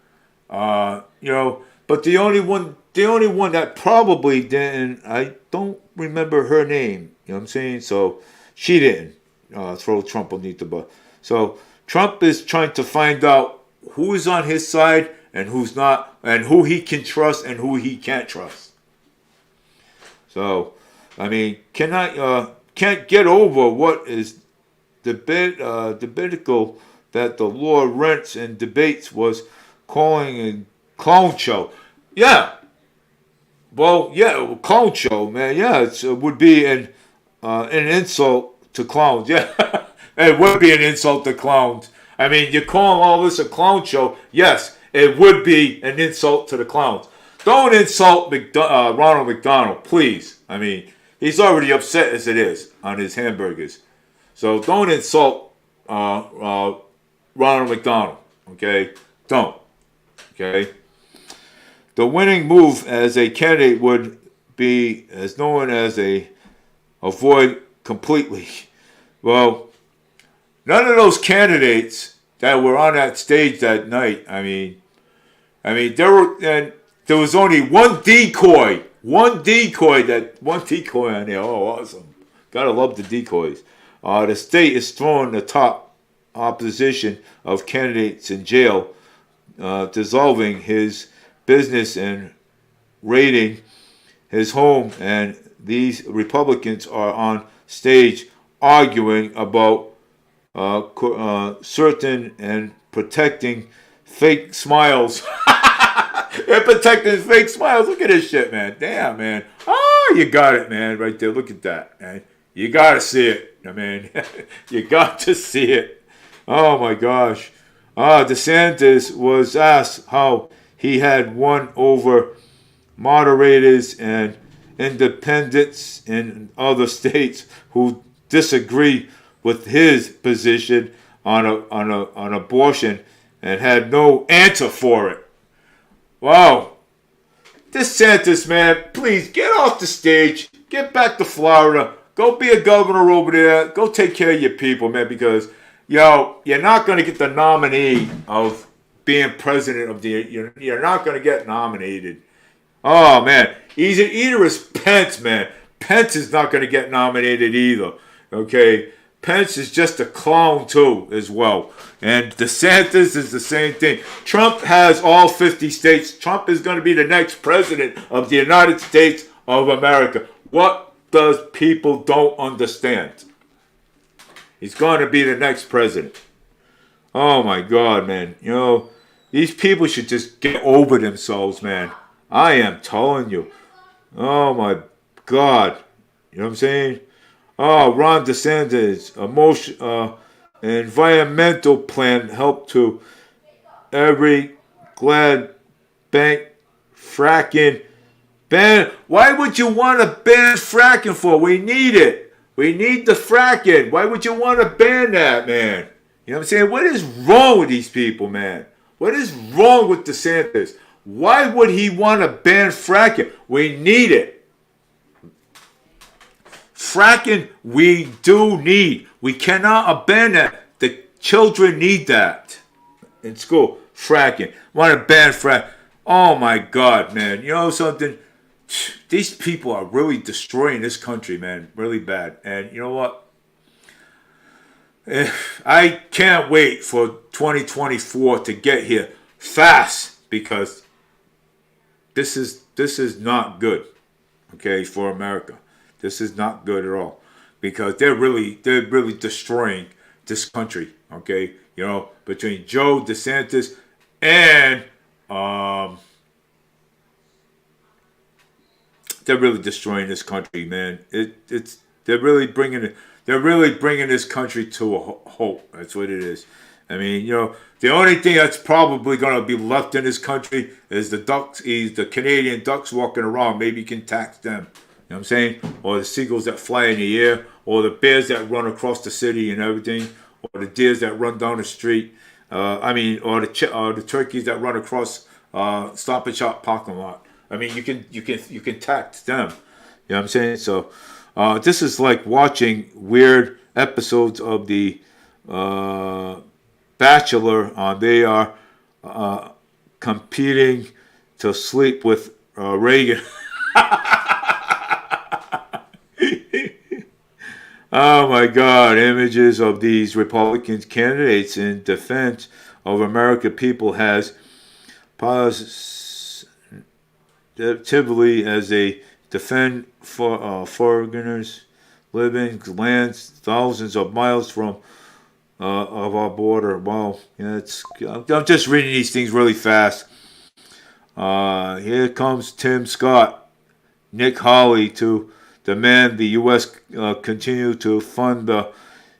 But the only one that probably didn't, I don't remember her name, you know what I'm saying? So she didn't throw Trump underneath the bus. So Trump is trying to find out who is on his side and who's not, and who he can trust and who he can't trust. So, I mean, can't get over what is debatical that the law rents and debates was calling a clown show. Yeah. Well, yeah, clown show, man. Yeah, it would be an insult to clowns. Yeah, it would be an insult to clowns. I mean, you're calling all this a clown show. Yes, it would be an insult to the clowns. Don't insult Ronald McDonald, please. I mean, he's already upset as it is on his hamburgers. So don't insult Ronald McDonald, okay? Don't, okay? The winning move as a candidate would be as known as avoid completely. Well, none of those candidates that were on that stage that night. I mean, there was only one decoy, one decoy on there. Oh, awesome! Gotta love the decoys. The state is throwing the top opposition of candidates in jail, dissolving his business and raiding his home, and these Republicans are on stage arguing about certain and protecting fake smiles. They're protecting fake smiles. Look at this shit, man. Damn, man. Oh, you got it, man. Right there. Look at that, man. You got to see it. I mean, you got to see it. Oh, my gosh. DeSantis was asked how he had won over moderators and independents in other states who disagree with his position on abortion and had no answer for it. Wow. DeSantis, man, please get off the stage. Get back to Florida. Go be a governor over there. Go take care of your people, man, because, you're not going to get the nominee of being president of the... You're not going to get nominated. Oh, man. Either is Pence, man. Pence is not going to get nominated either. Okay? Pence is just a clown, too, as well. And DeSantis is the same thing. Trump has all 50 states. Trump is going to be the next president of the United States of America. What does people don't understand? He's going to be the next president. Oh, my God, man. These people should just get over themselves, man. I am telling you. Oh, my God. You know what I'm saying? Oh, Ron DeSantis, environmental plan help to every glad bank fracking. Ban. Why would you want to ban fracking for? We need it. We need the fracking. Why would you want to ban that, man? You know what I'm saying? What is wrong with these people, man? What is wrong with DeSantis? Why would he want to ban fracking? We need it. Fracking, we do need. We cannot abandon that. The children need that in school. Fracking. Want to ban frack. Oh my God, man. You know something? These people are really destroying this country, man. Really bad. And you know what? I can't wait for 2024 to get here fast, because this is not good, okay, for America. This is not good at all, because they're really destroying this country, okay? Between Joe DeSantis and they're really destroying this country, man. They're really bringing this country to a halt. That's what it is. I mean, the only thing that's probably going to be left in this country is the ducks, the Canadian ducks walking around. Maybe you can tax them. You know what I'm saying? Or the seagulls that fly in the air, or the bears that run across the city and everything, or the deers that run down the street. Or the turkeys that run across Stop and Shop parking lot. I mean, you can tax them. You know what I'm saying? So this is like watching weird episodes of the Bachelor. They are competing to sleep with Reagan. Oh my God, images of these Republican candidates in defense of American people has positively as they defend for foreigners living lands thousands of miles from of our border. Well, I'm just reading these things really fast. Here comes Tim Scott, Nick Hawley to demand the U.S. Continue to fund the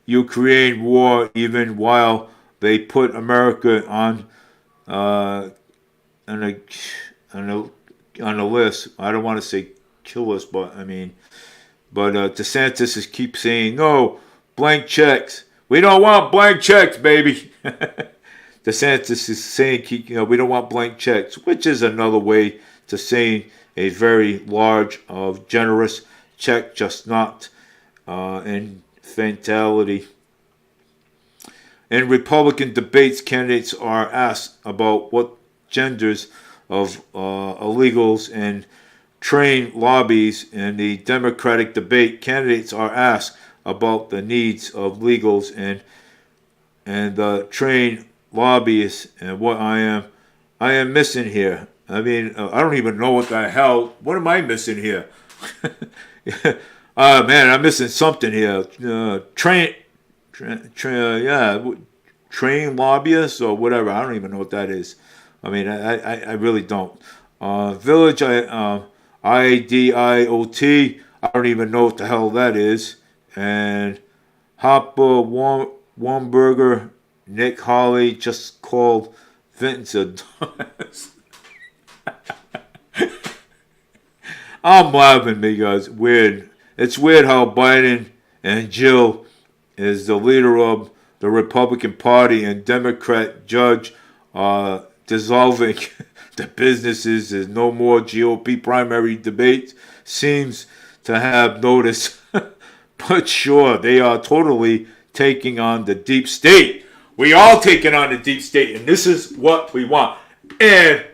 Ukraine war even while they put America on a list. I don't want to say kill us, but DeSantis keeps saying no blank checks. We don't want blank checks, baby. DeSantis is saying we don't want blank checks, which is another way to saying a very large generous check, just not in fatality. In Republican debates, candidates are asked about what genders of illegals and trained lobbies. In the Democratic debate, candidates are asked about the needs of legals and trained lobbyists and what I am missing here. I mean, I don't even know what the hell. What am I missing here? Man, I'm missing something here. Train lobbyists or whatever. I don't even know what that is. I mean, I really don't. Village IDIOT. I don't even know what the hell that is. And Hopper Wamberger, Nick Holly just called Vincent. I'm laughing because weird. It's weird how Biden and Jill is the leader of the Republican Party and Democrat judge dissolving the businesses. There's no more GOP primary debates. Seems to have noticed. But sure, they are totally taking on the deep state. We all taking on the deep state, and this is what we want. And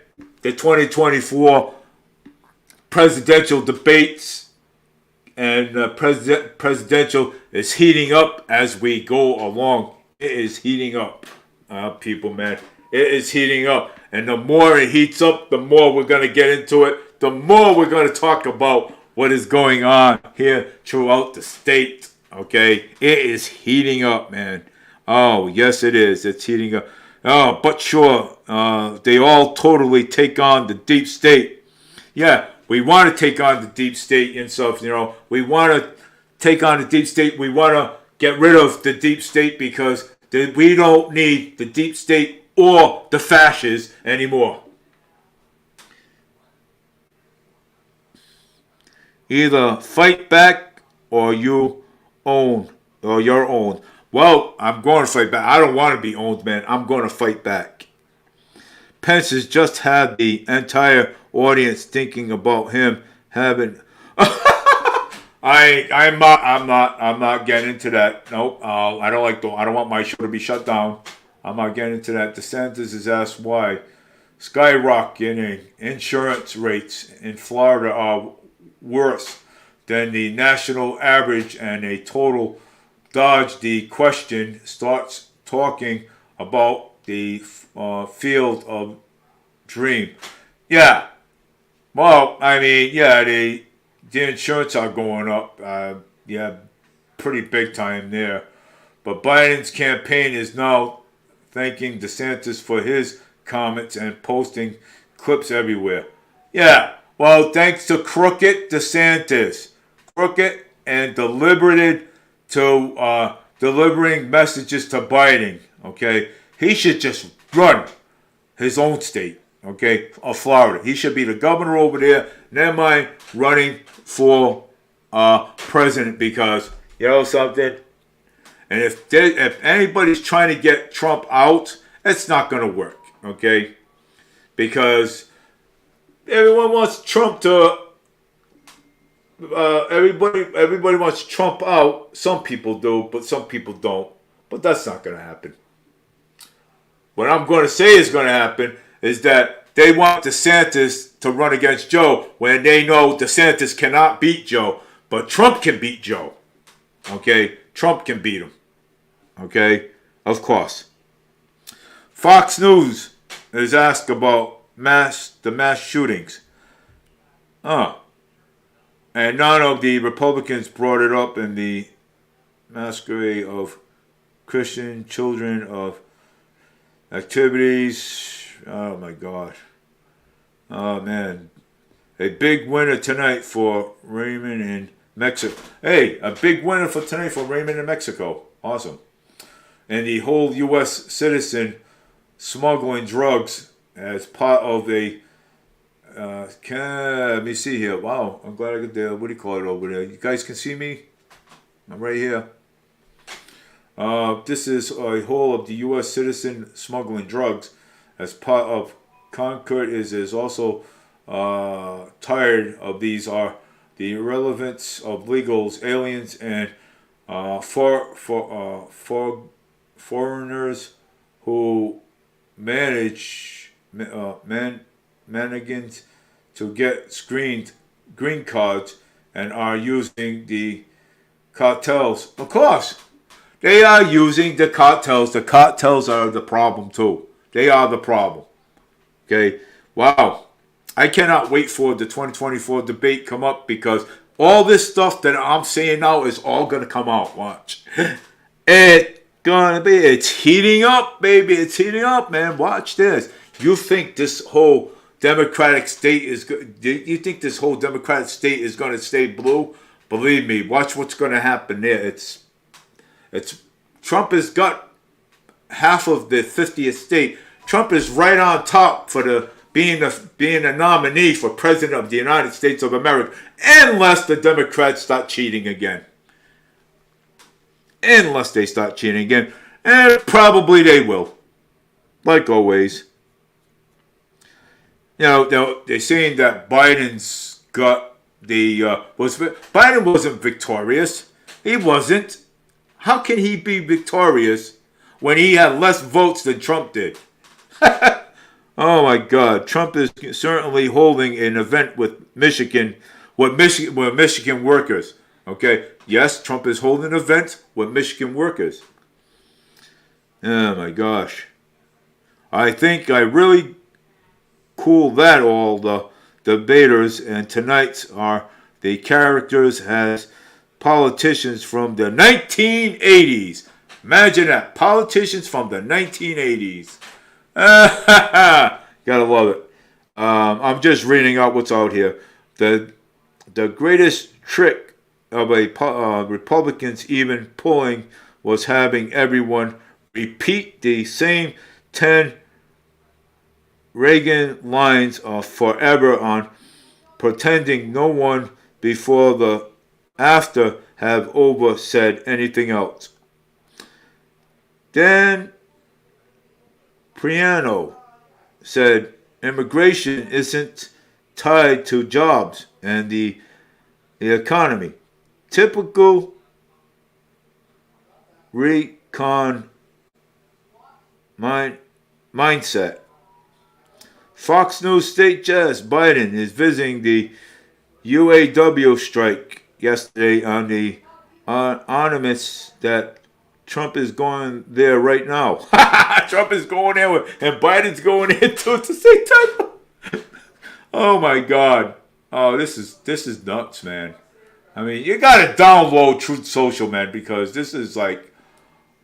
the 2024 presidential debates and presidential is heating up as we go along. It is heating up, people, man. It is heating up. And the more it heats up, the more we're going to get into it. The more we're going to talk about what is going on here throughout the state. Okay? It is heating up, man. Oh, yes, it is. It's heating up. Oh, but sure, they all totally take on the deep state. Yeah, we want to take on the deep state and stuff, We want to take on the deep state. We want to get rid of the deep state because we don't need the deep state or the fascists anymore. Either fight back or your own. Well, I'm going to fight back. I don't want to be owned, man. I'm going to fight back. Pence has just had the entire audience thinking about him having. I'm not getting into that. Nope. I don't want my show to be shut down. I'm not getting into that. DeSantis is asked why skyrocketing insurance rates in Florida are worse than the national average, and a total dodge the question, starts talking about the field of dream. Yeah. Well, I mean, yeah, the insurance are going up. Yeah, pretty big time there. But Biden's campaign is now thanking DeSantis for his comments and posting clips everywhere. Yeah. Well, thanks to crooked DeSantis. Crooked and deliberated to delivering messages to Biden. Okay, he should just run his own state. Okay, of Florida. He should be the governor over there. Never mind running for president, because you know something. And if anybody's trying to get Trump out, it's not going to work. Okay, because everyone wants Trump to. Everybody wants Trump out. Some people do, but some people don't. But that's not going to happen. What I'm going to say is going to happen is that they want DeSantis to run against Joe when they know DeSantis cannot beat Joe, but Trump can beat Joe. Okay? Trump can beat him. Okay? Of course. Fox News is asked about the mass shootings. And none of the Republicans brought it up in the masquerade of Christian children of activities. Oh my God. Oh man. A big winner tonight for Raymond in Mexico. Hey, a big winner for tonight for Raymond in Mexico. Awesome. And the whole U.S. citizen smuggling drugs as part of a let me see here. Wow, I'm glad I got the, what do you call it over there? You guys can see me? I'm right here. This is a whole of the U.S. citizen smuggling drugs as part of Concord is also tired of these are the irrelevance of legals, aliens, and foreigners who manage mannequins to get screened green cards and are using the cartels. Of course, they are using the cartels. The cartels are the problem too. They are the problem. Okay. Wow. I cannot wait for the 2024 debate come up because all this stuff that I'm saying now is all gonna come out. Watch. It's heating up, baby. It's heating up, man. Watch this. You think this whole Democratic state is you think this whole Democratic state is gonna stay blue? Believe me, watch what's gonna happen there. It's Trump has got half of the 50th state. Trump is right on top for the being a nominee for president of the United States of America, unless the Democrats start cheating again. Unless they start cheating again, and probably they will, like always. You know, they're saying that Biden's got Biden wasn't victorious. He wasn't. How can he be victorious when he had less votes than Trump did? Oh my God! Trump is certainly holding an event with Michigan workers. Okay, yes, Trump is holding an event with Michigan workers. Oh my gosh! I think I really cooled that all the debaters, and tonight's are the characters as politicians from the 1980s. Imagine that, politicians from the 1980s. Gotta love it. I'm just reading out what's out here. The greatest trick of a Republicans even pulling was having everyone repeat the same 10 Reagan lines of forever on pretending no one before the after have over said anything else. Then Priano said immigration isn't tied to jobs and the economy. Typical recon mindset. Fox News state jazz Biden is visiting the UAW strike yesterday on the anonymous that Trump is going there right now. Trump is going there and Biden's going there too at the same time. Oh my God. Oh, this is nuts, man. I mean, you gotta download Truth Social, man, because this is like,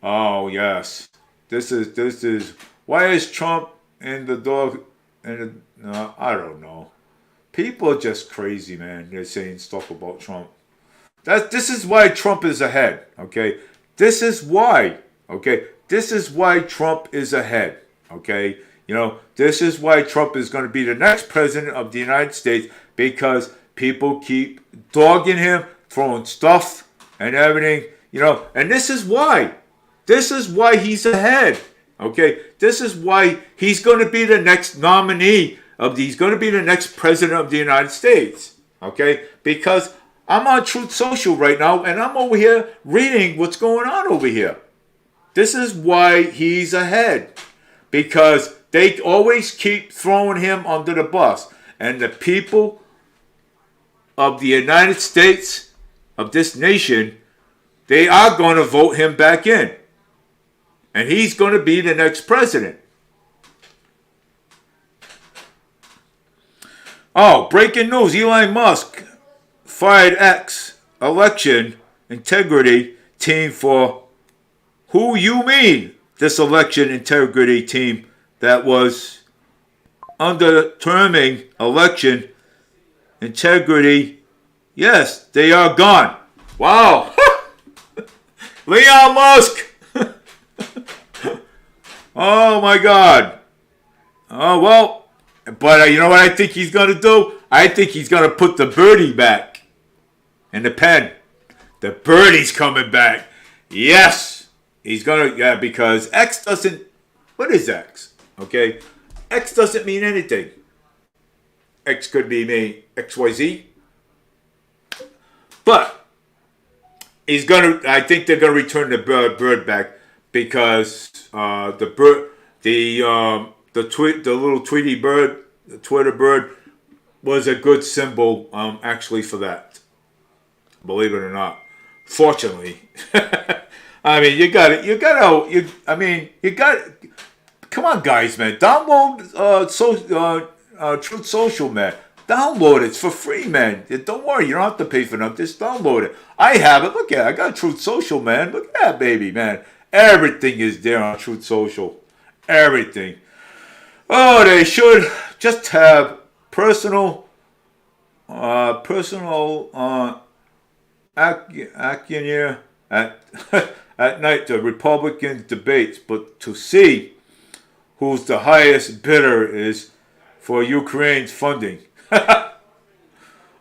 oh yes, this is. Why is Trump and the dog and no, I don't know. People are just crazy, man. They're saying stuff about Trump. This is why Trump is ahead. Okay, this is why. Okay, this is why Trump is ahead. Okay, you know, this is why Trump is going to be the next president of the United States because people keep dogging him, throwing stuff and everything. You know, and this is why. This is why he's ahead. Okay, this is why he's going to be the next nominee he's going to be the next president of the United States. Okay, because I'm on Truth Social right now and I'm over here reading what's going on over here. This is why he's ahead, because they always keep throwing him under the bus, and the people of the United States, of this nation, they are going to vote him back in. And he's going to be the next president. Oh, breaking news. Elon Musk fired X election integrity team for who you mean? This election integrity team that was underdetermining election integrity. Yes, they are gone. Wow. Elon Musk. Oh my God. Oh well, but you know what I think he's going to do? I think he's going to put the birdie back in the pen. The birdie's coming back. Yes, he's going to, because X doesn't, what is X? Okay, X doesn't mean anything. X could be mean XYZ. But he's going to, I think they're going to return the bird back. because the little Tweety bird, the Twitter bird, was a good symbol actually for that. Believe it or not. Fortunately, I mean you got. Come on, guys, man, download Truth Social, man. Download it. It's for free, man. Don't worry, you don't have to pay for nothing. Just download it. I have it. Look at it. I got Truth Social, man. Look at that, baby, man. Everything is there on Truth Social. Everything. Oh, they should just have personal accuneer at at night the Republican debates, but to see who's the highest bidder is for Ukraine's funding.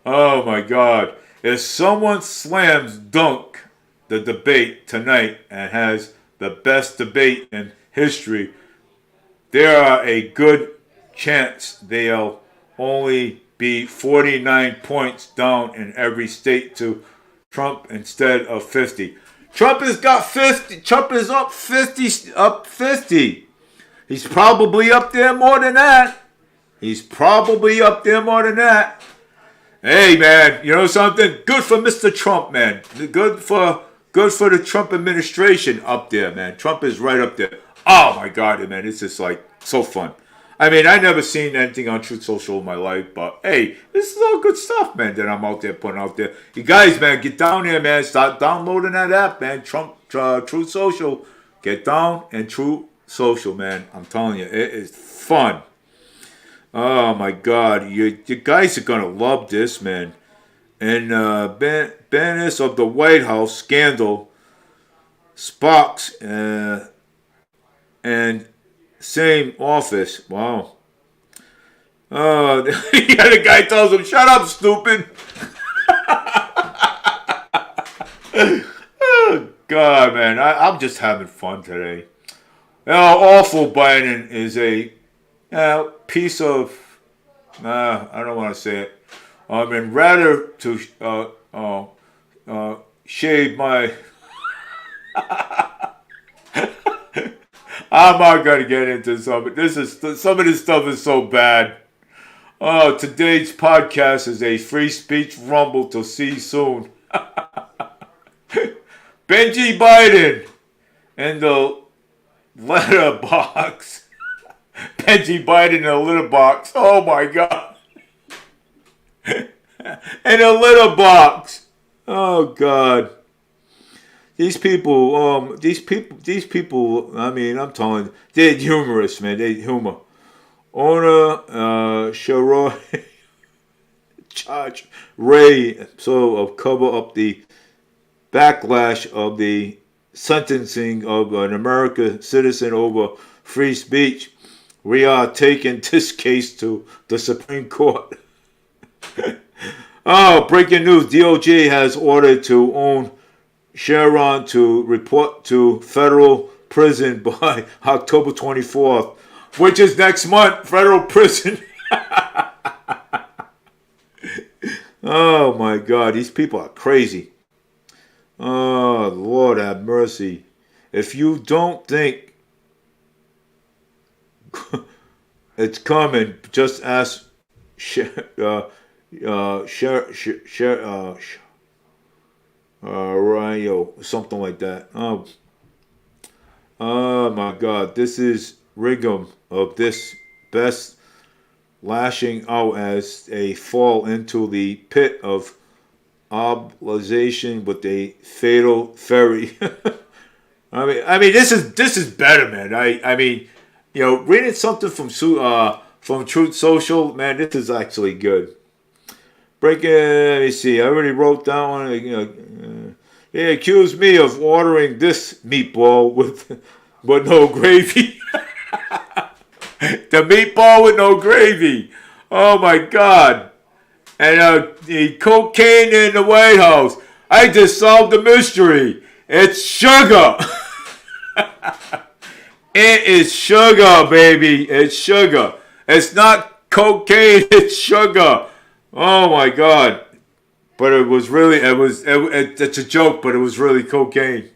Oh my God. If someone slams dunk the debate tonight and has the best debate in history, there are a good chance they'll only be 49 points down in every state to Trump instead of 50. Trump has got 50. Trump is up 50. Up 50. He's probably up there more than that. He's probably up there more than that. Hey, man, you know something? Good for Mr. Trump, man. Good for the Trump administration up there, man. Trump is right up there. Oh, my God, man. It's just like so fun. I mean, I never seen anything on Truth Social in my life, but hey, this is all good stuff, man, that I'm out there putting out there. You guys, man, get down there, man. Start downloading that app, man. Truth Social. Get down and Truth Social, man. I'm telling you, it is fun. Oh my God, you guys are gonna love this, man. And Banners of the White House scandal sparks and same office. Wow. Oh, the guy tells him, "Shut up, stupid." Oh God, man, I'm just having fun today. Awful Biden is a piece of, I don't want to say it. I mean, rather to shave my. I'm not gonna get into some. Some of this stuff is so bad. Oh, today's podcast is a free speech rumble to see soon. Benji Biden and the letterbox. Benji Biden in a litter box. Oh my God. In a litter box. Oh God. These people, I mean, I'm telling you, they're humorous, man. They're humor. Owner, Sharoy, Judge Ray, so cover up the backlash of the sentencing of an American citizen over free speech. We are taking this case to the Supreme Court. Oh, breaking news. DOJ has ordered to own Sharon to report to federal prison by October 24th, which is next month, federal prison. Oh my God, these people are crazy. Oh, Lord have mercy. If you don't think it's coming, just ask Ryo, something like that. Oh my God, this is Rigum of this best lashing out as they fall into the pit of obligation with a fatal ferry. I mean, this is better, man. I mean, you know, reading something from Truth Social, man, this is actually good. Breaking, let me see. I already wrote down one. You know, they accused me of ordering this meatball with no gravy. The meatball with no gravy. Oh my God. And the cocaine in the White House. I just solved the mystery. It's sugar. It is sugar, baby. It's sugar. It's not cocaine. It's sugar. Oh my God. But it was really, it's a joke, but it was really cocaine.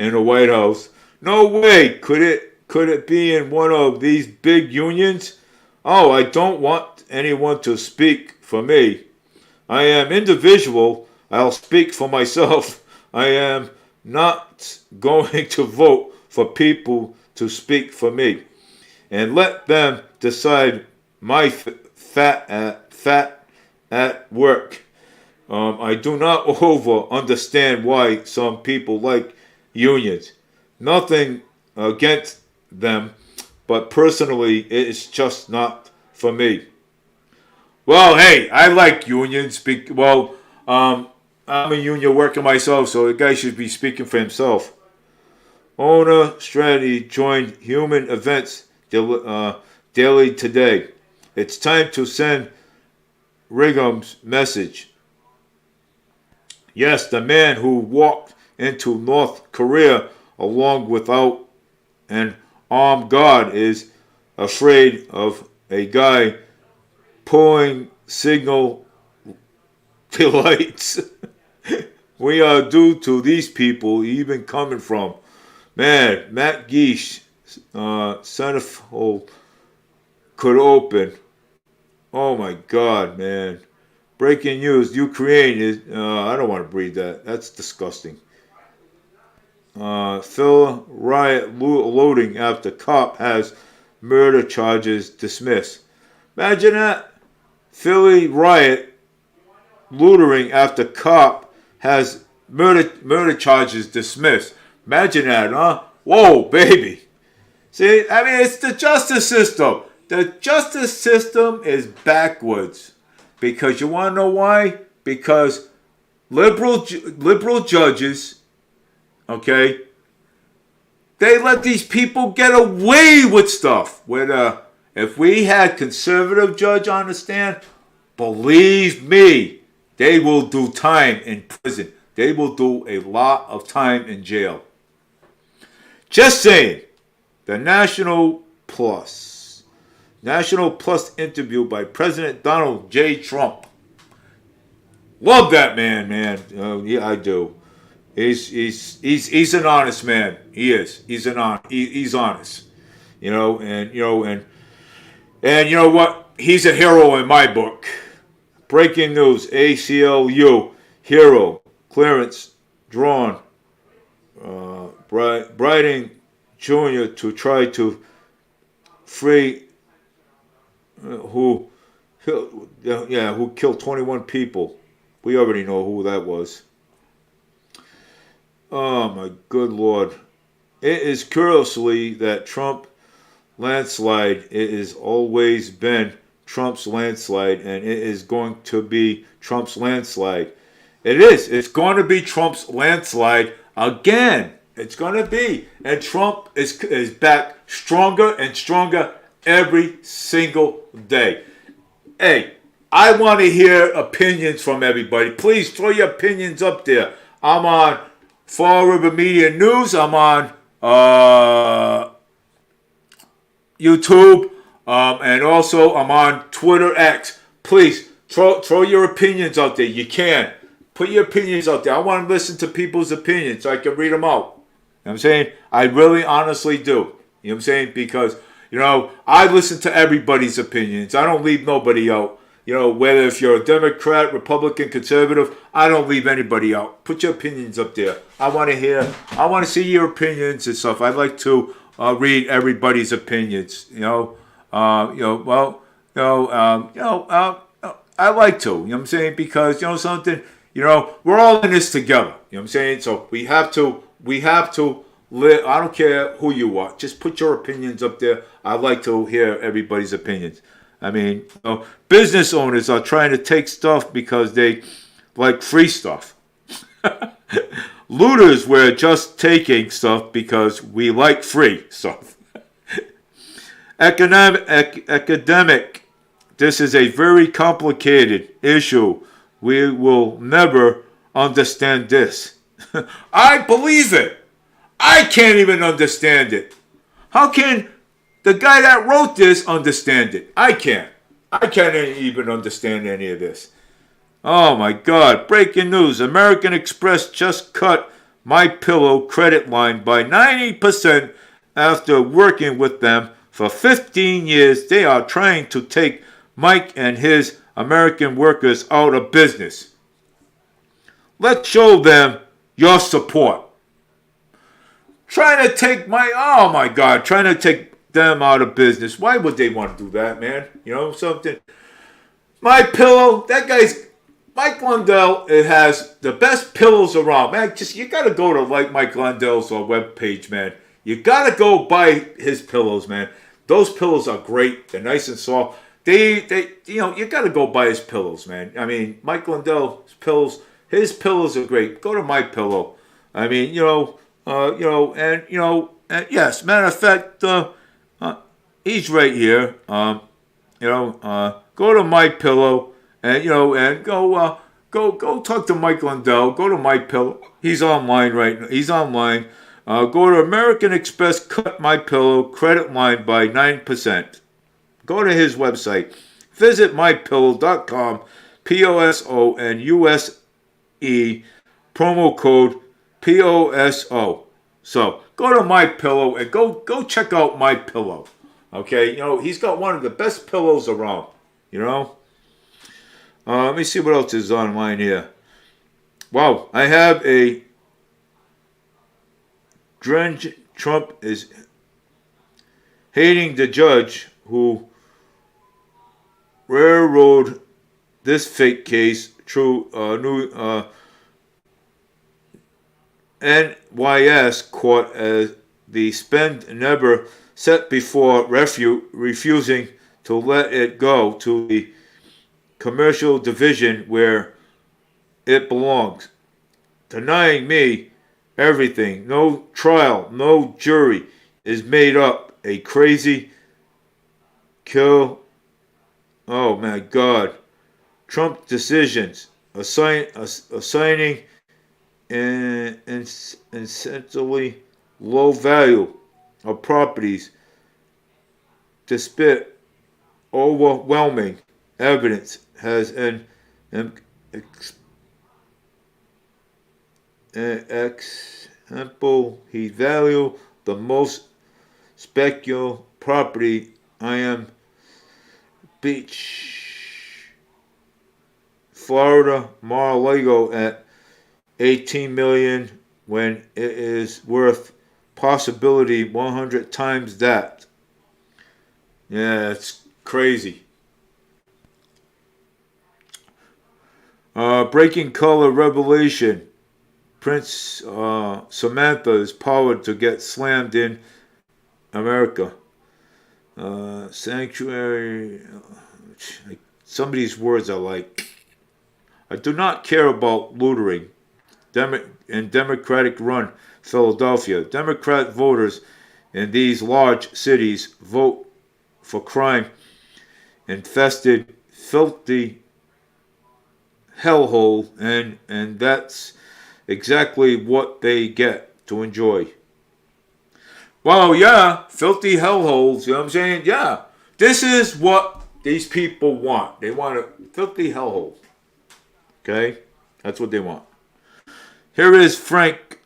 in the White House. No way could it be in one of these big unions? Oh, I don't want anyone to speak for me. I am individual. I'll speak for myself. I am not going to vote for people to speak for me. And let them decide my fat at work. I do not understand why some people like unions. Nothing against them, but personally, it's just not for me. Well, hey, I like unions. I'm a union worker myself, so the guy should be speaking for himself. Owner Strategy joined Human Events Daily today. It's time to send Righam's message. Yes, the man who walked into North Korea along without an armed guard is afraid of a guy pulling signal lights. We are due to these people even coming from. Man, Matt Geish, centerfold could open. Oh my God, man. Breaking news, Ukraine is, I don't want to read that. That's disgusting. Phil riot loading after cop has murder charges dismissed. Imagine that. Philly riot lootering after cop has murder charges dismissed. Imagine that, huh? Whoa, baby. See, I mean, it's the justice system. The justice system is backwards. Because you want to know why? Because liberal judges, okay, they let these people get away with stuff. If we had conservative judge on the stand, believe me, they will do time in prison. They will do a lot of time in jail. Just saying. The National Plus interview by President Donald J. Trump. Love that man. Yeah, I do. He's an honest man. He is. He's honest. And you know what? He's a hero in my book. Breaking news: ACLU hero clearance drawn. Bryden Jr. to try to free who killed 21 people. We already know who that was. Oh my good Lord. It is curiously that Trump landslide, it has always been Trump's landslide, and it is going to be Trump's landslide. It is. It's going to be Trump's landslide again. It's going to be. And Trump is back stronger and stronger every single day. Hey, I want to hear opinions from everybody. Please throw your opinions up there. I'm on Fall River Media News. I'm on YouTube. And also I'm on Twitter X. Please throw your opinions out there. You can. Put your opinions out there. I want to listen to people's opinions so I can read them out. You know what I'm saying? I really honestly do. You know what I'm saying? Because, I listen to everybody's opinions. I don't leave nobody out. Whether if you're a Democrat, Republican, Conservative, I don't leave anybody out. Put your opinions up there. I want to see your opinions and stuff. I like to read everybody's opinions. I like to. You know what I'm saying? Because something. We're all in this together. You know what I'm saying? So we have to live. I don't care who you are. Just put your opinions up there. I like to hear everybody's opinions. I mean, business owners are trying to take stuff because they like free stuff. Looters were just taking stuff because we like free stuff. Academic. This is a very complicated issue. We will never understand this. I believe it. I can't even understand it. How can the guy that wrote this understand it? I can't. I can't even understand any of this. Oh my God. Breaking news. American Express just cut My Pillow credit line by 90% after working with them for 15 years. They are trying to take Mike and his American workers out of business. Let's show them your support. Trying to take trying to take them out of business. Why would they want to do that, man? You know something? My Pillow, that guy's Mike Lundell. It has the best pillows around, man. Just you gotta go to like Mike Lundell's webpage, man. You gotta go buy his pillows, man. Those pillows are great. They're nice and soft. You gotta go buy his pillows, man. I mean, Mike Lundell's pillows, his pillows are great. Go to My Pillow. I mean, and yes, matter of fact, he's right here. Go to My Pillow, and go talk to Mike Lundell. Go to My Pillow. He's online right now. He's online. Go to American Express. Cut My Pillow credit line by 9%. Go to his website. Visit mypillow.com. POSO and USE promo code POSO. So go to My Pillow and go check out My Pillow. Okay, he's got one of the best pillows around. Let me see what else is online here. Wow, I have a Trump is hating the judge who railroad this fake case through new NYS court as the spend never set before refusing to let it go to the commercial division where it belongs, denying me everything. No trial, no jury is made up. A crazy kill. Oh my God. Trump decisions assigning essentially low value of properties despite overwhelming evidence has an example. He value the most speculative property I am Beach, Florida, Mar-a-Lago at $18 million when it is worth possibility 100 times that. Yeah, it's crazy. Breaking color revelation. Prince Samantha is powered to get slammed in America. Sanctuary. Some of these words are like, I do not care about loitering. In Democratic run Philadelphia, Democrat voters in these large cities vote for crime infested, filthy hellhole, and that's exactly what they get to enjoy. Well, yeah, filthy hellholes, you know what I'm saying? Yeah, this is what these people want. They want a filthy hellhole. Okay? That's what they want. Here is Frank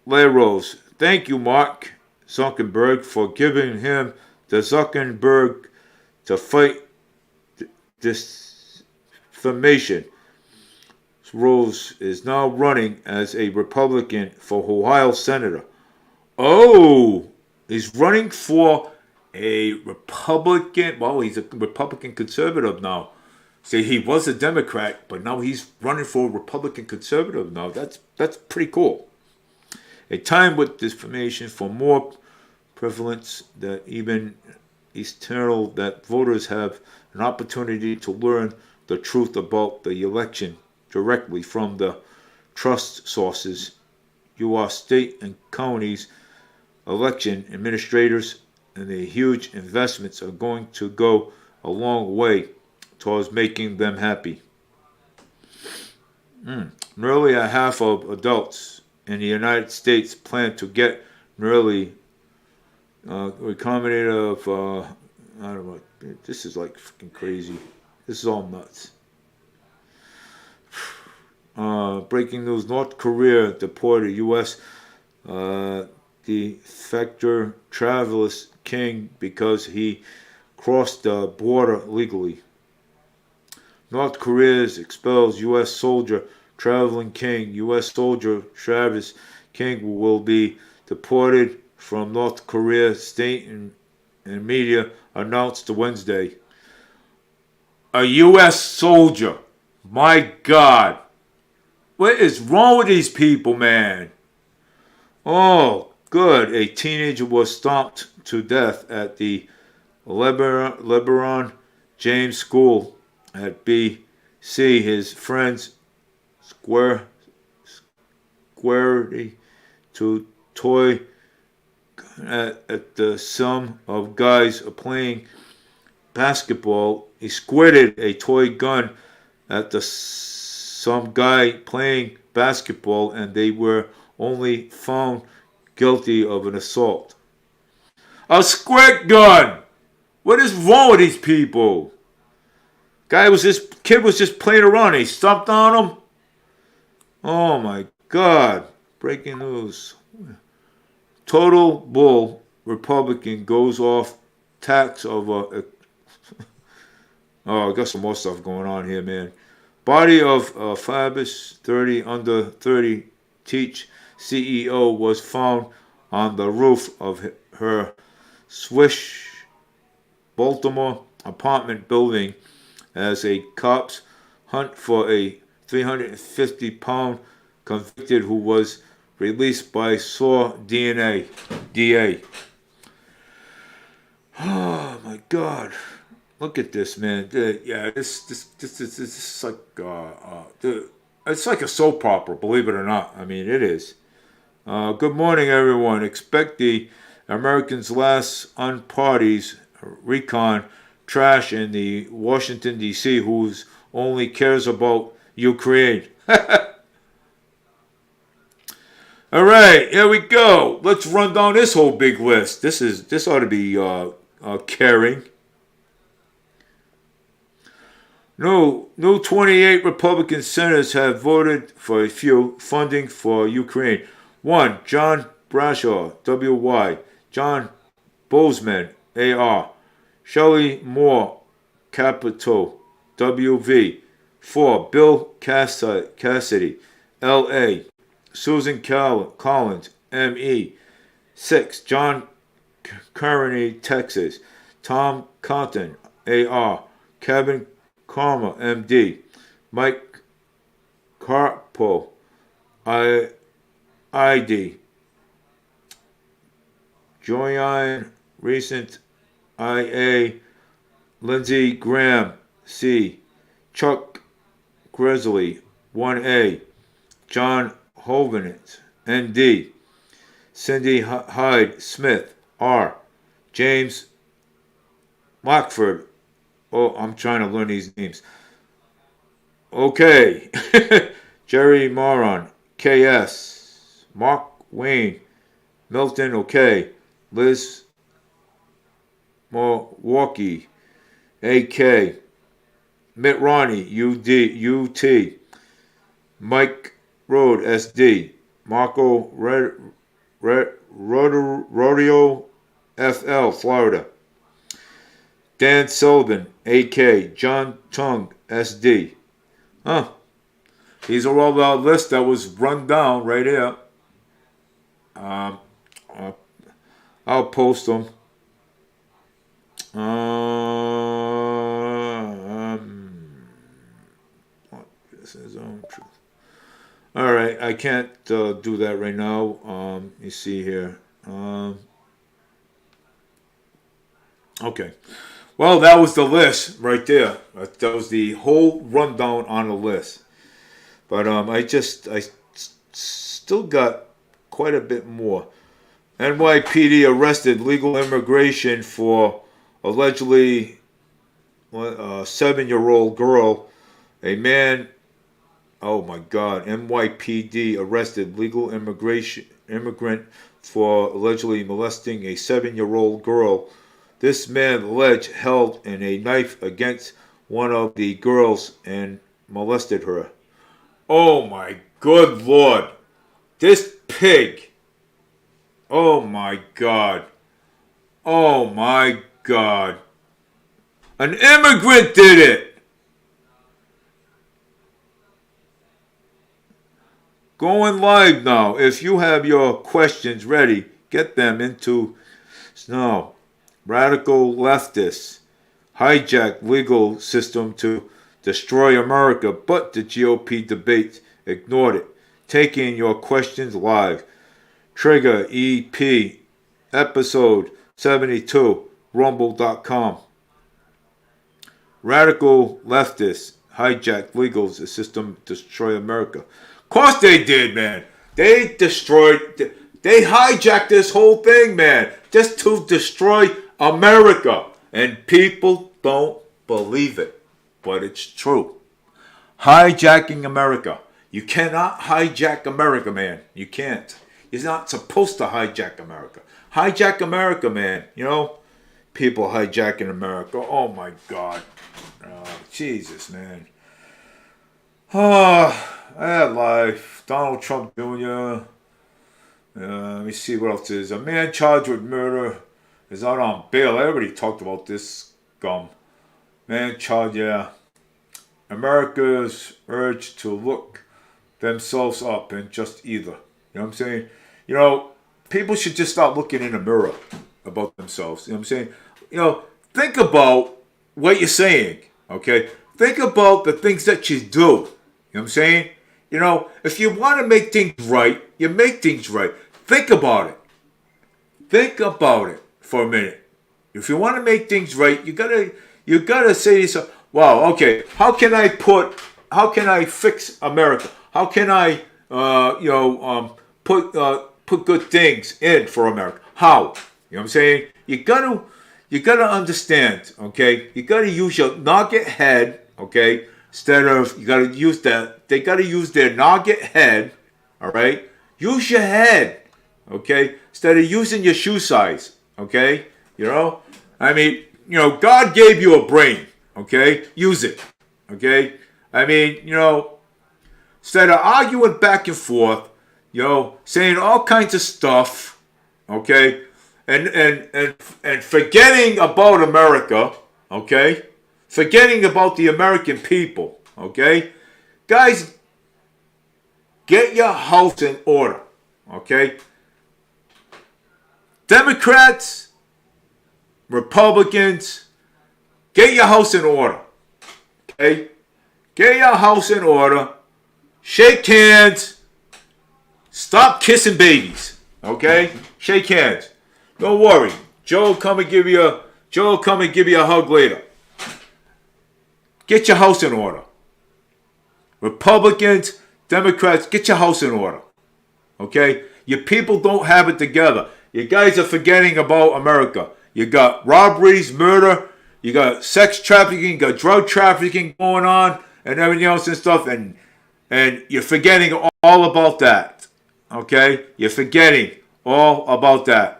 LaRose. Thank you, Mark Zuckerberg, for giving him the Zuckerberg to fight defamation. Rose is now running as a Republican for Ohio Senator. Oh, he's running for a Republican. Well, he's a Republican conservative now. See, he was a Democrat, but now he's running for a Republican conservative now. That's pretty cool. A time with defamation for more prevalence that even eternal that voters have an opportunity to learn the truth about the election directly from the trust sources. You are state and counties election administrators, and the huge investments are going to go a long way towards making them happy. Nearly a half of adults in the United States plan to get nearly recombinant of I don't know. This is like freaking crazy. This is all nuts. breaking news: North Korea deported U.S. Defector Travis King because he crossed the border legally. North Korea expels U.S. soldier Traveling King. U.S. soldier Travis King will be deported from North Korea, state and media announced Wednesday. A U.S. soldier. My God. What is wrong with these people, man? Oh, good. A teenager was stomped to death at the LeBron James School at BC. His friends squarely to toy at the sum of guys playing basketball. He squirted a toy gun at the some guy playing basketball, and they were only found guilty of an assault. A squirt gun! What is wrong with these people? Kid was just playing around. He stomped on him. Oh my God! Breaking news: Total bull Republican goes off tax of oh, I got some more stuff going on here, man. Body of Fabus 30 under 30 teach CEO was found on the roof of her Swiss Baltimore apartment building as a cops hunt for a 350-pound convicted who was released by SOR DNA DA. Oh my God. Look at this, man. Yeah, this is like it's like a soap opera, believe it or not. I mean, it is. Good morning, everyone. Expect the Americans' last unparties recon trash in the Washington D.C. who's only cares about Ukraine. All right, here we go. Let's run down this whole big list. This ought to be caring. No 28 Republican senators have voted for a few funding for Ukraine. 1. John Brashaw, W.Y. John Bozeman, A.R. Shelley Moore, Capito, W.V. 4. Bill Cassidy, L.A. Susan Collins, M.E. 6. John Kearney, Texas. Tom Cotton, A.R. Kevin Karma, M.D. Mike Carpo, I.D. Joanne Recent, I.A. Lindsey Graham, C. Chuck Grizzly, 1A. John Hovenant, N.D. Cindy Hyde Smith, R. James Lockford. Oh, I'm trying to learn these names. Okay. Jerry Moron, K.S. Mark Wayne, Milton, okay. Liz Milwaukee, A.K. Mitt Romney, U.T. Mike Road, S.D. Marco Rodeo, F.L., Florida. Dan Sullivan, A.K. John Tung, S.D. Huh. These are all the list that was run down right here. I'll post them. This is own truth. All right, I can't do that right now. You see here. Okay. Well, that was the list right there. That was the whole rundown on the list. But I still got quite a bit more. NYPD arrested legal immigration for allegedly a 7-year-old girl. A man, oh my God, NYPD arrested legal immigrant for allegedly molesting a 7-year-old girl. This man alleged held a knife against one of the girls and molested her. Oh my good Lord. This pig. Oh my God. Oh my God. An immigrant did it. Going live now. If you have your questions ready, get them into Snow. Radical leftists hijack legal system to destroy America, but the GOP debate ignored it. Taking your questions live. Trigger EP episode 72 rumble.com. Radical leftists hijacked legal system to destroy America. Of course they did, man. They hijacked this whole thing, man, just to destroy America. And people don't believe it, but it's true. Hijacking America. You cannot hijack America, man. You can't. You're not supposed to hijack America. Hijack America, man. You know, people hijacking America. Oh my God. Jesus, man. That life. Donald Trump Jr. Let me see what else is. A man charged with murder is out on bail. I already talked about this scum. Man charged, yeah. America's urge to look themselves up and just either. You know what I'm saying? You know, people should just start looking in the mirror about themselves. You know what I'm saying? You know, think about what you're saying, okay? Think about the things that you do. You know what I'm saying? You know, if you want to make things right, you make things right. Think about it. Think about it for a minute. If you want to make things right, you gotta say to yourself, wow, okay, how can I fix America? How can I put good things in for America? How? You know what I'm saying? You gotta understand, okay? You gotta use your nugget head, okay? Instead of, you gotta use that, they gotta use their nugget head, alright? Use your head, okay? Instead of using your shoe size, okay? You know? I mean, you know, God gave you a brain, okay? Use it, okay? I mean, you know, instead of arguing back and forth, you know, saying all kinds of stuff, okay? And forgetting about America, okay? Forgetting about the American people, okay? Guys, get your house in order, okay? Democrats, Republicans, get your house in order, okay? Get your house in order. Shake hands. Stop kissing babies, okay? Shake hands. Don't worry. Joe will come and give you a hug later. Get your house in order. Republicans, Democrats, get your house in order. Okay? Your people don't have it together. You guys are forgetting about America. You got robberies, murder, you got sex trafficking, you got drug trafficking going on, and everything else and stuff, and you're forgetting all about that. Okay? You're forgetting all about that.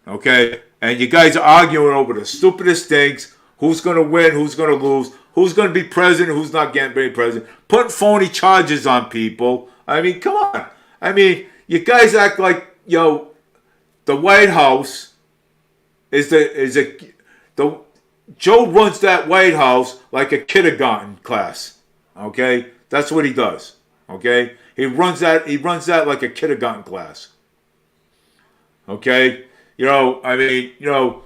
Okay? And you guys are arguing over the stupidest things. Who's going to win? Who's going to lose? Who's going to be president? Who's not getting to be president? Putting phony charges on people. I mean, come on. I mean, you guys act like, yo, the White House Joe runs that White House like a kindergarten class. Okay? That's what he does. Okay? He runs that like a kindergarten class. Okay? You know, I mean, you know,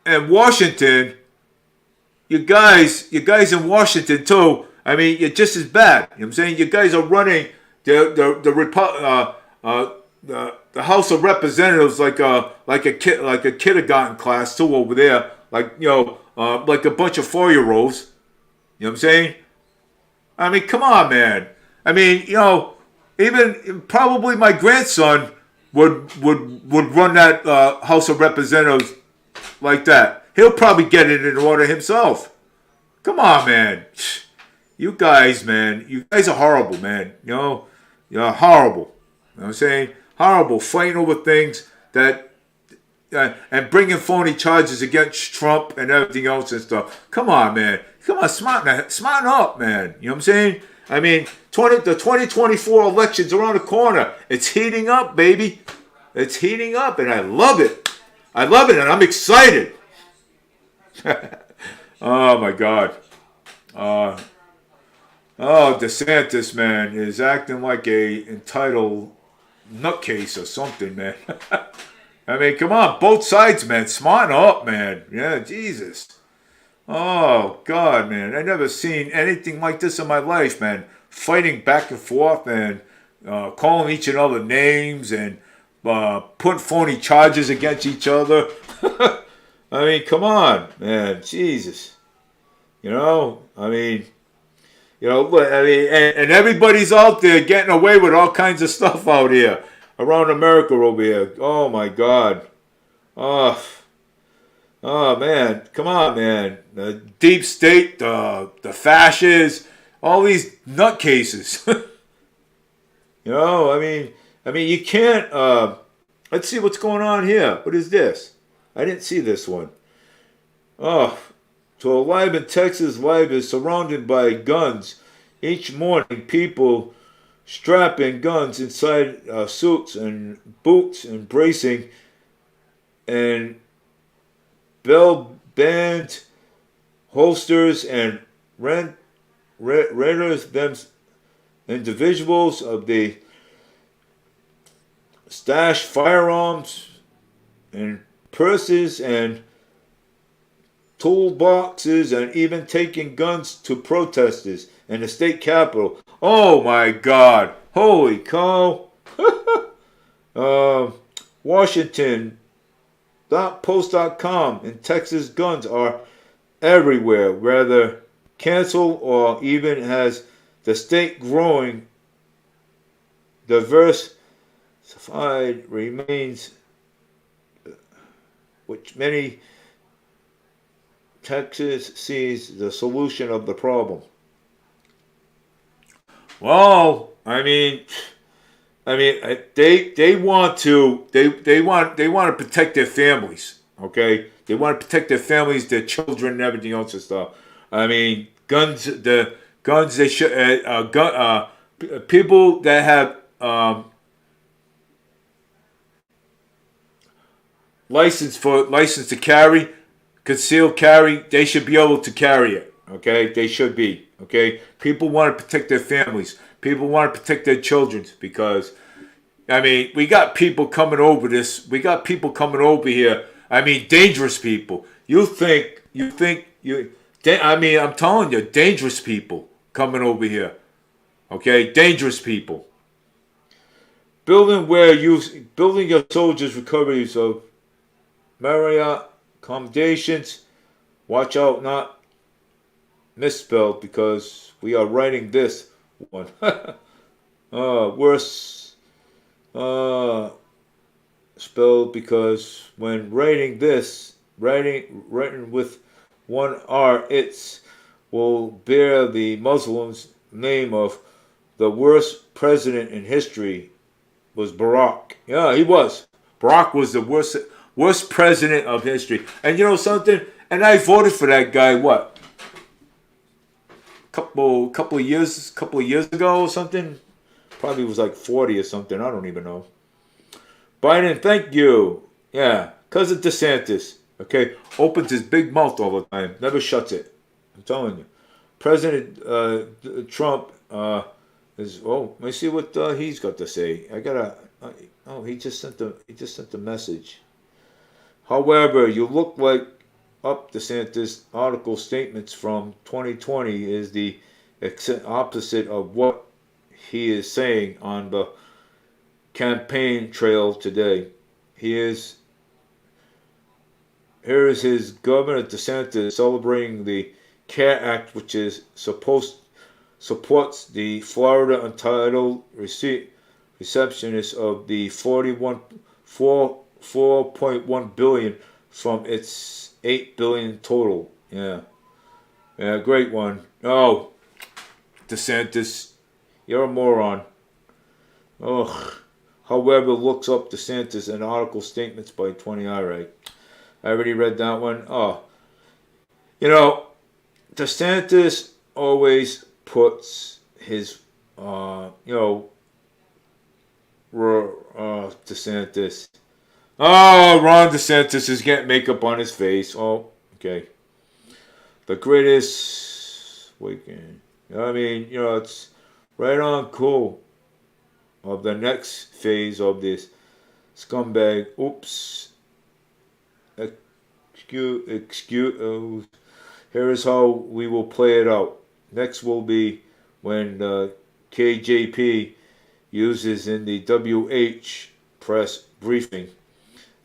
and Washington, you guys in Washington too, I mean, you're just as bad. You know what I'm saying? You guys are running the House of Representatives like a kindergarten class too over there, like, you know, like a bunch of 4-year-olds. You know what I'm saying? I mean, come on, man. I mean, you know, even probably my grandson would run that House of Representatives like that. He'll probably get it in order himself. Come on, man. You guys, man. You guys are horrible, man. You know, you're horrible. You know what I'm saying? Horrible. Fighting over things that and bringing phony charges against Trump and everything else and stuff. Come on, man. Come on, smarten up, man. You know what I'm saying? I mean, the 2024 elections are around the corner. It's heating up, baby. It's heating up, and I love it. I love it, and I'm excited. Oh my God. Uh, oh, DeSantis, man, is acting like a entitled nutcase or something, man. I mean, come on, both sides, man, smarten up, man. Yeah, Jesus. Oh God, man, I never seen anything like this in my life, man. Fighting back and forth and calling each other names and putting phony charges against each other. I mean, come on, man, Jesus. I mean, and everybody's out there getting away with all kinds of stuff out here around America over here. Oh my God. Oh, oh man, come on, man. The deep state, the fascists, all these nutcases. You can't. Let's see what's going on here. What is this? I didn't see this one. Oh, so a lab in Texas lab is surrounded by guns. Each morning, people strapping guns inside suits and boots and bracing and bell band holsters and renters them individuals of the stash firearms and purses and toolboxes and even taking guns to protesters in the state capitol. Oh my God. Holy cow. Washington. Post.com and Texas guns are everywhere, whether canceled or even has the state growing diversified remains, which many Texas sees the solution of the problem. Well, they want to protect their families. Okay, they want to protect their families, their children, and everything else and stuff. I mean, guns. The guns. They should. People that have license to carry, concealed carry. They should be able to carry it. Okay, they should be. Okay, people want to protect their families. People want to protect their children because, we got people coming over this. We got people coming over here. Dangerous people. I'm telling you, dangerous people coming over here. Okay, dangerous people. Building your soldiers' recoveries of Marriott accommodations. Watch out, not misspelled because we are writing this one. Worse spelled because when writing this, writing with one R, it will bear the Muslims' name of the worst president in history was Barack. Yeah, he was. Barack was the worst president of history. And you know something? And I voted for that guy. What? Couple of years ago or something. Probably was like 40 or something. I don't even know. Biden, thank you. Yeah, because of DeSantis. Okay, opens his big mouth all the time. Never shuts it. I'm telling you. President Trump is. Oh, let me see what he's got to say. He just sent the message. However, you look like DeSantis article statements from 2020 is the opposite of what he is saying on the campaign trail today. Here is his Governor DeSantis celebrating the CARE Act, which is supports the Florida entitled receptionist of the 4.1 billion from its 8 billion total. Yeah, great one. Oh, DeSantis, you're a moron. Oh, however, looks up DeSantis and article statements by 20. All right. I already read that one. Oh, you know, DeSantis always puts his, DeSantis. Oh, Ron DeSantis is getting makeup on his face. Oh, okay. The greatest weekend. I mean, it's right on cool of the next phase of this scumbag. Oops. Excuse. Here is how we will play it out. Next will be when KJP uses in the WH press briefing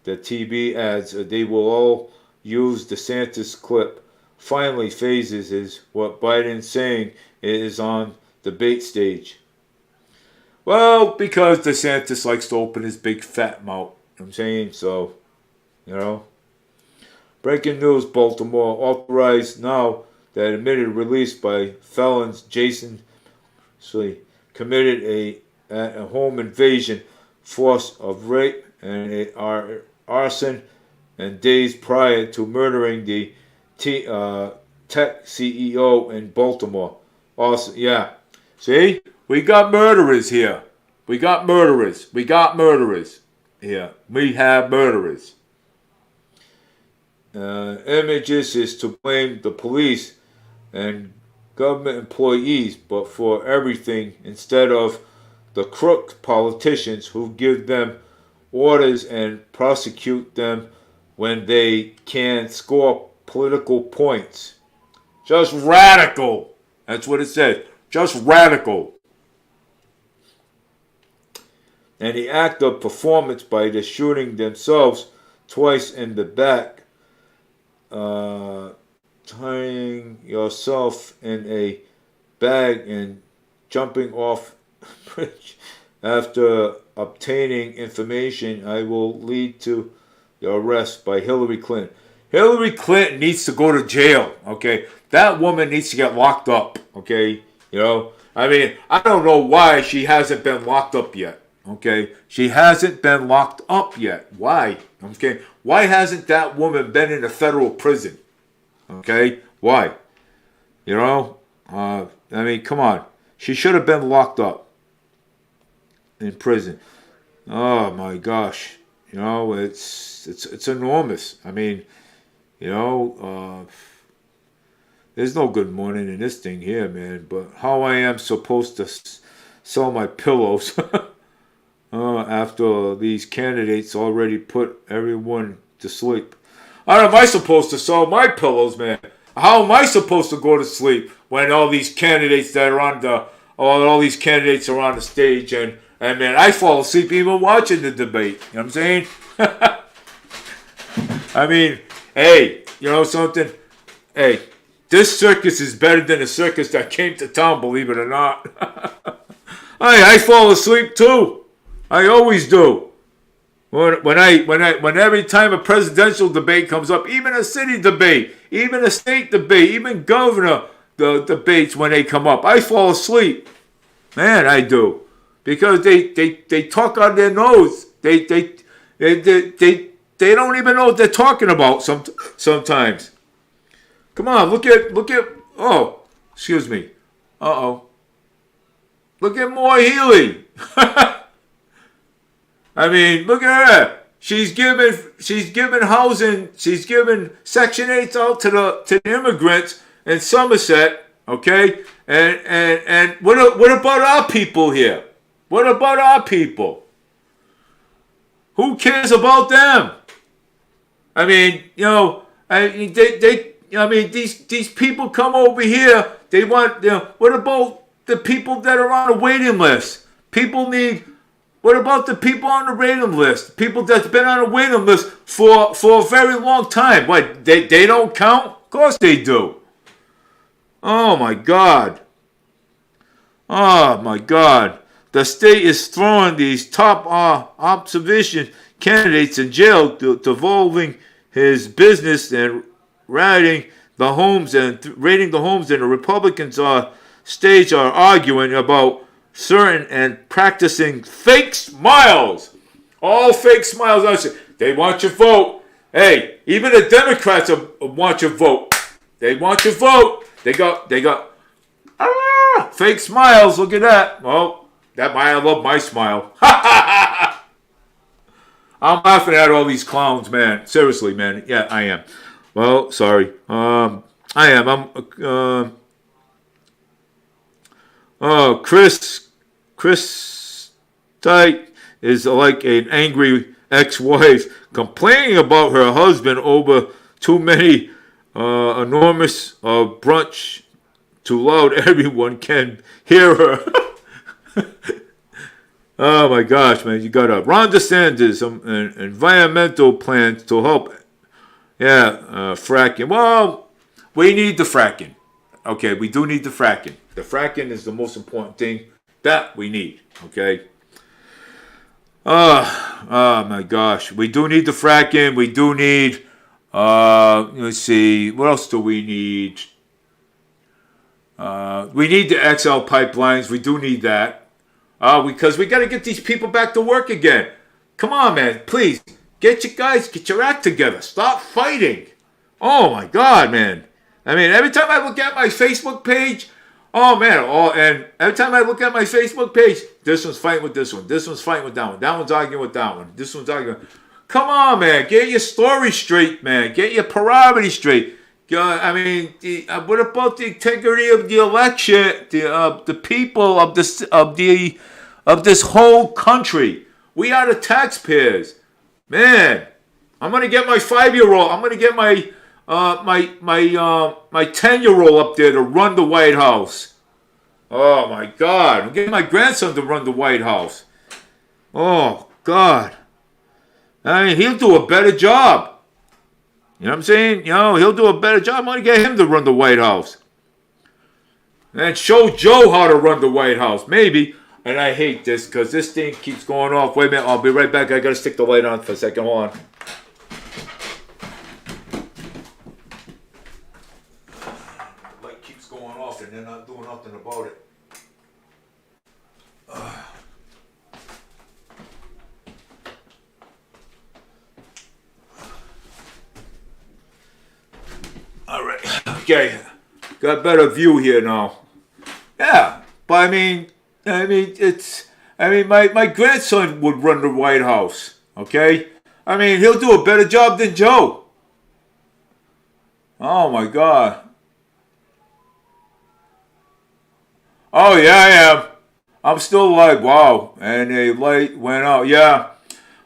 the TB ads. They will all use DeSantis clip. Finally, phases is what Biden's saying is on debate stage. Well, because DeSantis likes to open his big fat mouth. I'm saying so. Breaking news: Baltimore authorized now that admitted release by felons Jason committed a home invasion, force of rape, and arson, and days prior to murdering the tech CEO in Baltimore. Also, yeah. See? We got murderers here. We got murderers here. We have murderers. Images is to blame the police and government employees, but for everything instead of the crook politicians who give them orders and prosecute them when they can score political points. Just radical. That's what it said. Just radical. And the act of performance by the shooting themselves twice in the back, tying yourself in a bag and jumping off bridge after obtaining information I will lead to the arrest by Hillary Clinton. Hillary Clinton needs to go to jail, okay? That woman needs to get locked up, okay? I mean, I don't know why she hasn't been locked up yet, okay? She hasn't been locked up yet. Why? Okay? Why hasn't that woman been in a federal prison? Okay? Why? I mean, come on. She should have been locked up in prison. Oh my gosh. It's enormous. I mean, there's no good morning in this thing here, man. But how I am supposed to sell my pillows after these candidates already put everyone to sleep. How am I supposed to sell my pillows, man? How am I supposed to go to sleep when all these candidates that are all these candidates are on the stage and man, I fall asleep even watching the debate. You know what I'm saying? I mean, hey, you know something? Hey, this circus is better than the circus that came to town, believe it or not. I fall asleep too. I always do. When every time a presidential debate comes up, even a city debate, even a state debate, even governor debates when they come up, I fall asleep. Man, I do. Because they talk on their nose. They don't even know what they're talking about sometimes. Come on, look at oh, excuse me. Look at Moore Healy. I mean, look at her. She's giving housing, she's giving Section 8s out to the immigrants in Somerset, okay? And what about our people here? What about our people? Who cares about them? I mean, these people come over here. They want, what about the people that are on the waiting list? What about the people on the waiting list? People that's been on a waiting list for a very long time. What, they don't count? Of course they do. Oh my God. Oh my God. The state is throwing these top opposition candidates in jail, devolving his business and raiding the homes, and the Republicans are arguing about certain and practicing fake smiles. All fake smiles. They want your vote. Hey, even the Democrats want your vote. They want your vote. They got fake smiles. Look at that. Well, I love my smile. I'm laughing at all these clowns, man. Seriously, man. Yeah, I am. Well, sorry. I am. Chris Tight is like an angry ex-wife complaining about her husband over too many enormous brunch too loud. Everyone can hear her. Oh my gosh, man! You got Ron DeSantis environmental plans to help. Yeah, fracking. Well, we need the fracking. Okay, we do need the fracking. The fracking is the most important thing that we need. Okay. Oh my gosh, we do need the fracking. We do need. Let's see. What else do we need? We need the XL pipelines. We do need that. Because we got to get these people back to work again. Come on, man. Please, get your act together. Stop fighting. Oh, my God, man. I mean, every time I look at my Facebook page, and every time I look at my Facebook page, this one's fighting with this one. This one's fighting with that one. That one's arguing with that one. This one's arguing. Come on, man. Get your story straight, man. Get your priorities straight. I mean, what about the integrity of the election? The people of this whole country. We are the taxpayers, man. I'm gonna get my 5-year-old. I'm gonna get my 10-year-old up there to run the White House. Oh my God! I'm getting my grandson to run the White House. Oh God! I mean, he'll do a better job. You know what I'm saying? He'll do a better job. I'm going to get him to run the White House. And show Joe how to run the White House. Maybe. And I hate this because this thing keeps going off. Wait a minute. I'll be right back. I got to stick the light on for a second. Hold on. The light keeps going off and they're not doing nothing about it. All right. Okay. Got a better view here now. Yeah. But my grandson would run the White House. Okay? I mean, he'll do a better job than Joe. Oh my God. Oh yeah, I am. I'm still alive. Wow. And the light went out. Yeah.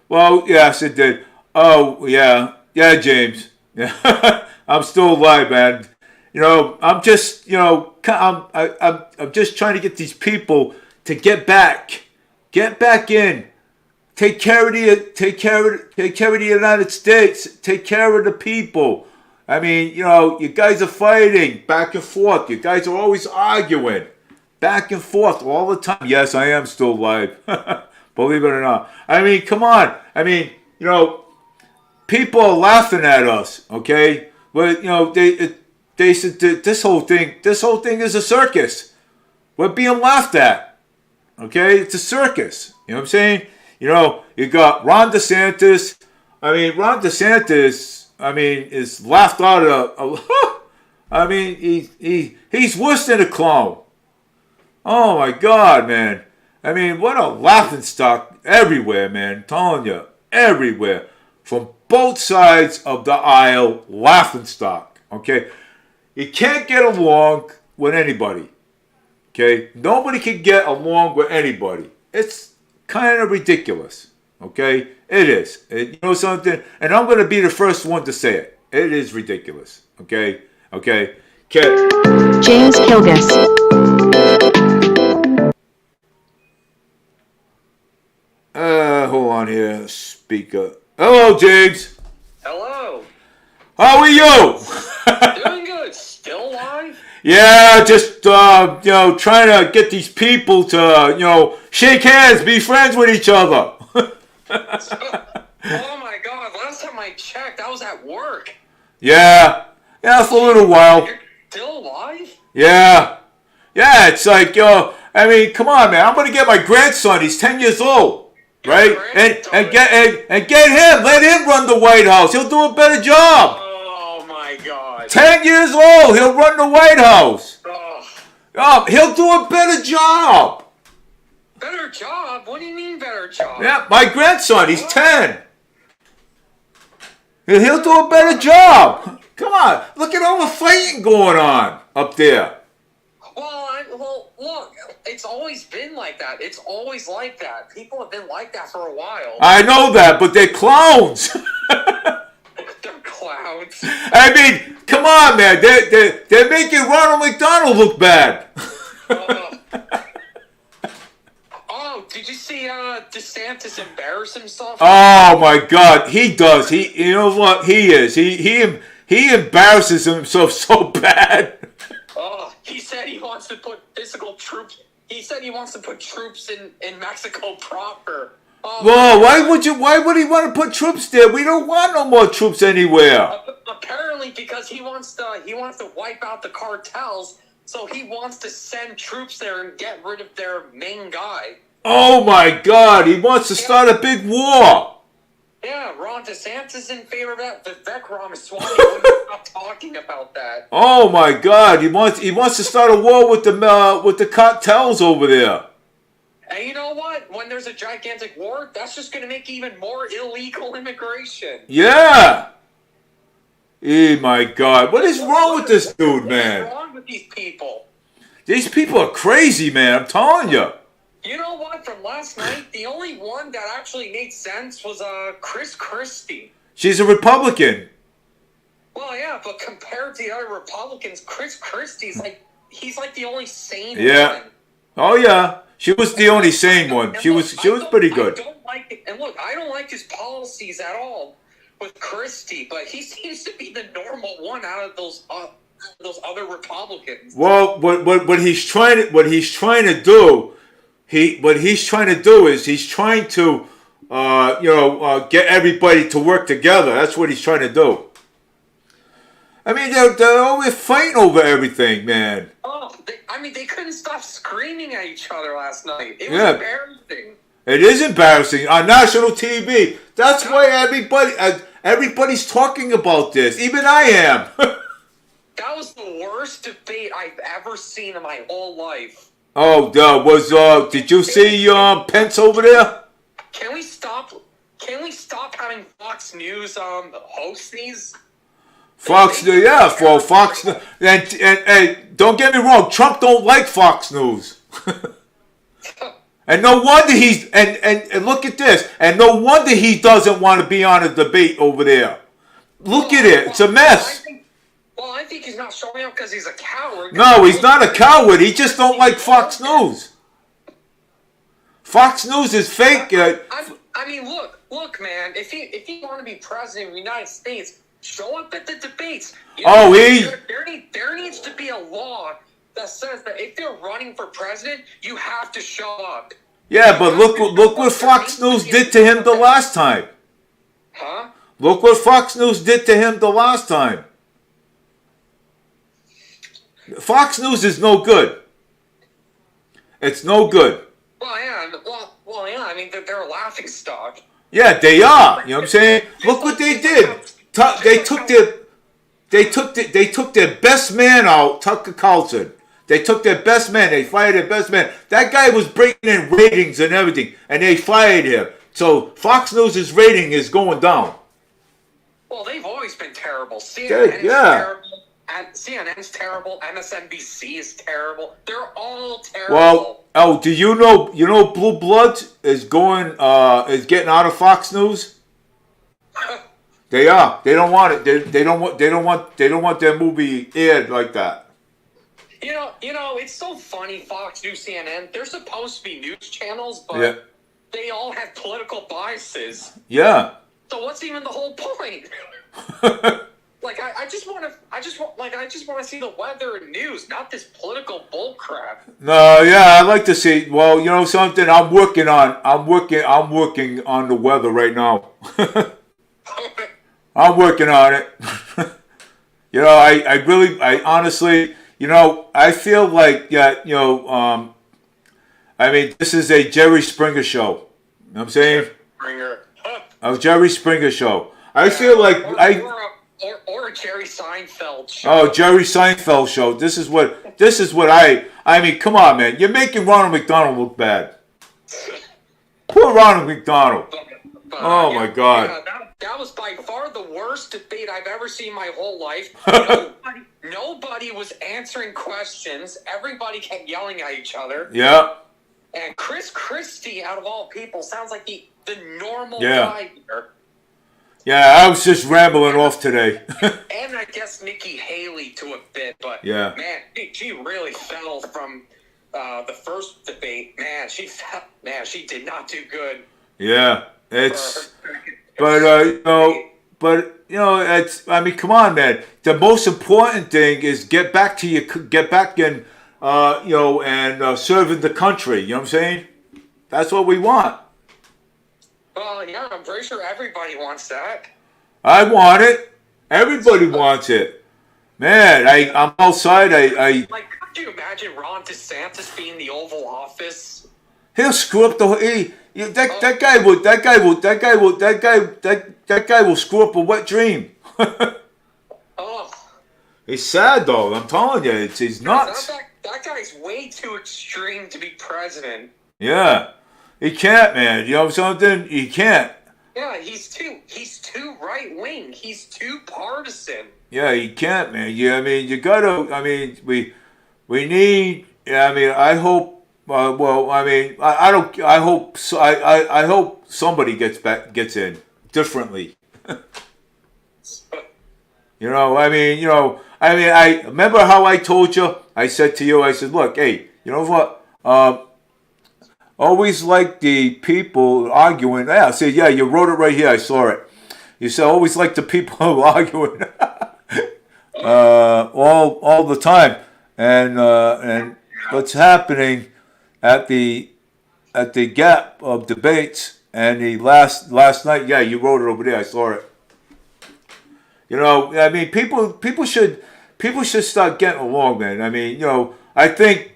Well, yes, it did. Oh yeah. Yeah, James. Yeah. I'm still alive, man. I'm just, I'm just trying to get these people to get back in, take care of the United States, take care of the people. I mean, you guys are fighting back and forth. You guys are always arguing back and forth all the time. Yes, I am still alive. Believe it or not. I mean, come on. I mean, people are laughing at us. Okay. Well, they said this whole thing is a circus. We're being laughed at. Okay, it's a circus. You know what I'm saying? You got Ron DeSantis. I mean, Ron DeSantis. I mean, is laughed out of. I mean, he's worse than a clown. Oh my God, man. I mean, what a laughingstock everywhere, man. I'm telling you, everywhere. From both sides of the aisle, laughingstock. Okay? You can't get along with anybody. Okay? Nobody can get along with anybody. It's kind of ridiculous. Okay? It is. You know something? And I'm going to be the first one to say it. It is ridiculous. Okay? Okay? Okay.
James Kilgus.
Hold on here. Speaker. Hello, James.
Hello.
How are you?
Doing good. Still alive?
Yeah, just trying to get these people to shake hands, be friends with each other.
Oh my God! Last time I checked, I was at work.
Yeah, for a little while.
You're still alive?
Yeah. It's like I mean, come on, man. I'm gonna get my grandson. He's 10 years old, right? And get him. Let him run the White House. He'll do a better job.
Oh my God.
10 years old. He'll run the White House.
Oh,
He'll do a better job.
better job? What do you mean better job?
Yeah, my grandson. He's 10. He'll do a better job. Come on. Look at all the fighting going on up there.
Well, look, it's always been like that. It's always like that. People have been like that for a while.
I know that, but they're clowns.
They're clowns.
I mean, come on, man. They're making Ronald McDonald look bad.
Oh, did you see DeSantis embarrass himself?
Oh my God, he does. You know what he is. He embarrasses himself so bad.
Oh, he said he wants to put physical troops. He said he wants to put troops in Mexico proper. Oh,
Well, why would he want to put troops there? We don't want no more troops anywhere.
apparently, because he wants to wipe out the cartels, so he wants to send troops there and get rid of their main guy.
Oh my God, he wants to start a big war.
Yeah, Ron DeSantis is in favor of that. Vivek Ramaswamy wouldn't stop talking about that.
Oh my God, he wants to start a war with the cartels over there.
And you know what? When there's a gigantic war, that's just going to make even more illegal immigration.
Yeah. Oh my God, what is wrong with this dude, man?
What is wrong with these people?
These people are crazy, man. I'm telling you.
You know what? From last night, the only one that actually made sense was Chris Christie.
She's a Republican.
Well, yeah, but compared to the other Republicans, Chris Christie's he's like the only sane
Yeah.
one.
Oh yeah. She was the only sane one. She was pretty good.
I don't like it. And look, I don't like his policies at all with Christie, but he seems to be the normal one out of those other Republicans.
Well, what he's trying to do is he's trying to get everybody to work together. That's what he's trying to do. I mean, they're always fighting over everything, man.
Oh, they couldn't stop screaming at each other last night. It was embarrassing.
It is embarrassing on national TV. That's why everybody's talking about this. Even I am.
That was the worst debate I've ever seen in my whole life.
Oh, did you see Pence over there?
Can we stop having Fox News host these?
Fox News, for Fox News. And don't get me wrong, Trump don't like Fox News. And no wonder and look at this. And no wonder he doesn't want to be on a debate over there. Look at it. It's a mess.
I think he's not showing up because he's a coward.
No, he's not a coward. He just don't like Fox News. Fox News is fake.
I mean, look, man. If you want to be president of the United States, show up at the debates. There needs to be a law that says that if they're running for president, you have to show up.
Yeah, but look what Fox News did to him the last time.
Huh?
Look what Fox News did to him the last time. Fox News is no good. It's no good.
Well, yeah. I mean, they're a laughing stock.
Yeah, they are. You know what I'm saying? Look what they did. They took their best man out, Tucker Carlson. They took their best man. They fired their best man. That guy was breaking in ratings and everything, and they fired him. So Fox News' rating is going down.
Well, they've always been terrible. CNN is terrible. CNN's terrible. MSNBC is terrible. They're all terrible.
Well, do you know Blue Bloods is getting out of Fox News? They are. They don't want it. They don't want their movie aired like that.
You know, it's so funny. Fox News, CNN, they're supposed to be news channels, but they all have political biases.
Yeah.
So what's even the whole point? Like I just want to see the weather and news, not this political bullcrap.
No, yeah, I'd like to see. Well, you know something, I'm working on the weather right now. I'm working on it. You know, I honestly, you know, I feel like I mean, this is a Jerry Springer show. You know what I'm saying?
Springer.
A Jerry Springer show. I feel like
or a Jerry Seinfeld show.
Oh, Jerry Seinfeld show. This is what I mean, come on, man. You're making Ronald McDonald look bad. Poor Ronald McDonald. Oh my God.
Yeah, that was by far the worst debate I've ever seen in my whole life. Nobody was answering questions. Everybody kept yelling at each other.
Yeah.
And Chris Christie, out of all people, sounds like the normal guy here.
Yeah, I was just rambling off today.
And I guess Nikki Haley to a bit, but
yeah,
man, she really fell from the first debate. Man, she did not do good.
Yeah, it's it's. I mean, come on, man. The most important thing is get back and serving the country. You know what I'm saying? That's what we want.
Well, yeah, I'm pretty sure everybody wants that.
I want it. Everybody wants it. Man, I'm outside.
Like, could you imagine Ron DeSantis being in the Oval Office?
He'll screw up that guy will screw up a wet dream. He's sad though. I'm telling you, he's nuts.
That guy's way too extreme to be president.
Yeah. He can't, man. You know something? He can't.
Yeah, he's too right wing. He's too partisan.
Yeah, he can't, man. Yeah, I mean, you gotta. I mean, we need. I mean, I hope. Well, I mean, I don't. I hope. I hope somebody gets in differently. You know. I mean. I remember how I told you. I said to you. I said, look, hey, you know what? Always like the people arguing. Yeah, I said, yeah, you wrote it right here. I saw it. You said, always like the people arguing all the time. And what's happening at the gap of debates and the last night? Yeah, you wrote it over there. I saw it. You know, I mean, people should start getting along, man. I mean, I think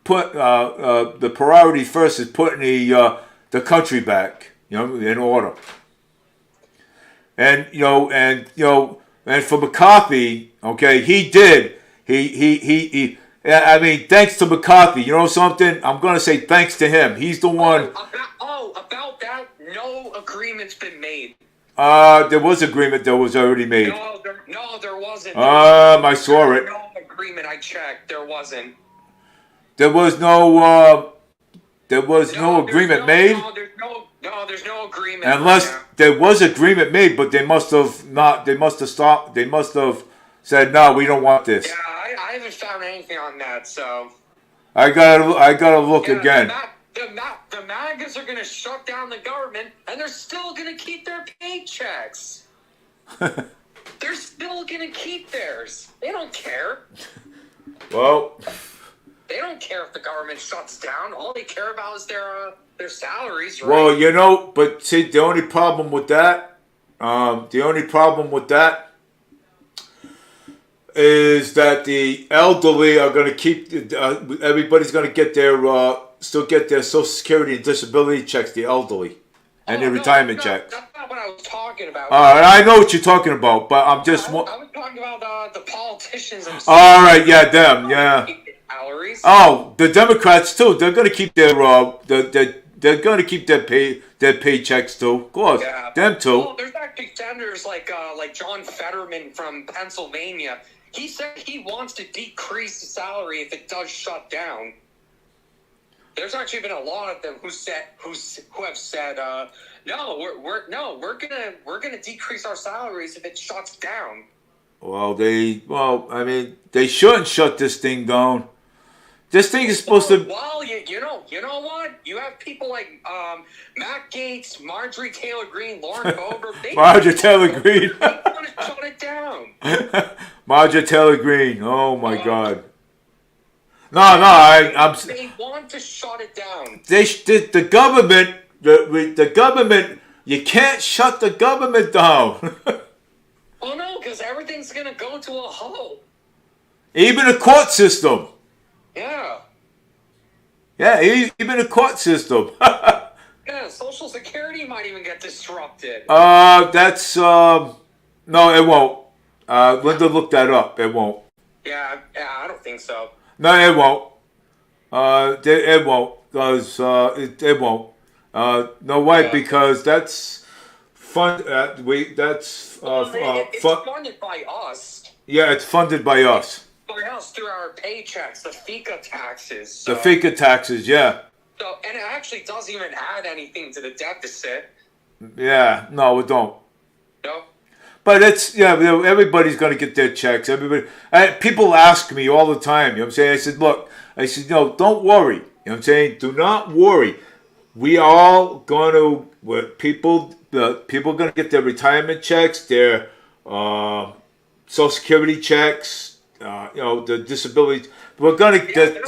put the priority first is putting the country back, in order. And and for McCarthy, okay, he did. He I mean, thanks to McCarthy. You know something? I'm gonna say thanks to him. He's the one.
About that, no agreement's been made.
There was agreement that was already made.
No, there wasn't.
I saw it.
No agreement. I checked. There wasn't.
There was no agreement made.
There's no agreement.
Unless there was agreement made, but they must have not. They must have stopped. They must have said, "No, we don't want this."
Yeah, I haven't found anything on that. So
I gotta look again.
The MAGAs are gonna shut down the government, and they're still gonna keep their paychecks. They're still gonna keep theirs. They don't care.
Well.
They don't care if the government shuts down. All they care about is their salaries, right?
Well, but see, the only problem with that is that the elderly are going to keep. Everybody's going to get still get their Social Security and disability checks. The elderly and their retirement checks.
That's not what I was talking about.
All right, I know what you're talking about, but I'm just.
I was talking about the politicians themselves.
All right, yeah, them, yeah.
Salaries.
Oh, the Democrats too. They're going to keep their they're going to keep their paychecks too. Of course, them too.
Well, there's actually senators like John Fetterman from Pennsylvania. He said he wants to decrease the salary if it does shut down. There's actually been a lot of them who have said no, we're gonna decrease our salaries if it shuts down. Well,
I mean, they shouldn't shut this thing down. This thing is supposed to.
Well, you know what? You have people like Matt Gaetz, Marjorie Taylor Greene, Lauren Boebert.
Marjorie Taylor Greene.
They want to shut it down.
Marjorie Taylor Greene. Oh my God.
They want to shut it down.
The government. The government. You can't shut the government down.
Oh no, because everything's gonna go to a halt.
Even the court system.
Yeah.
Yeah, even the court system.
Yeah, Social Security might even get disrupted.
That's no, it won't. Linda looked that up. It won't.
Yeah, I don't think so.
No, it won't. It won't. Cause it won't. No, why?
Yeah.
Because that's fund. That's
It's funded by us.
Yeah, it's funded by us.
By us through our paychecks, the FICA taxes.
The FICA taxes, yeah.
So, and it actually doesn't even add anything to the deficit.
Yeah, no, it don't.
No.
But it's, everybody's going to get their checks. Everybody, people ask me all the time. You know what I'm saying? I said, look, no, don't worry. You know what I'm saying? Do not worry. We all going to, people are going to get their retirement checks, their Social Security checks, the disability. We're going to get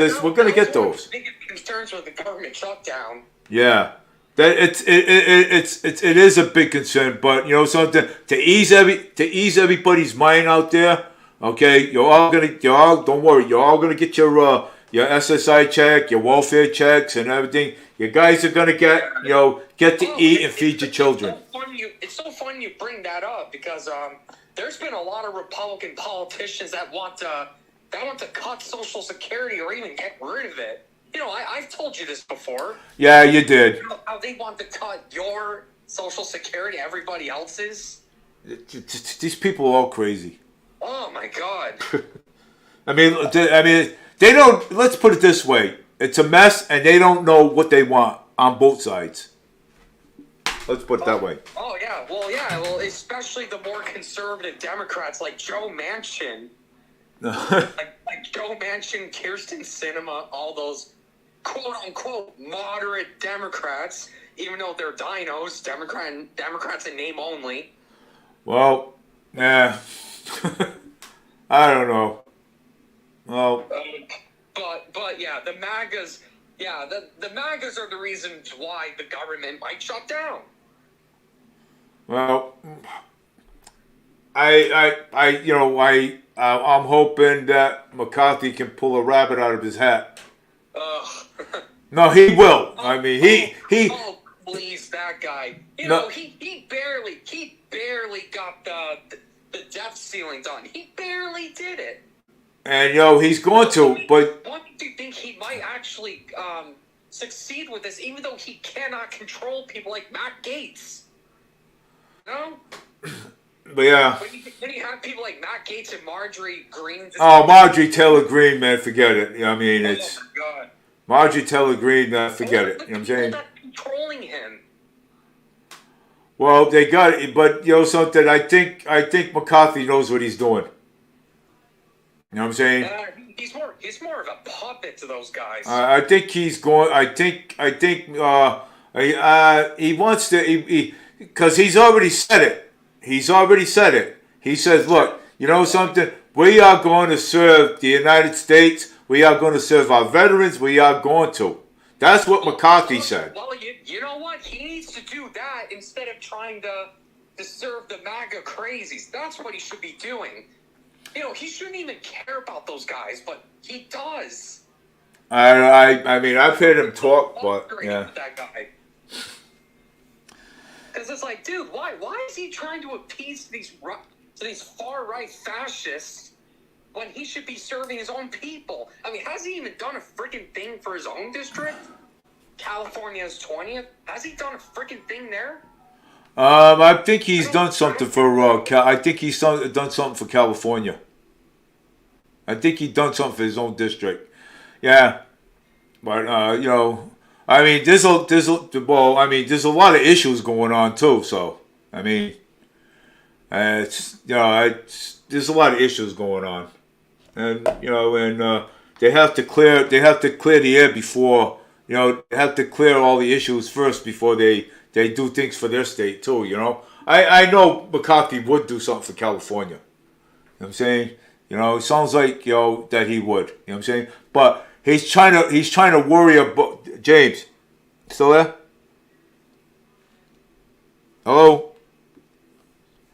those.
Biggest concerns with the government shutdown.
Yeah. That it is a big concern, but something to ease everybody's mind out there. Okay, don't worry, you're all gonna get your SSI check, your welfare checks, and everything. You guys are gonna get to eat and feed your children.
It's so funny you bring that up because there's been a lot of Republican politicians that want to cut Social Security or even get rid of it. I've told you this before.
Yeah, you did.
How they want to cut your Social Security, everybody else's.
These people are all crazy.
Oh my God.
I mean, they don't. Let's put it this way: it's a mess, and they don't know what they want on both sides. Let's put it that way.
Oh yeah, well, especially the more conservative Democrats like Joe Manchin, like Joe Manchin, Kirsten Sinema, all those quote-unquote moderate Democrats, even though they're dinos, Democrats in name only.
Well, yeah. I don't know. Well,
but yeah, the MAGAs, the MAGAs are the reasons why the government might shut down.
Well, I'm hoping that McCarthy can pull a rabbit out of his hat. No, he will. I mean, he.
Oh, please, that guy. He barely got the debt ceiling done. He barely did it.
And he's going to. But
why do you think he might actually succeed with this, even though he cannot control people like Matt Gaetz? No.
But yeah.
When you have people like Matt Gaetz and Marjorie Greene.
Marjorie Taylor Greene, man, forget it. I mean, it's.
Oh my God.
Marjorie Taylor Greene, forget it. You know what I'm saying?
Not controlling him.
Well, they got it, but something. I think McCarthy knows what he's doing. You know what I'm saying?
He's more of a puppet to those guys.
I think he's going. I think he wants to. Because he's already said it. He's already said it. He says, "Look, something. We are going to serve the United States. We are going to serve our veterans. We are going to." That's what McCarthy said.
Well, you know what? He needs to do that instead of trying to serve the MAGA crazies. That's what he should be doing. He shouldn't even care about those guys, but he does.
I mean, I've heard him talk, but yeah.
That guy. Because it's like, dude, why is he trying to appease these far right fascists when he should be serving his own people? I mean, has he even done a freaking thing for his own district? California's 20th. Has he done a freaking thing there?
I think he's done something for. I think he's done something for California. I think he's done something for his own district. Yeah, but I mean, there's a lot of issues going on too. So I mean, there's a lot of issues going on, and they have to clear the air before they have to clear all the issues first before they do things for their state too. I know McCarthy would do something for California. You know what I'm saying? It sounds like that he would. You know what I'm saying? But he's trying to worry about James. Still there? Hello?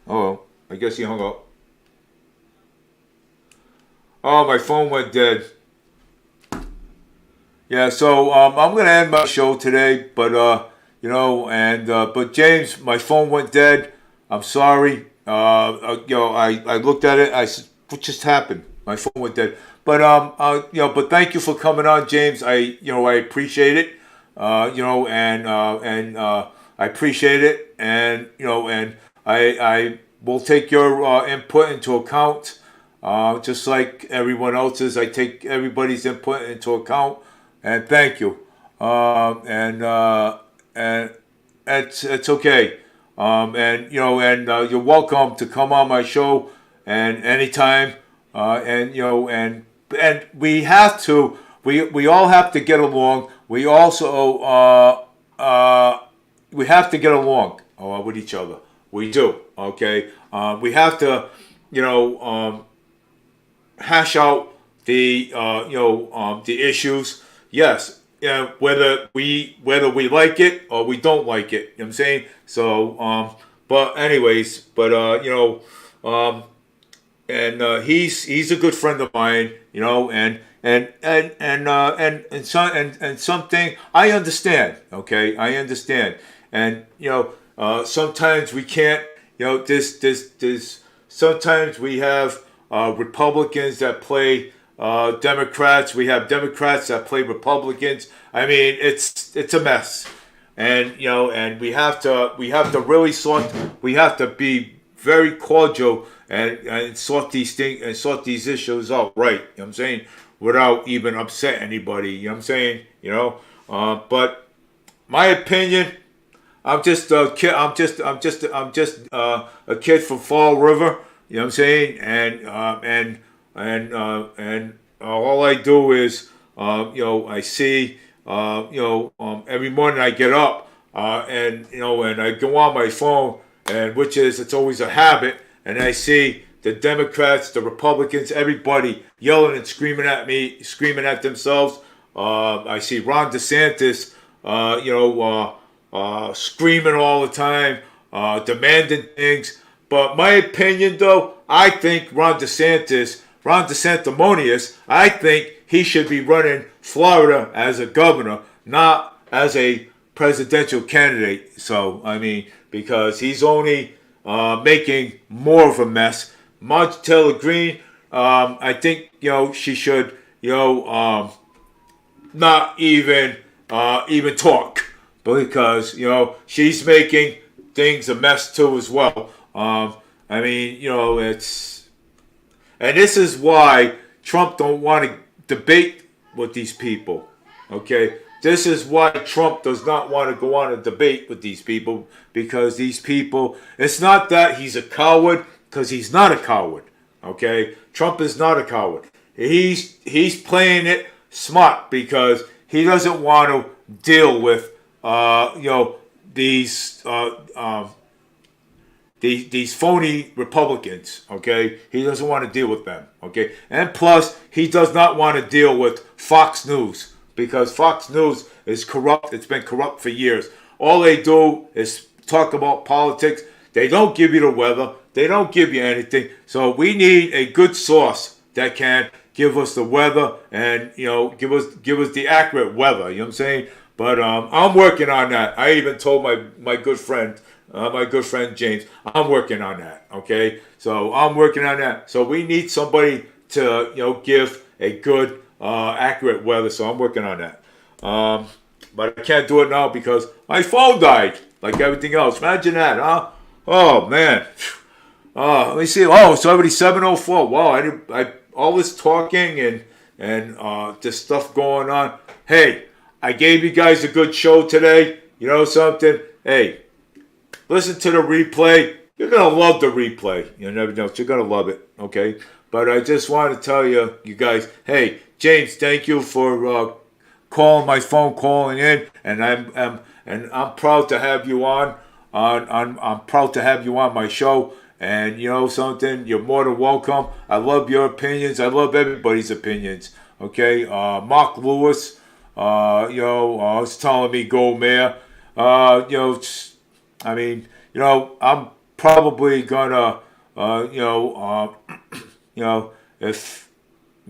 Oh, I guess he hung up. Oh, my phone went dead. Yeah, so I'm gonna end my show today, but but James, my phone went dead. I'm sorry. I looked at it. I said, "What just happened?" My phone went dead. But but thank you for coming on, James. I appreciate it. I appreciate it, and I will take your input into account. Just like everyone else's, I take everybody's input into account, and thank you. And it's okay. You're welcome to come on my show and anytime. And we all have to get along. We have to get along with each other. We do. Okay. We have to, you know, hash out the issues. Yes, whether we like it or we don't like it. You know what I'm saying? So but anyways, he's a good friend of mine. And something I understand. Okay, I understand. And sometimes we can't. This sometimes we have Republicans that play Democrats. We have Democrats that play Republicans. I mean, it's a mess, and we have to really sort. We have to be very cordial and sort these things and sort these issues out right. You know what I'm saying? Without even upset anybody. You know what I'm saying? But my opinion. I'm just a kid. I'm just a kid from Fall River. You know what I'm saying? And all I do is, I see, every morning I get up, and I go on my phone, and it's always a habit, and I see the Democrats, the Republicans, everybody yelling and screaming at me, screaming at themselves. I see Ron DeSantis, screaming all the time, demanding things. But my opinion, though, I think Ron DeSantimonious, I think he should be running Florida as a governor, not as a presidential candidate. So, I mean, because he's only making more of a mess. Marjorie Taylor Greene, I think, she should, not even talk because she's making things a mess too as well. I mean, and this is why Trump don't want to debate with these people. Okay, this is why Trump does not want to go on a debate with these people because these people. It's not that he's a coward because he's not a coward. Okay, Trump is not a coward. He's playing it smart because he doesn't want to deal with these phony Republicans. Okay, he doesn't want to deal with them. Okay, and plus he does not want to deal with Fox News because Fox News is corrupt. It's been corrupt for years. All they do is talk about politics. They don't give you the weather. They don't give you anything. So we need a good source that can give us the weather and give us the accurate weather. You know what I'm saying? But I'm working on that. I even told my good friend James, I'm working on that. Okay, so I'm working on that. So we need somebody to give a good accurate weather. So I'm working on that. But I can't do it now because my phone died, like everything else. Imagine that, huh? Oh man. Let me see. Oh, it's already 7:04. Wow, I all this talking and this stuff going on. Hey, I gave you guys a good show today. You know something? Hey, listen to the replay. You're gonna love the replay. You never know. You're gonna love it. Okay. But I just want to tell you guys. Hey, James, thank you for calling my phone, calling in, and I'm proud to have you on. I'm proud to have you on my show. And something, you're more than welcome. I love your opinions. I love everybody's opinions. Okay, Mark Lewis, was telling me go mayor. I mean, I'm probably gonna, if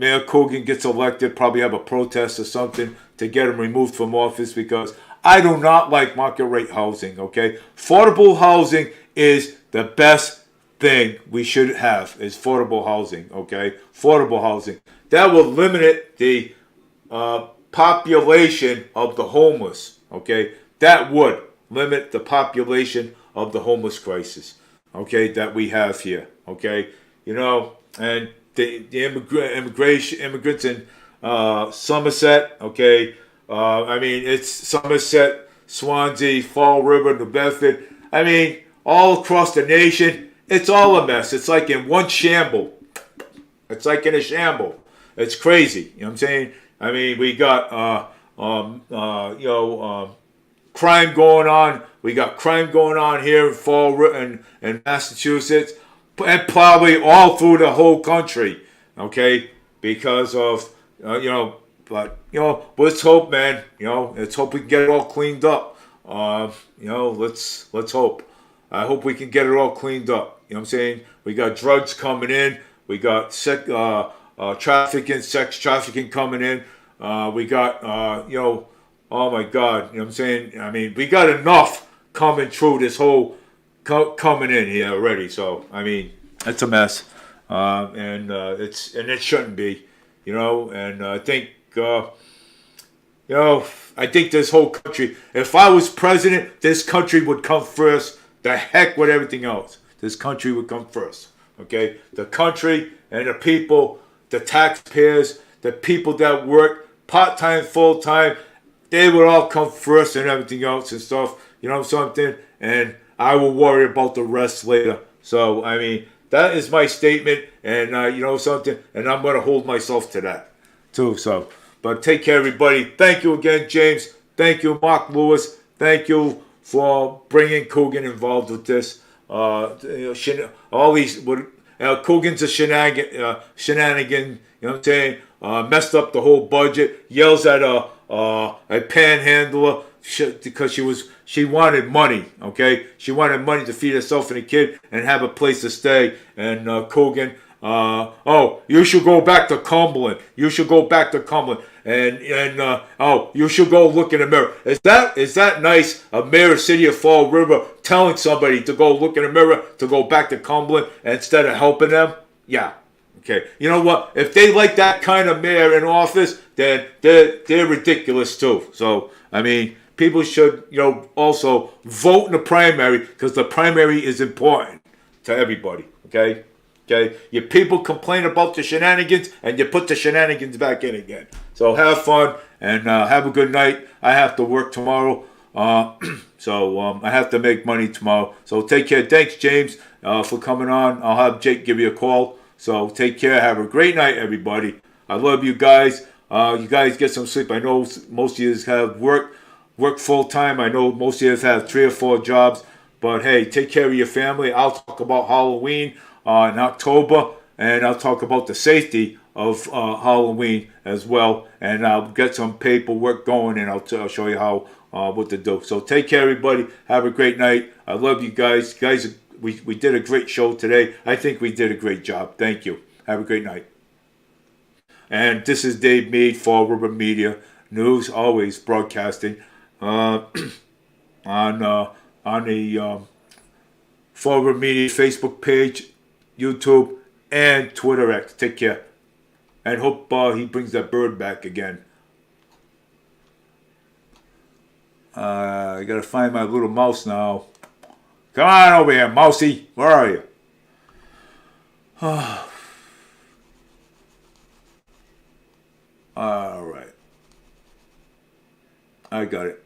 Mayor Cogan gets elected, probably have a protest or something to get him removed from office, because I do not like market rate housing, okay? Affordable housing is the best thing we should have, is affordable housing, okay? Affordable housing. That will limit the population of the homeless, okay? That would limit the population of the homeless crisis, okay, that we have here, okay? You know, and the immigrants in Somerset, okay? I mean, it's Somerset, Swansea, Fall River, New Bedford. I mean, all across the nation, it's all a mess. It's like in one shamble. It's like in a shamble. It's crazy. You know what I'm saying? I mean, we got crime going on. We got crime going on here in Fall River and Massachusetts, and probably all through the whole country. Okay, because of but let's hope, man. Let's hope we can get it all cleaned up. Let's hope. I hope we can get it all cleaned up. You know what I'm saying? We got drugs coming in. We got sex trafficking coming in. We got, oh my God, you know what I'm saying? I mean, we got enough coming through this whole, coming in here already. So, I mean, it's a mess. And it shouldn't be, and I think, I think this whole country, if I was president, this country would come first. The heck with everything else. This country would come first. Okay? The country and the people, the taxpayers, the people that work part-time, full-time, they would all come first and everything else and stuff. You know something? And I will worry about the rest later. So, I mean, that is my statement. And, something? And I'm going to hold myself to that, too. So, but take care, everybody. Thank you again, James. Thank you, Mark Lewis. Thank you for bringing Cogan involved with this. All these, Cogan's a shenanigan, you know what I'm saying? Messed up the whole budget, yells at a panhandler because she wanted money, okay? She wanted money to feed herself and a kid and have a place to stay. And Cogan, you should go back to Cumberland. You should go back to Cumberland. And you should go look in the mirror. Is that nice? A mayor of City of Fall River telling somebody to go look in the mirror, to go back to Cumberland instead of helping them? Yeah. Okay. You know what? If they like that kind of mayor in office, then they're ridiculous too. So, I mean, people should, also vote in the primary, because the primary is important to everybody. Okay? Okay, your people complain about the shenanigans, and you put the shenanigans back in again. So have fun and have a good night. I have to work tomorrow, so I have to make money tomorrow. So take care. Thanks, James, for coming on. I'll have Jake give you a call. So take care. Have a great night, everybody. I love you guys. You guys get some sleep. I know most of you have work full time. I know most of you have 3 or 4 jobs. But hey, take care of your family. I'll talk about Halloween in October, and I'll talk about the safety of Halloween as well, and I'll get some paperwork going, and I'll show you how what to do. So take care, everybody. Have a great night. I love you guys. We did a great show today. I think we did a great job. Thank you. Have a great night. And this is Dave Mead, Fall River Media News, always broadcasting on the Fall River Media Facebook page, YouTube, and Twitter X. Take care. And hope he brings that bird back again. I gotta find my little mouse now. Come on over here, mousey. Where are you? All right. I got it.